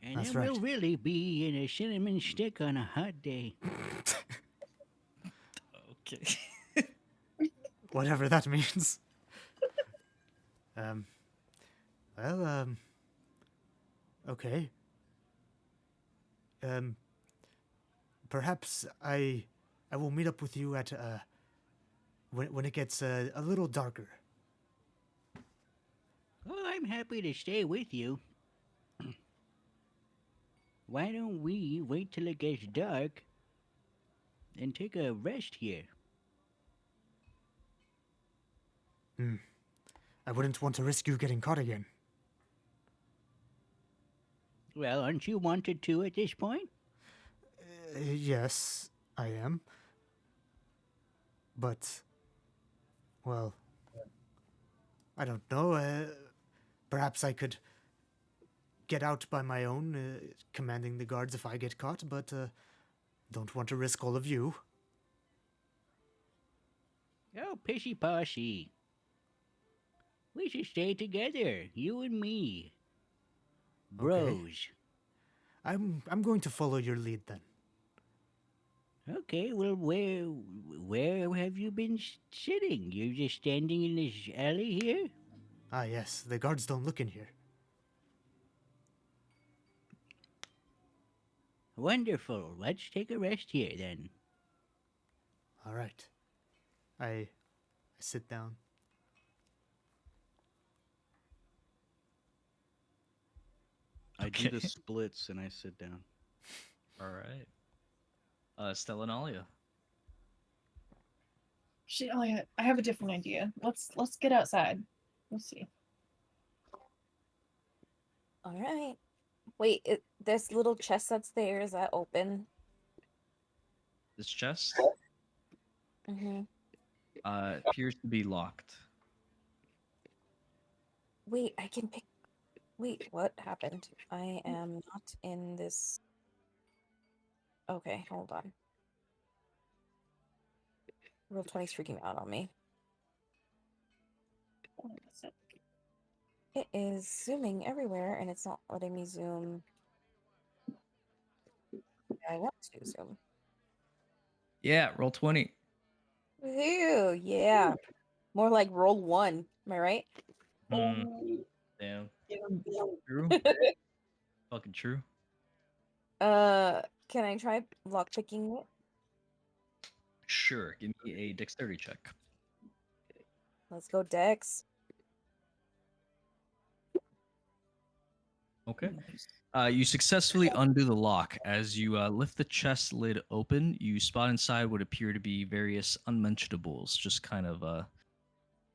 S6: And
S4: That's
S6: then we'll
S4: right.
S6: really be in a cinnamon stick on a hot day.
S2: Okay.
S4: whatever that means. Um, well, okay. Perhaps I will meet up with you at, when it gets, a little darker.
S6: Oh, I'm happy to stay with you. Why don't we wait till it gets dark and take a rest here?
S4: I wouldn't want to risk you getting caught again.
S6: Well, aren't you wanted to at this point?
S4: Yes, I am. But, well, I don't know. Perhaps I could get out by my own, commanding the guards if I get caught, but don't want to risk all of you.
S6: Oh, pissy possy. We should stay together, you and me.
S4: Okay.
S6: Bros.
S4: I'm going to follow your lead then.
S6: Okay, well, where have you been sitting? You're just standing in this alley here?
S4: Ah, yes, the guards don't look in here.
S6: Wonderful. Let's take a rest here then.
S4: All right. I sit down.
S5: I do the
S2: Okay.
S5: splits and I sit down.
S2: All right. Stella and Alia.
S1: Shit, oh yeah, I have a different idea. Let's get outside. We'll see.
S3: All right. Wait, this little chest that's there, is that open?
S2: This chest
S3: Mm-hmm.
S2: appears to be locked.
S3: Wait, I can pick. Wait, what happened? I am not in this. Okay, hold on. Roll 20's freaking me out on me. It is zooming everywhere, and it's not letting me zoom. I want to zoom.
S2: Yeah, roll 20.
S3: Ew, yeah. More like roll 1. Am I right?
S2: Hmm, damn. True. Fucking true.
S3: Can I try lockpicking it?
S2: Sure. Give me a dexterity check.
S3: Let's go, Dex.
S2: Okay. You successfully undo the lock. As you lift the chest lid open, you spot inside what appear to be various unmentionables, just kind of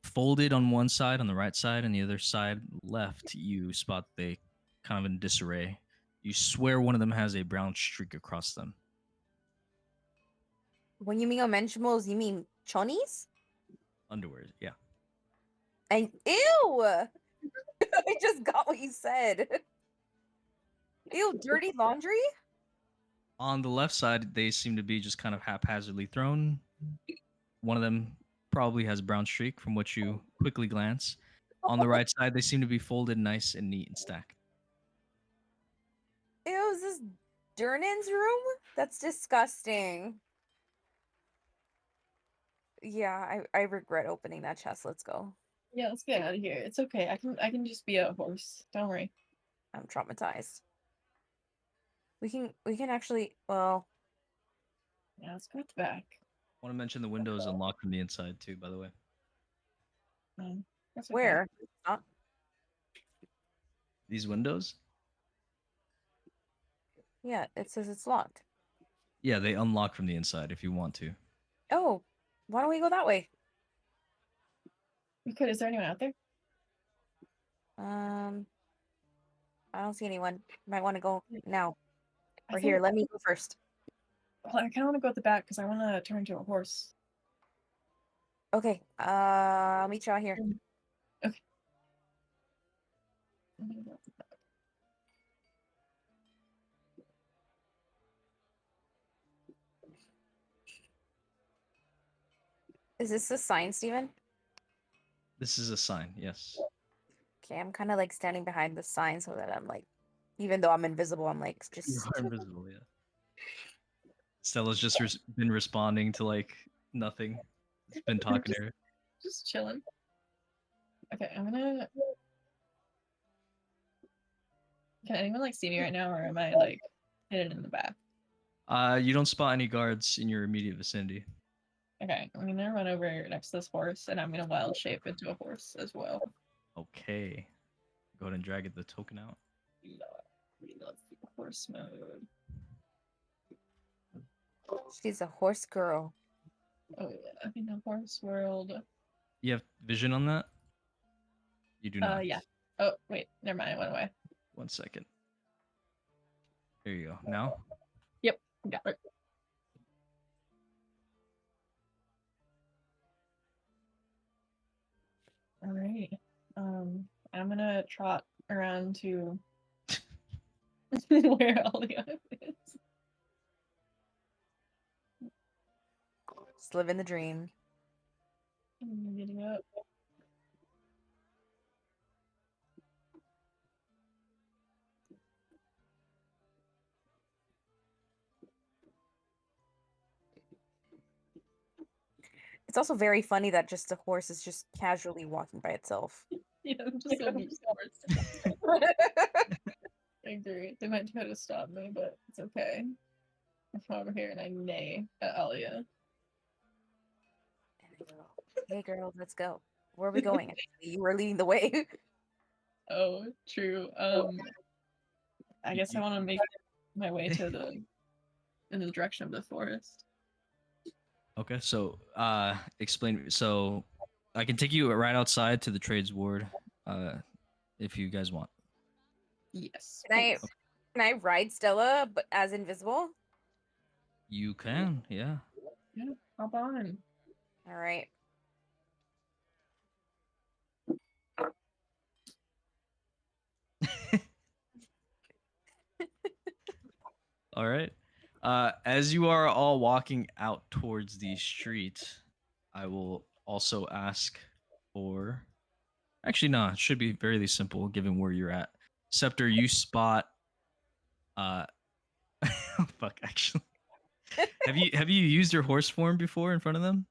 S2: folded on one side, on the right side, and the other side left. You spot they kind of in disarray. You swear one of them has a brown streak across them.
S3: When you mean unmentionables, you mean chonies?
S2: Underwear, yeah.
S3: And ew! I just got what you said. Ew, dirty laundry?
S2: On the left side, they seem to be just kind of haphazardly thrown. One of them probably has a brown streak from what you quickly glance. On the right side, they seem to be folded nice and neat and stacked.
S3: Ew, is this Durnan's room? That's disgusting. Yeah, I regret opening that chest. Let's go.
S1: Yeah, let's get out of here. It's okay. I can just be a horse. Don't worry.
S3: I'm traumatized. We can actually, well,
S1: Yeah, let's go at the back.
S2: I want to mention the window is unlocked from the inside too, by the way.
S1: That's okay.
S3: where? Not,
S2: These windows?
S3: yeah, it says it's locked.
S2: Yeah, they unlock from the inside if you want to.
S3: Oh, why don't we go that way?
S1: We could. Is there anyone out there?
S3: I don't see anyone. Might want to go now.
S1: I
S3: Or here,
S1: think-
S3: let me go first.
S1: Well, I kind of want to go at the back because I want to turn into a horse.
S3: Okay, I'll meet you out here.
S1: Okay. I'm gonna go at the back.
S3: Is this the sign, Steven?
S2: This is a sign, yes.
S3: Okay, I'm kind of like standing behind the sign so that I'm like, even though I'm invisible, I'm like
S2: You
S3: just.
S2: are invisible, yeah. Stella's just been responding to like nothing. It's been talking to her.
S1: Just chilling. Okay, I'm gonna. Can anyone like see me right now, or am I like hidden in the back?
S2: You don't spot any guards in your immediate vicinity.
S1: Okay, I'm gonna run over next to this horse, and I'm gonna wild shape into a horse as well.
S2: Okay. Go ahead and drag the token out.
S1: We love horse mode.
S3: She's a horse girl.
S1: Oh yeah, in the horse world.
S2: You have vision on that? You do not.
S1: Yeah. Oh wait, never mind. It went away.
S2: 1 second. There you go. Now?
S1: Yep, got it. All right. I'm gonna trot around to where Alia is.
S3: Just living the dream.
S1: I'm getting up.
S3: It's also very funny that just a horse is just casually walking by itself.
S1: Yeah, I'm just so used to horse. I agree. They might try to stop me, but it's okay. I come over here and I neigh at Alia.
S3: Hey girl, let's go. Where are we going? Actually, you were leading the way.
S1: Oh, true. I guess I want to make my way to in the direction of the forest.
S2: Okay, so explain. So I can take you right outside to the trades ward, if you guys want.
S1: Yes.
S3: Can
S1: please.
S3: I ride Stella but as invisible?
S2: You can, yeah.
S1: Yeah, hop on.
S3: All right.
S2: All right. As you are all walking out towards the street, I will also ask for. Actually, no, it should be fairly simple given where you're at. Scepter, you spot. Uh, oh, fuck. Actually, have you used your horse form before in front of them?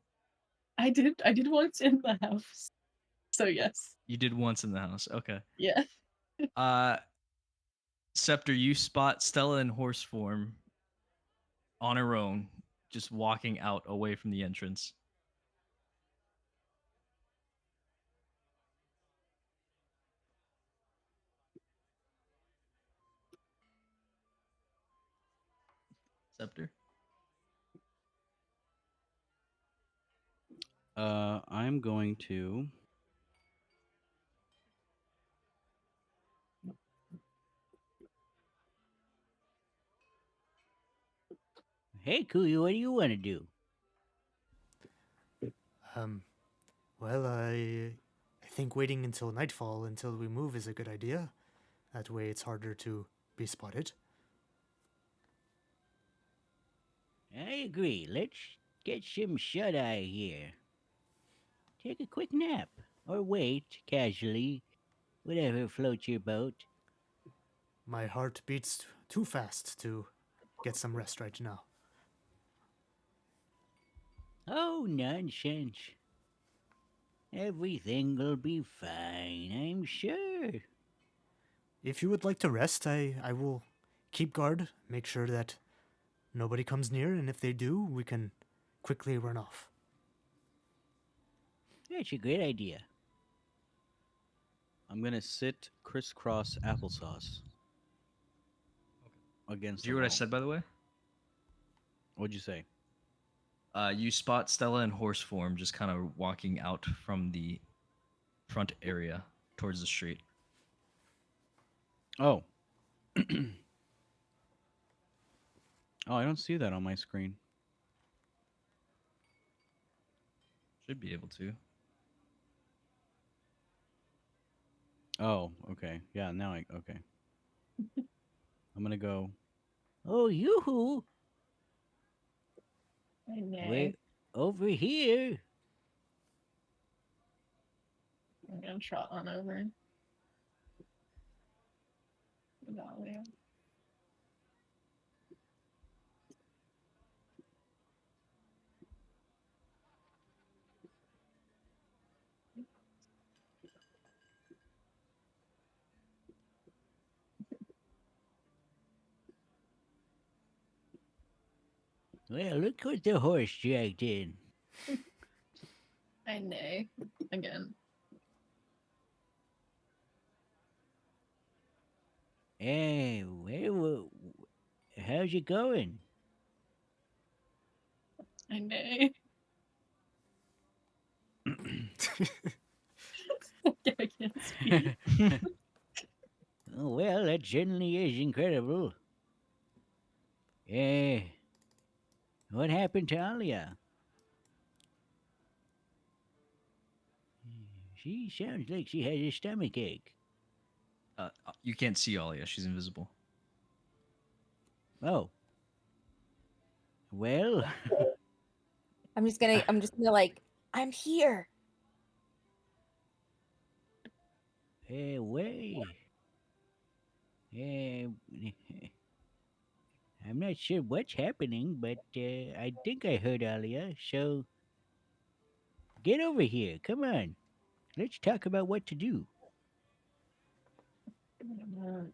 S1: I did once in the house. So yes.
S2: You did once in the house. Okay.
S1: Yeah.
S2: Uh, Scepter, you spot Stella in horse form on her own, just walking out away from the entrance. Scepter.
S5: I'm going to.
S6: Hey, Kuya, what do you want to do?
S4: Well, I think waiting until nightfall until we move is a good idea. That way it's harder to be spotted.
S6: I agree. Let's get some shut eye here. Take a quick nap. Or wait, casually. Whatever floats your boat.
S4: My heart beats too fast to get some rest right now.
S6: Oh, nonsense. Everything'll be fine, I'm sure.
S4: If you would like to rest, I will keep guard, make sure that nobody comes near, and if they do, we can quickly run off.
S6: That's a great idea.
S5: I'm gonna sit crisscross applesauce against
S2: Did you
S5: the
S2: hear what I
S5: wall.
S2: said, by the way?
S5: What'd you say?
S2: You spot Stella in horse form, just kind of walking out from the front area towards the street.
S5: Oh. Oh, I don't see that on my screen.
S2: Should be able to.
S5: Oh, okay. Yeah, now I okay. I'm gonna go.
S6: Oh, yoo-hoo!
S1: I know.
S6: We're over here.
S1: I'm gonna trot on over. Dahlia.
S6: Well, look what the horse dragged in.
S1: I neigh again.
S6: Hey, how's it going?
S1: I neigh. I can't speak.
S6: Oh, well, that certainly is incredible. Eh, what happened to Alia? She sounds like she has a stomach ache.
S2: You can't see Alia; she's invisible.
S6: Oh. Well,
S3: I'm just gonna like, I'm here.
S6: Way. Eh, I'm not sure what's happening, but I think I heard Alia, so get over here. Come on. Let's talk about what to do.
S1: I'm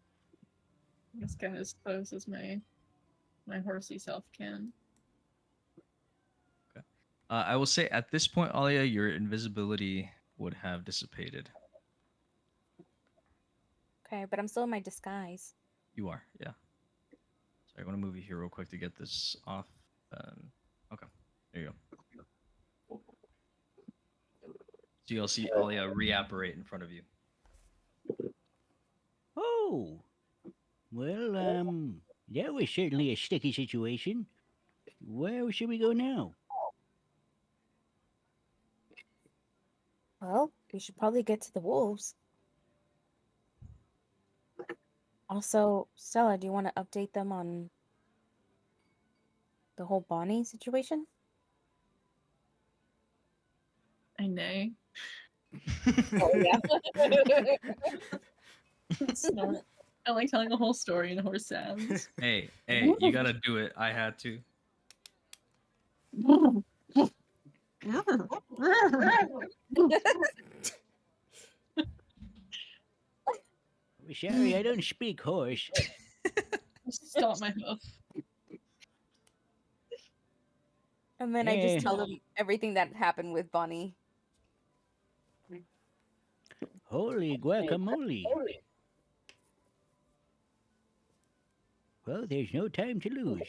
S1: just kind of as close as my horsey self can.
S2: I will say at this point, Alia, your invisibility would have dissipated.
S3: Okay, but I'm still in my disguise.
S2: You are, yeah. Sorry, I want to move you here real quick to get this off. Okay, there you go. So you'll see Alia reapparate in front of you.
S6: Oh. Well, that was certainly a sticky situation. Where should we go now?
S3: Well, we should probably get to the wolves. Also, Stella, do you want to update them on the whole Bonnie situation?
S1: I know.
S3: Oh yeah.
S1: Snort. I like telling a whole story in horse sounds.
S2: Hey, you gotta do it. I had to.
S6: Sorry, I don't speak horse.
S1: Stop my hoof.
S3: And then I
S6: Eh.
S3: just tell him everything that happened with Bonnie.
S6: Holy guacamole. Well, there's no time to lose.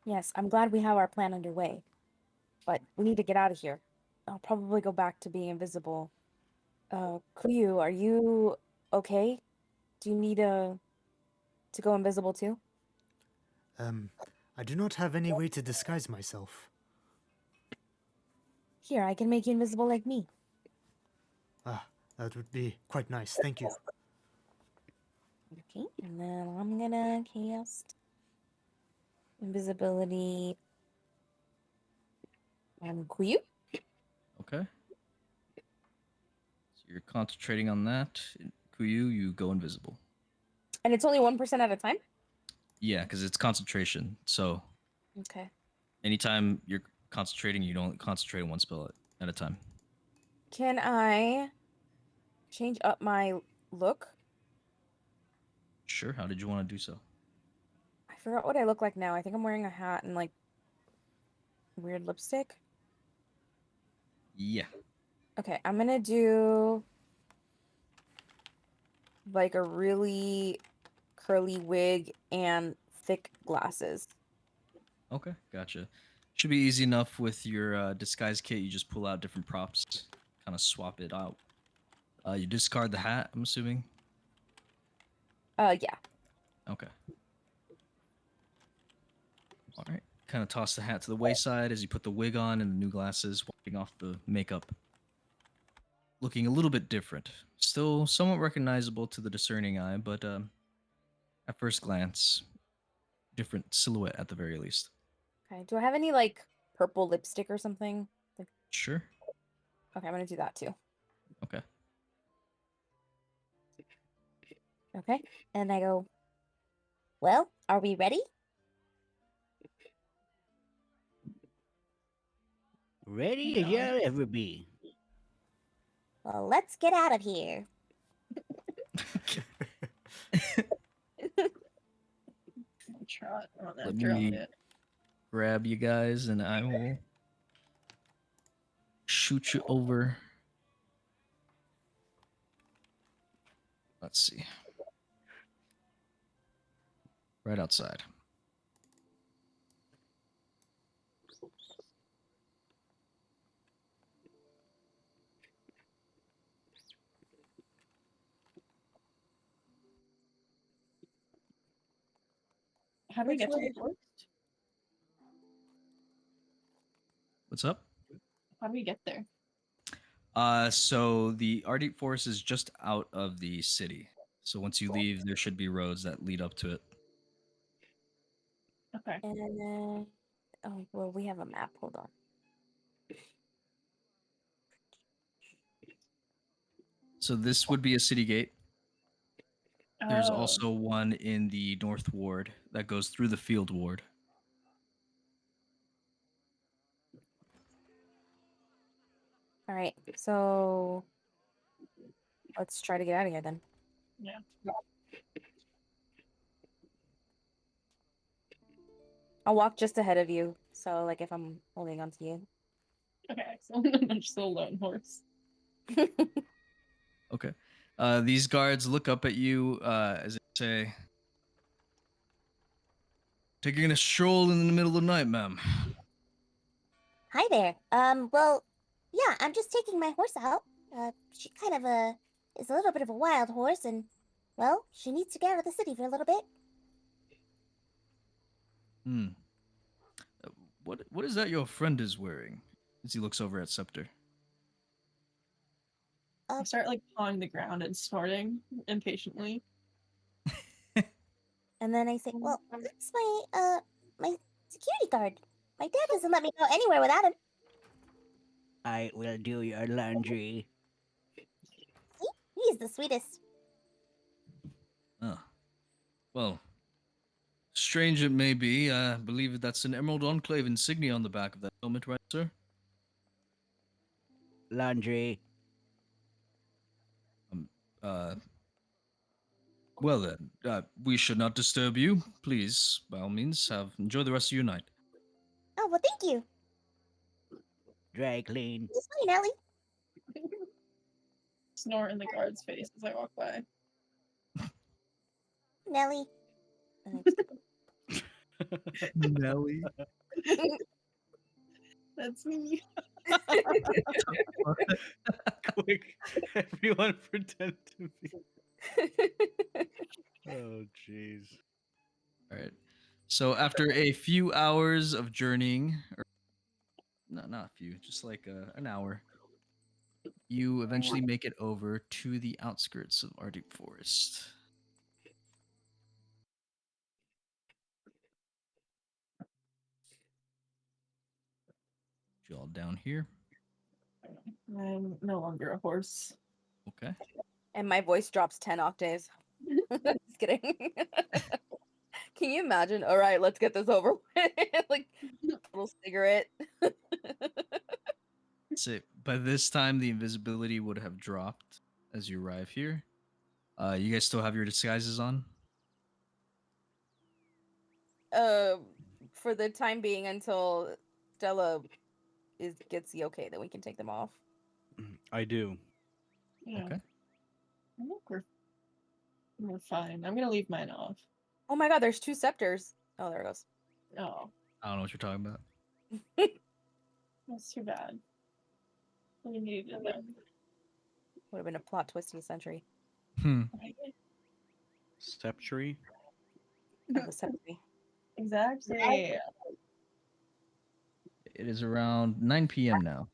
S3: Yes, I'm glad we have our plan underway. But we need to get out of here. I'll probably go back to being invisible. Kuyu, are you okay? Do you need to go invisible too?
S4: I do not have any way to disguise myself.
S3: Here, I can make you invisible like me.
S4: Ah, that would be quite nice. Thank you.
S3: Okay, and then I'm gonna cast invisibility on Kuyu.
S2: Okay. So you're concentrating on that. Kuyu, you go invisible.
S3: And it's only 1% at a time?
S2: Yeah, because it's concentration. So
S3: Okay.
S2: anytime you're concentrating, you don't concentrate on one spell at a time.
S3: Can I change up my look?
S2: Sure. How did you want to do so?
S3: I forgot what I look like now. I think I'm wearing a hat and like weird lipstick.
S2: Yeah.
S3: Okay, I'm gonna do like a really curly wig and thick glasses.
S2: Okay, gotcha. Should be easy enough with your disguise kit. You just pull out different props, kind of swap it out. You discard the hat, I'm assuming.
S3: Yeah.
S2: Okay. All right. Kind of toss the hat to the wayside as you put the wig on and the new glasses, wiping off the makeup. Looking a little bit different. Still somewhat recognizable to the discerning eye, but at first glance, different silhouette at the very least.
S3: Okay. Do I have any like purple lipstick or something? Like,
S2: Sure.
S3: okay, I'm gonna do that too.
S2: Okay.
S3: Okay. And I go, well, are we ready?
S6: Ready as you'll ever be.
S3: Well, let's get out of here.
S1: Trot on
S2: Let
S1: after on
S2: me
S1: it.
S2: grab you guys and I will shoot you over. Let's see. Right outside.
S1: How do we get to the forest?
S2: What's up?
S1: How do we get there?
S2: So the Arctic Forest is just out of the city. So once you leave, there should be roads that lead up to it.
S1: Okay.
S3: And then, oh, well, we have a map. Hold on.
S2: So this would be a city gate. There's
S1: Oh.
S2: also one in the North Ward that goes through the Field Ward.
S3: All right. So let's try to get out of here then.
S1: Yeah.
S3: I'll walk just ahead of you. So, like, if I'm holding on to you.
S1: Okay, excellent. I'm just a lone horse.
S2: Okay. These guards look up at you as they say, taking a stroll in the middle of the night, ma'am.
S7: Hi there. Well, yeah, I'm just taking my horse out. She kind of is a little bit of a wild horse, and well, she needs to get out of the city for a little bit.
S2: Hmm. What is that your friend is wearing? As he looks over at Scepter.
S1: I start like pawing the ground and snorting impatiently.
S7: And then I say, well, that's my security guard. My dad doesn't let me go anywhere without him.
S6: I will do your laundry.
S7: See? He's the sweetest.
S2: Oh. Well, strange it may be. I believe that's an Emerald Enclave insignia on the back of that helmet, right, sir?
S6: Laundry.
S2: Um, uh, well then, we should not disturb you. Please, by all means, enjoy the rest of your night.
S7: Oh, well, thank you.
S6: Dry clean.
S7: This way, Nellie.
S1: Snort in the guard's face as I walk by.
S7: Nellie.
S2: Nelly.
S1: That's me.
S5: Quick, everyone pretend to be. Oh, jeez.
S2: All right. So after a few hours of journeying, or no, not a few, just like an hour, you eventually make it over to the outskirts of Waterdeep Forest. You all down here.
S1: I'm no longer a horse.
S2: Okay.
S3: And my voice drops 10 octaves. Just kidding. Can you imagine? All right, let's get this over with. Like, little cigarette.
S2: So by this time, the invisibility would have dropped as you arrive here. You guys still have your disguises on?
S3: For the time being until Stella gets the okay, then we can take them off.
S5: I do.
S1: Yeah.
S2: Okay.
S1: I think we're fine. I'm gonna leave mine off.
S3: Oh my god, there's 2 scepters. Oh, there it goes.
S1: Oh,
S2: I don't know what you're talking about.
S1: that's too bad. We needed them.
S3: Would have been a plot twist in the century.
S1: Right?
S5: Sceptry.
S3: Of the century.
S1: Exactly.
S2: It is around 9 p.m. now.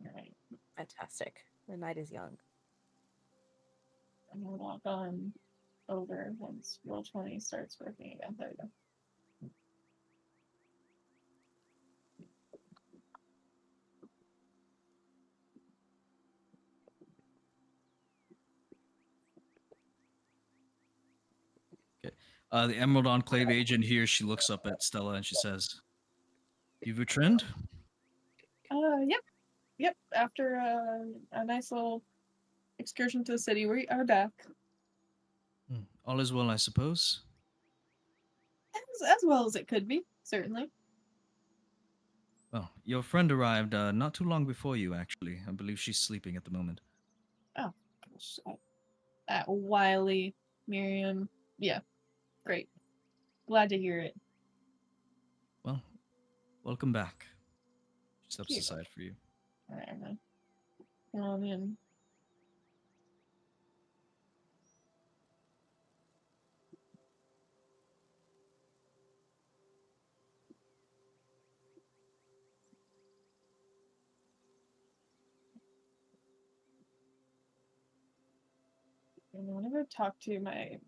S1: Alright.
S3: Fantastic. The night is young.
S1: I'm gonna walk on over once roll 20 starts working again. There we go.
S2: The Emerald Enclave agent here, she looks up at Stella and she says, "You've returned?"
S1: Yep. Yep. After a nice little excursion to the city, we are back.
S2: All is well, I suppose.
S1: As well as it could be, certainly.
S2: Well, your friend arrived not too long before you, actually. I believe she's sleeping at the moment.
S1: Oh, gosh. Wiley, Miriam. Yeah, great. Glad to hear it.
S2: Well, welcome back. She steps
S1: Cute.
S2: aside for you.
S1: Alright, I'm gonna come on in. And whenever I talk to my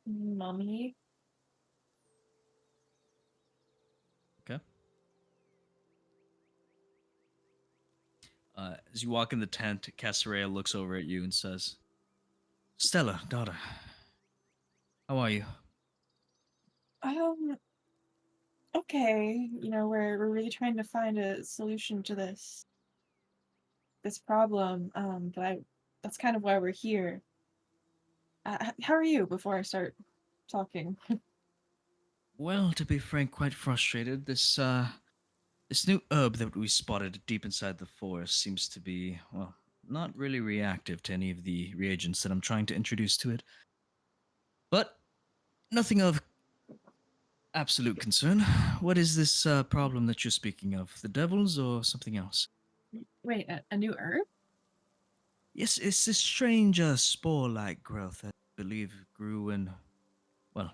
S1: mommy,
S2: Okay. As you walk in the tent, Cassarea looks over at you and says, "Stella, daughter, how are you?"
S1: okay, we're really trying to find a solution to this problem. That's kind of why we're here. How are you? Before I start talking.
S2: Well, to be frank, quite frustrated. This new herb that we spotted deep inside the forest seems to be, well, not really reactive to any of the reagents that I'm trying to introduce to it. But nothing of absolute concern. What is this problem that you're speaking of? The devils or something else?
S1: Wait, a new herb?
S2: Yes, it's this strange spore-like growth that I believe grew in, well,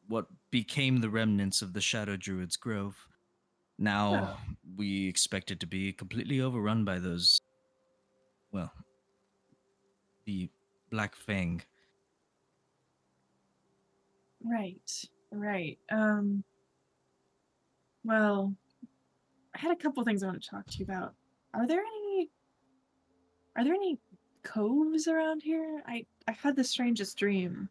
S2: what became the remnants of the Shadow Druid's Grove. Now, we expect it to be completely overrun by those, well, the Black Fang.
S1: Right. Right. Well, I had a couple things I want to talk to you about. Are there any are there any coves around here? I had the strangest dream.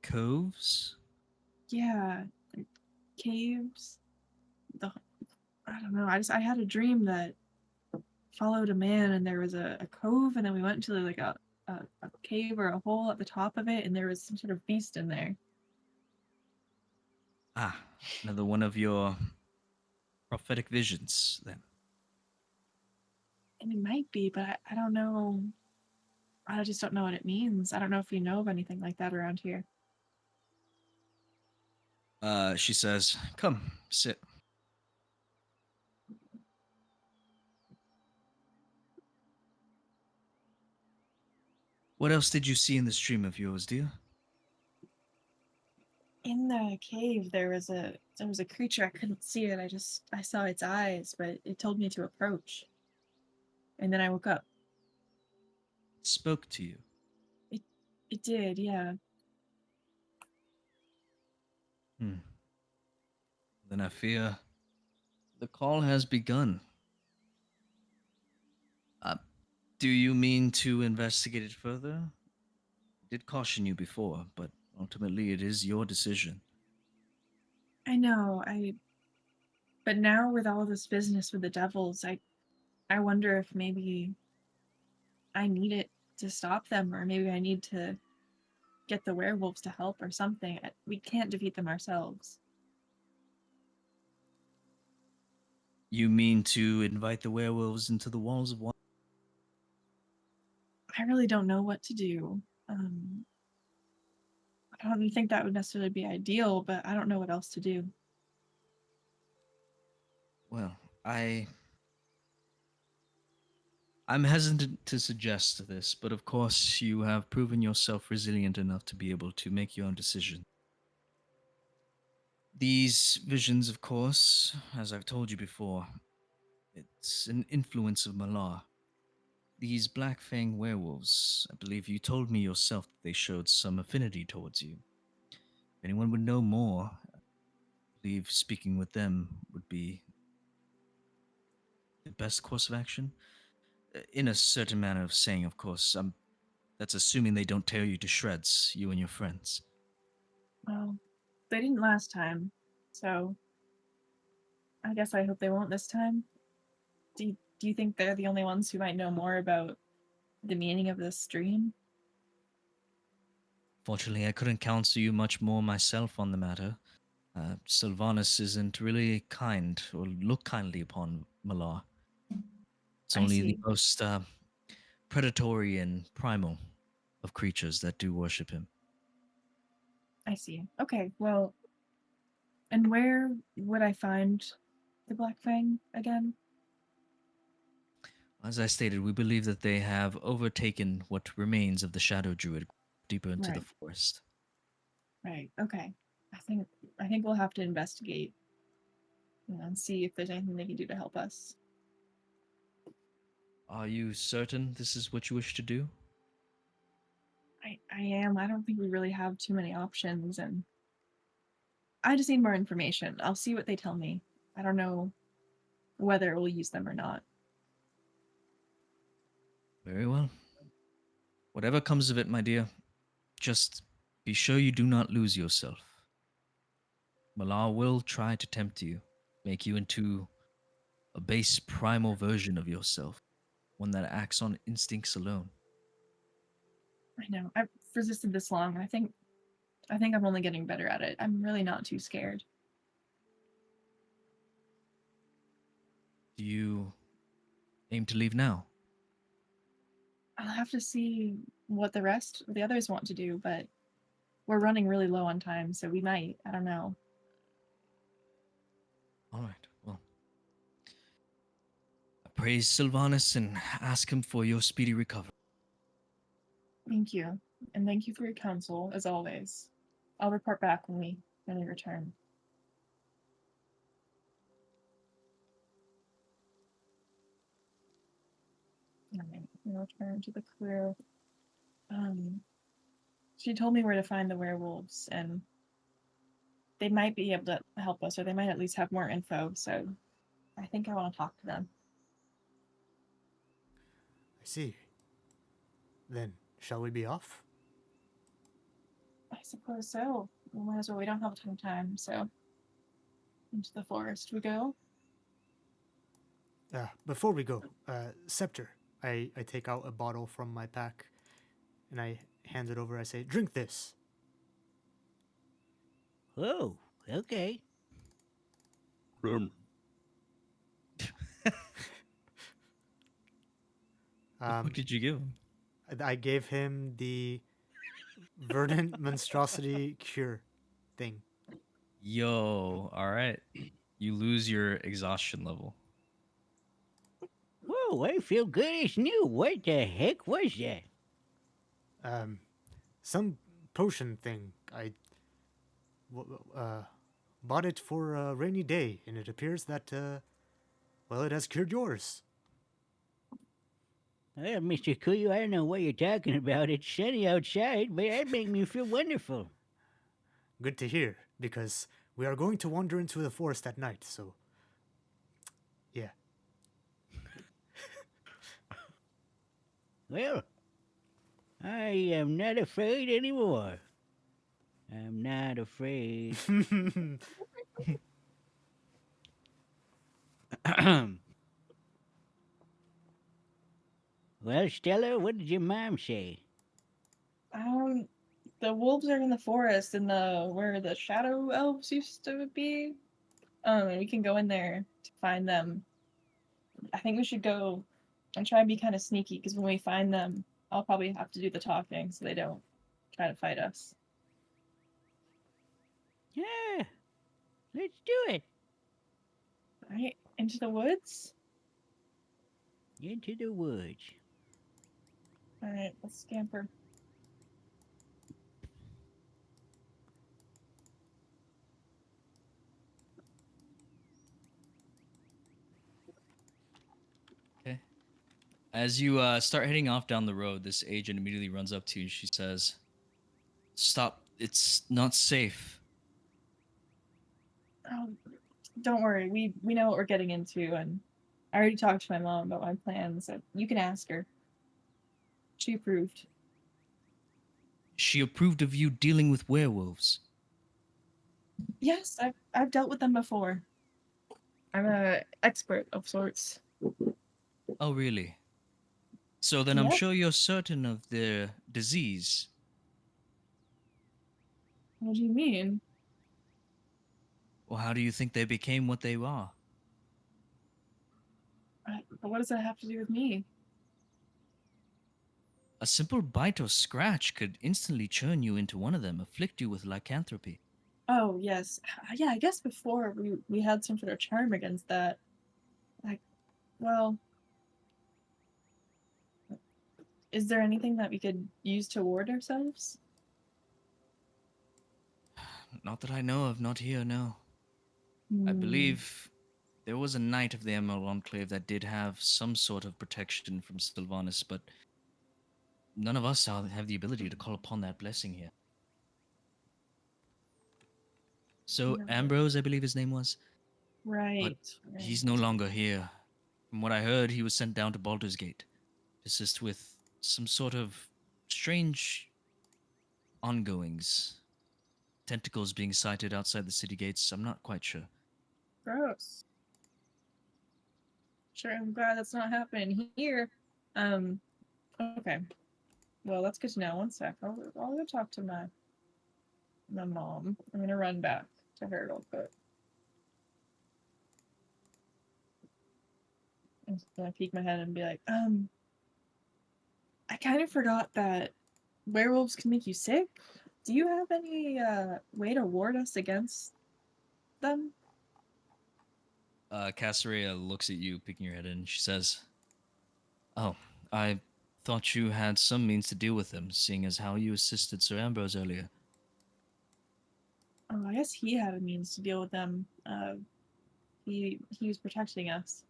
S2: Coves?
S1: Yeah, like caves. The I don't know. I had a dream that followed a man, and there was a cove, and then we went into like a cave or a hole at the top of it, and there was some sort of beast in there.
S2: Ah, another one of your prophetic visions, then.
S1: And it might be, but I don't know. I just don't know what it means. I don't know if you know of anything like that around here.
S2: She says, come, sit. What else did you see in this dream of yours, dear?
S1: In the cave, there was a creature. I couldn't see it. I saw its eyes, but it told me to approach. And then I woke up.
S2: Spoke to you.
S1: It it did, yeah.
S2: Hmm. Then I fear the call has begun. Uh, do you mean to investigate it further? Did caution you before, but ultimately it is your decision.
S1: I know. I But now with all this business with the devils, I wonder if maybe I need it to stop them, or maybe I need to get the werewolves to help or something. We can't defeat them ourselves.
S2: You mean to invite the werewolves into the walls of water?
S1: I really don't know what to do. Um, I don't think that would necessarily be ideal, but I don't know what else to do.
S2: Well, I'm hesitant to suggest this, but of course you have proven yourself resilient enough to be able to make your own decision. These visions, of course, as I've told you before, it's an influence of Malar. These Black Fang werewolves, I believe you told me yourself that they showed some affinity towards you. If anyone would know more, I believe speaking with them would be the best course of action. In a certain manner of saying, of course, that's assuming they don't tear you to shreds, you and your friends.
S1: Well, they didn't last time, so I guess I hope they won't this time. Do you think they're the only ones who might know more about the meaning of this dream?
S2: Fortunately, I couldn't counsel you much more myself on the matter. Sylvanus isn't really kind or look kindly upon Malar. It's
S1: I
S2: only the
S1: see.
S2: most predatory and primal of creatures that do worship him.
S1: I see. Okay, well, and where would I find the Black Fang again?
S2: As I stated, we believe that they have overtaken what remains of the Shadow Druid deeper into the
S1: Right,
S2: forest.
S1: right. Okay. I think I think we'll have to investigate, and see if there's anything they can do to help us.
S2: Are you certain this is what you wish to do?
S1: I am. I don't think we really have too many options, and I just need more information. I'll see what they tell me. I don't know whether we'll use them or not.
S2: Very well. Whatever comes of it, my dear, just be sure you do not lose yourself. Malar will try to tempt you, make you into a base primal version of yourself, one that acts on instincts alone.
S1: I know. I've resisted this long. I think I'm only getting better at it. I'm really not too scared.
S2: Do you aim to leave now?
S1: I'll have to see what the others want to do, but we're running really low on time, so we might. I don't know.
S2: All right, well, I praise Sylvanus and ask him for your speedy recovery.
S1: Thank you. And thank you for your counsel, as always. I'll report back when we return. All right, we'll return to the crew. Um, She told me where to find the werewolves, and they might be able to help us, or they might at least have more info. So I think I want to talk to them.
S4: I see. Then, shall we be off?
S1: I suppose so. We might as well. We don't have a ton of time, so into the forest we go.
S4: Before we go, Scepter, I take out a bottle from my pack and I hand it over. I say, drink this.
S6: Oh, okay.
S2: What did you give him?
S4: I gave him the verdant monstrosity cure thing.
S2: Yo, all right. You lose your exhaustion level.
S6: Whoa, I feel good as new. What the heck was that?
S4: Some potion thing. I bought it for a rainy day, and it appears that, well, it has cured yours.
S6: Well, Mr. Kuyu, I don't know what you're talking about. It's sunny outside, but that makes me feel wonderful.
S4: Good to hear, because we are going to wander into the forest at night, so. Yeah.
S6: Well, I am not afraid anymore. I'm not afraid. Well, Stella, what did your mom say?
S1: The wolves are in the forest, in the where the shadow elves used to be. And we can go in there to find them. I think we should go and try and be kind of sneaky, because when we find them, I'll probably have to do the talking so they don't try to fight us.
S6: Yeah, let's do it.
S1: All right, into the woods.
S6: Into the woods.
S1: All right, let's scamper.
S2: Okay. As you start heading off down the road, this agent immediately runs up to you. She says, "Stop! It's not safe."
S1: Oh, don't worry, we know what we're getting into, and I already talked to my mom about my plans. So you can ask her. She approved.
S2: She approved of you dealing with werewolves.
S1: Yes, I've dealt with them before. I'm a expert of sorts.
S2: Oh, really? So then I'm
S1: Yep.
S2: sure you're certain of their disease.
S1: What do you mean?
S2: Well, how do you think they became what they are?
S1: But what does that have to do with me?
S2: A simple bite or scratch could instantly turn you into one of them, afflict you with lycanthropy.
S1: Oh yes, yeah. I guess before we had some sort of charm against that. Like, well, is there anything that we could use to ward ourselves?
S2: Not that I know of, not here, no. I
S1: Hmm.
S2: believe there was a knight of the Emerald Enclave that did have some sort of protection from Sylvanas, but none of us have the ability to call upon that blessing here. So
S1: No.
S2: Ambrose, I believe his name was, but
S1: Right.
S2: he's no longer here. From what I heard, he was sent down to Baldur's Gate to assist with some sort of strange ongoings. Tentacles being sighted outside the city gates. I'm not quite sure.
S1: Gross. Sure, I'm glad that's not happening here. Um. Okay. Well, that's good to know. One sec. I'll go talk to my mom. I'm gonna run back to her real quick. I'm just gonna peek my head and be like, I kind of forgot that werewolves can make you sick. Do you have any way to ward us against them?
S2: Cassarea looks at you, peeking your head in. She says, "Oh, I thought you had some means to deal with them, seeing as how you assisted Sir Ambrose earlier."
S1: Oh, I guess he had a means to deal with them. He was protecting us.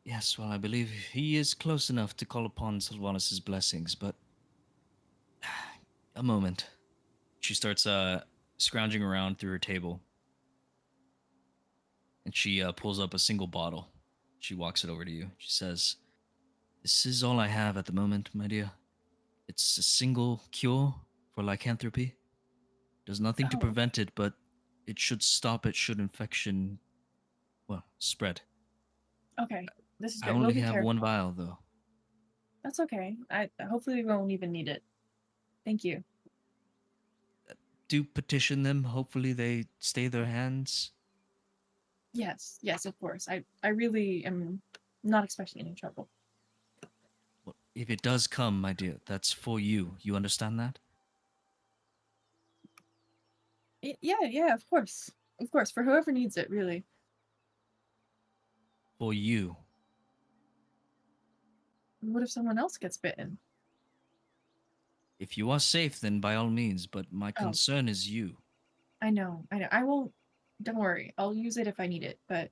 S2: Yes, well, I believe he is close enough to call upon Sylvanas' blessings, but A moment. She starts scrounging around through her table, and she pulls up a single bottle. She walks it over to you. She says, "This is all I have at the moment, my dear. It's a single cure for lycanthropy. Does nothing to
S1: Oh,
S2: prevent it, but it should stop it should infection, well, spread.
S1: okay. This is
S2: I
S1: good. We'll
S2: only
S1: be
S2: have one
S1: careful.
S2: vial, though.
S1: That's okay. I hopefully we won't even need it. Thank you.
S2: Do petition them. Hopefully they stay their hands.
S1: Yes, yes, of course. I really am not expecting any trouble.
S2: Well, if it does come, my dear, that's for you. You understand that?
S1: Yeah, yeah, of course. Of course, for whoever needs it, really.
S2: For you.
S1: What if someone else gets bitten?
S2: If you are safe, then by all means, but my
S1: Oh,
S2: concern is you.
S1: I know, I know. I won't. Don't worry. I'll use it if I need it, but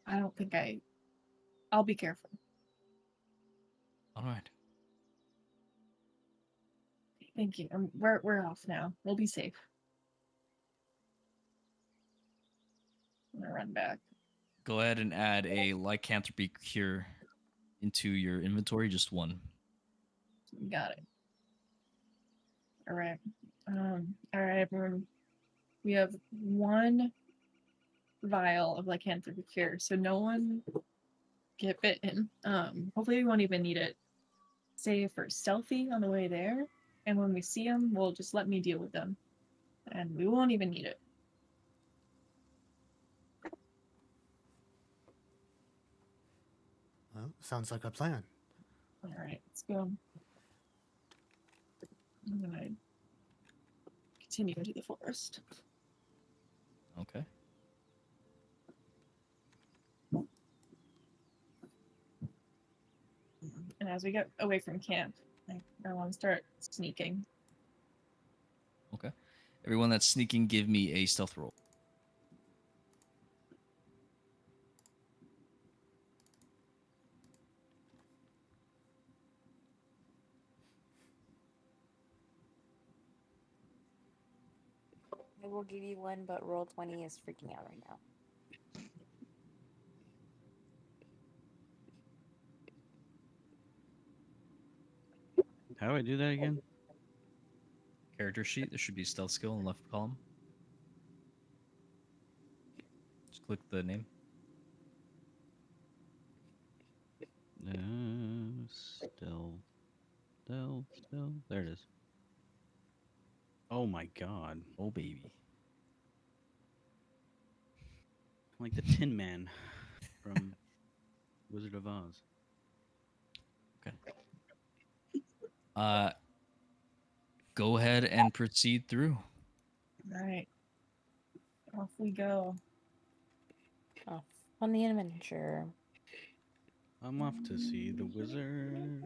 S1: I don't think I. I'll be careful.
S2: All right.
S1: Thank you. We're off now. We'll be safe. I'm gonna run back.
S2: Go ahead and add a lycanthropy cure into your inventory, just one.
S1: Got it. All right. All right, everyone. We have one vial of lycanthropy cure, so no one get bitten. Hopefully we won't even need it. Save for stealthy on the way there, and when we see them, we'll just let me deal with them, and we won't even need it.
S4: Well, sounds like a plan.
S1: All right, let's go. I'm gonna continue into the forest.
S2: Okay.
S1: And as we get away from camp, I want to start sneaking.
S2: Okay. Everyone that's sneaking, give me a stealth roll.
S3: I will give you one, but roll 20 is freaking out right now.
S5: How do I do that again?
S2: Character sheet. There should be a stealth skill in the left column. Just click the name.
S5: Stealth. There it is. Oh my god.
S2: Oh, baby.
S5: I'm like the Tin Man from Wizard of Oz.
S2: Okay. Go ahead and proceed through.
S1: All right, off we go.
S3: Oh, on the adventure.
S5: I'm off to see the wizard.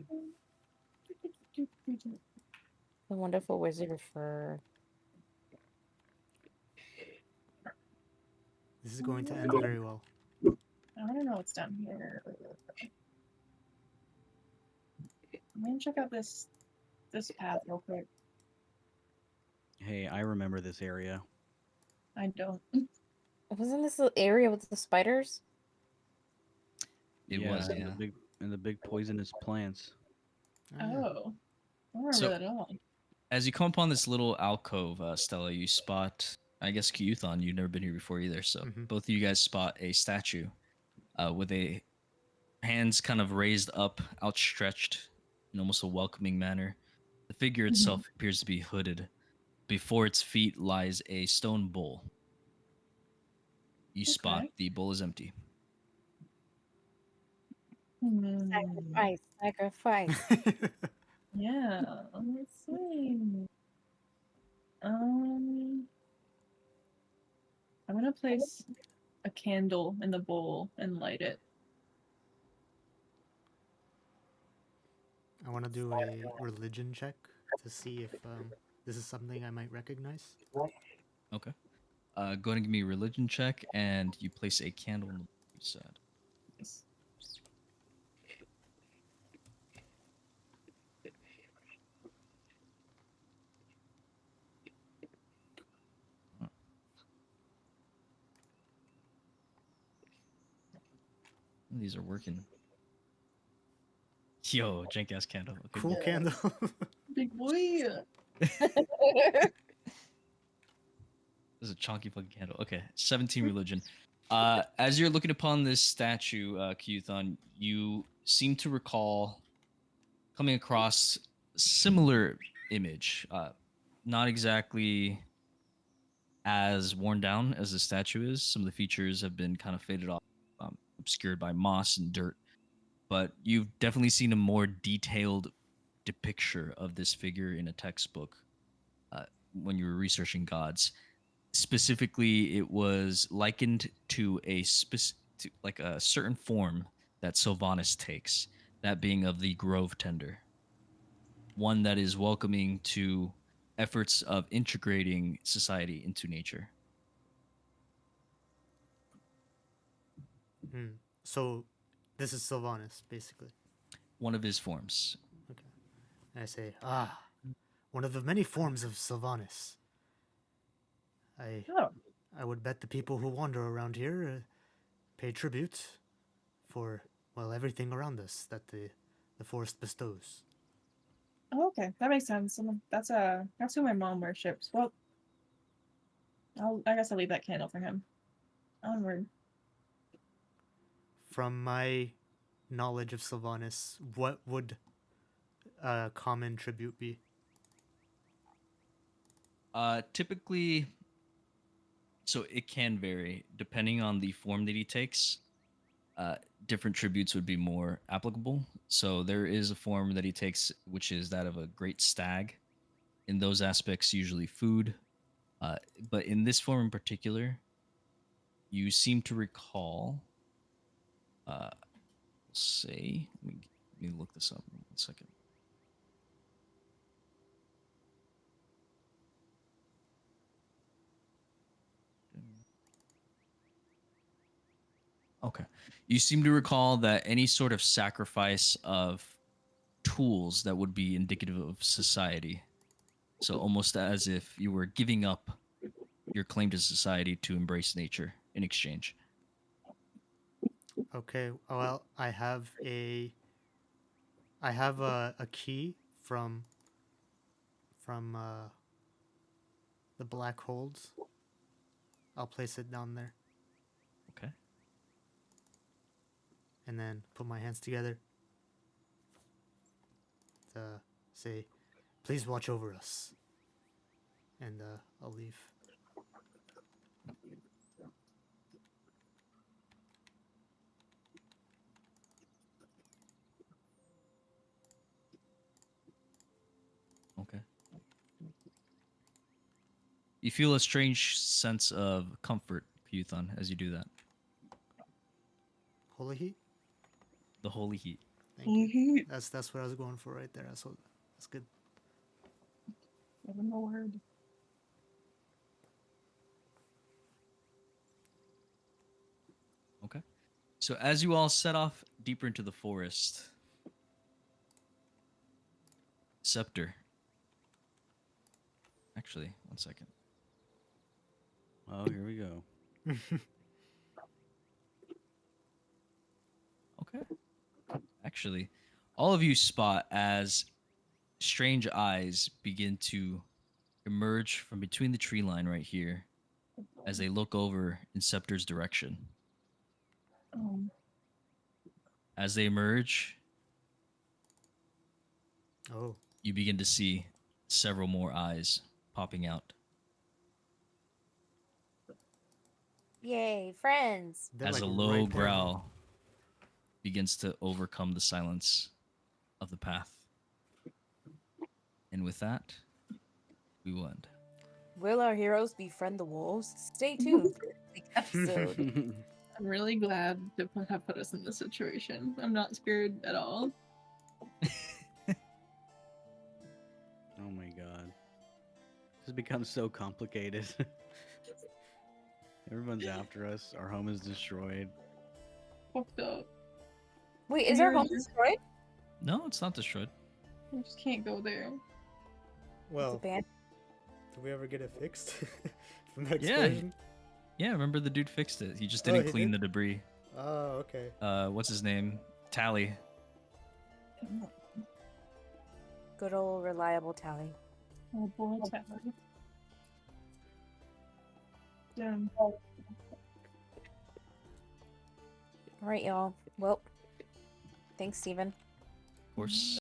S3: The wonderful wizard for.
S4: This is going to end very well.
S1: I don't know what's down here. I'm gonna check out this path real quick.
S5: Hey, I remember this area.
S1: I don't.
S3: Wasn't this the area with the spiders?
S2: It was,
S5: and
S2: yeah.
S5: the big poisonous plants.
S4: Oh, yeah.
S1: Oh, I don't remember
S2: So-
S1: that at all.
S2: As you come upon this little alcove, Stella, you spot, I guess, Kyuthon. You've never been here before either, so
S4: Mhm.
S2: both of you guys spot a statue with a hands kind of raised up, outstretched in almost a welcoming manner. The figure itself appears to be hooded. Before its feet lies a stone bowl. You spot
S1: Okay.
S2: the bowl is empty.
S3: Sacrifice.
S1: Yeah, let's see. I'm gonna place a candle in the bowl and light it.
S4: I want to do a religion check to see if this is something I might recognize.
S2: Okay. Go ahead and give me a religion check, and you place a candle in the bowl, you said. These are working. Yo, jank ass candle. Okay,
S4: Cool
S2: good.
S4: candle.
S1: Big boy.
S2: This is a chonky fucking candle. Okay, 17 religion. As you're looking upon this statue, Kyuthon, you seem to recall coming across similar image. Not exactly as worn down as the statue is. Some of the features have been kind of faded off, obscured by moss and dirt. But you've definitely seen a more detailed depiction of this figure in a textbook when you were researching gods. Specifically, it was likened to like a certain form that Sylvanas takes, that being of the Grove Tender, one that is welcoming to efforts of integrating society into nature.
S4: So, this is Sylvanas, basically.
S2: One of his forms.
S4: Okay. And I say, one of the many forms of Sylvanas.
S1: Oh,
S4: I would bet the people who wander around here pay tribute for, well, everything around us that the forest bestows.
S1: oh, okay, that makes sense. That's who my mom worships. Well, I guess I'll leave that candle for him. Onward.
S4: From my knowledge of Sylvanas, what would a common tribute be?
S2: Typically, so it can vary depending on the form that he takes. Different tributes would be more applicable. So there is a form that he takes, which is that of a great stag. In those aspects, usually food. But in this form in particular, you seem to recall. Say, let me look this up. 1 second. Okay. You seem to recall that any sort of sacrifice of tools that would be indicative of society. So almost as if you were giving up your claim to society to embrace nature in exchange.
S4: Okay, well, I have a key from the black holds. I'll place it down there
S2: Okay.
S4: and then put my hands together to say, "Please watch over us." And I'll leave.
S2: Okay. You feel a strange sense of comfort, Kyuthon, as you do that.
S4: Holy heat.
S2: The holy heat.
S4: Thank you. That's what I was going for right there. That's good.
S1: Never know word.
S2: Okay. So as you all set off deeper into the forest, Scepter. Actually, 1 second.
S5: Oh, here we go.
S2: Okay. Actually, all of you spot as strange eyes begin to emerge from between the tree line right here as they look over in Scepter's direction. As they emerge,
S4: Oh,
S2: you begin to see several more eyes popping out
S3: Yay, friends.
S4: they're
S2: as
S4: like
S2: a low
S4: right there.
S2: growl begins to overcome the silence of the path. And with that, we will end.
S3: Will our heroes befriend the wolves? Stay tuned for the episode.
S1: I'm really glad to have put us in this situation. I'm not scared at all.
S5: Oh my god. This has become so complicated. Everyone's after us. Our home is destroyed.
S1: Fucked up.
S3: Wait, is our
S1: You're-
S3: home destroyed?
S2: No, it's not destroyed.
S1: I just can't go there.
S3: It's
S4: Well,
S3: abandoned.
S4: did we ever get it fixed from the
S2: Yeah.
S4: explosion?
S2: Yeah, remember the dude fixed it. He just
S4: Oh,
S2: didn't
S4: he
S2: clean
S4: did?
S2: the debris.
S4: Oh, okay.
S2: what's his name? Tally.
S3: Good old reliable Tally.
S1: Oh boy, Tally. Damn.
S3: All right, y'all. Well, thanks, Steven.
S2: Of course.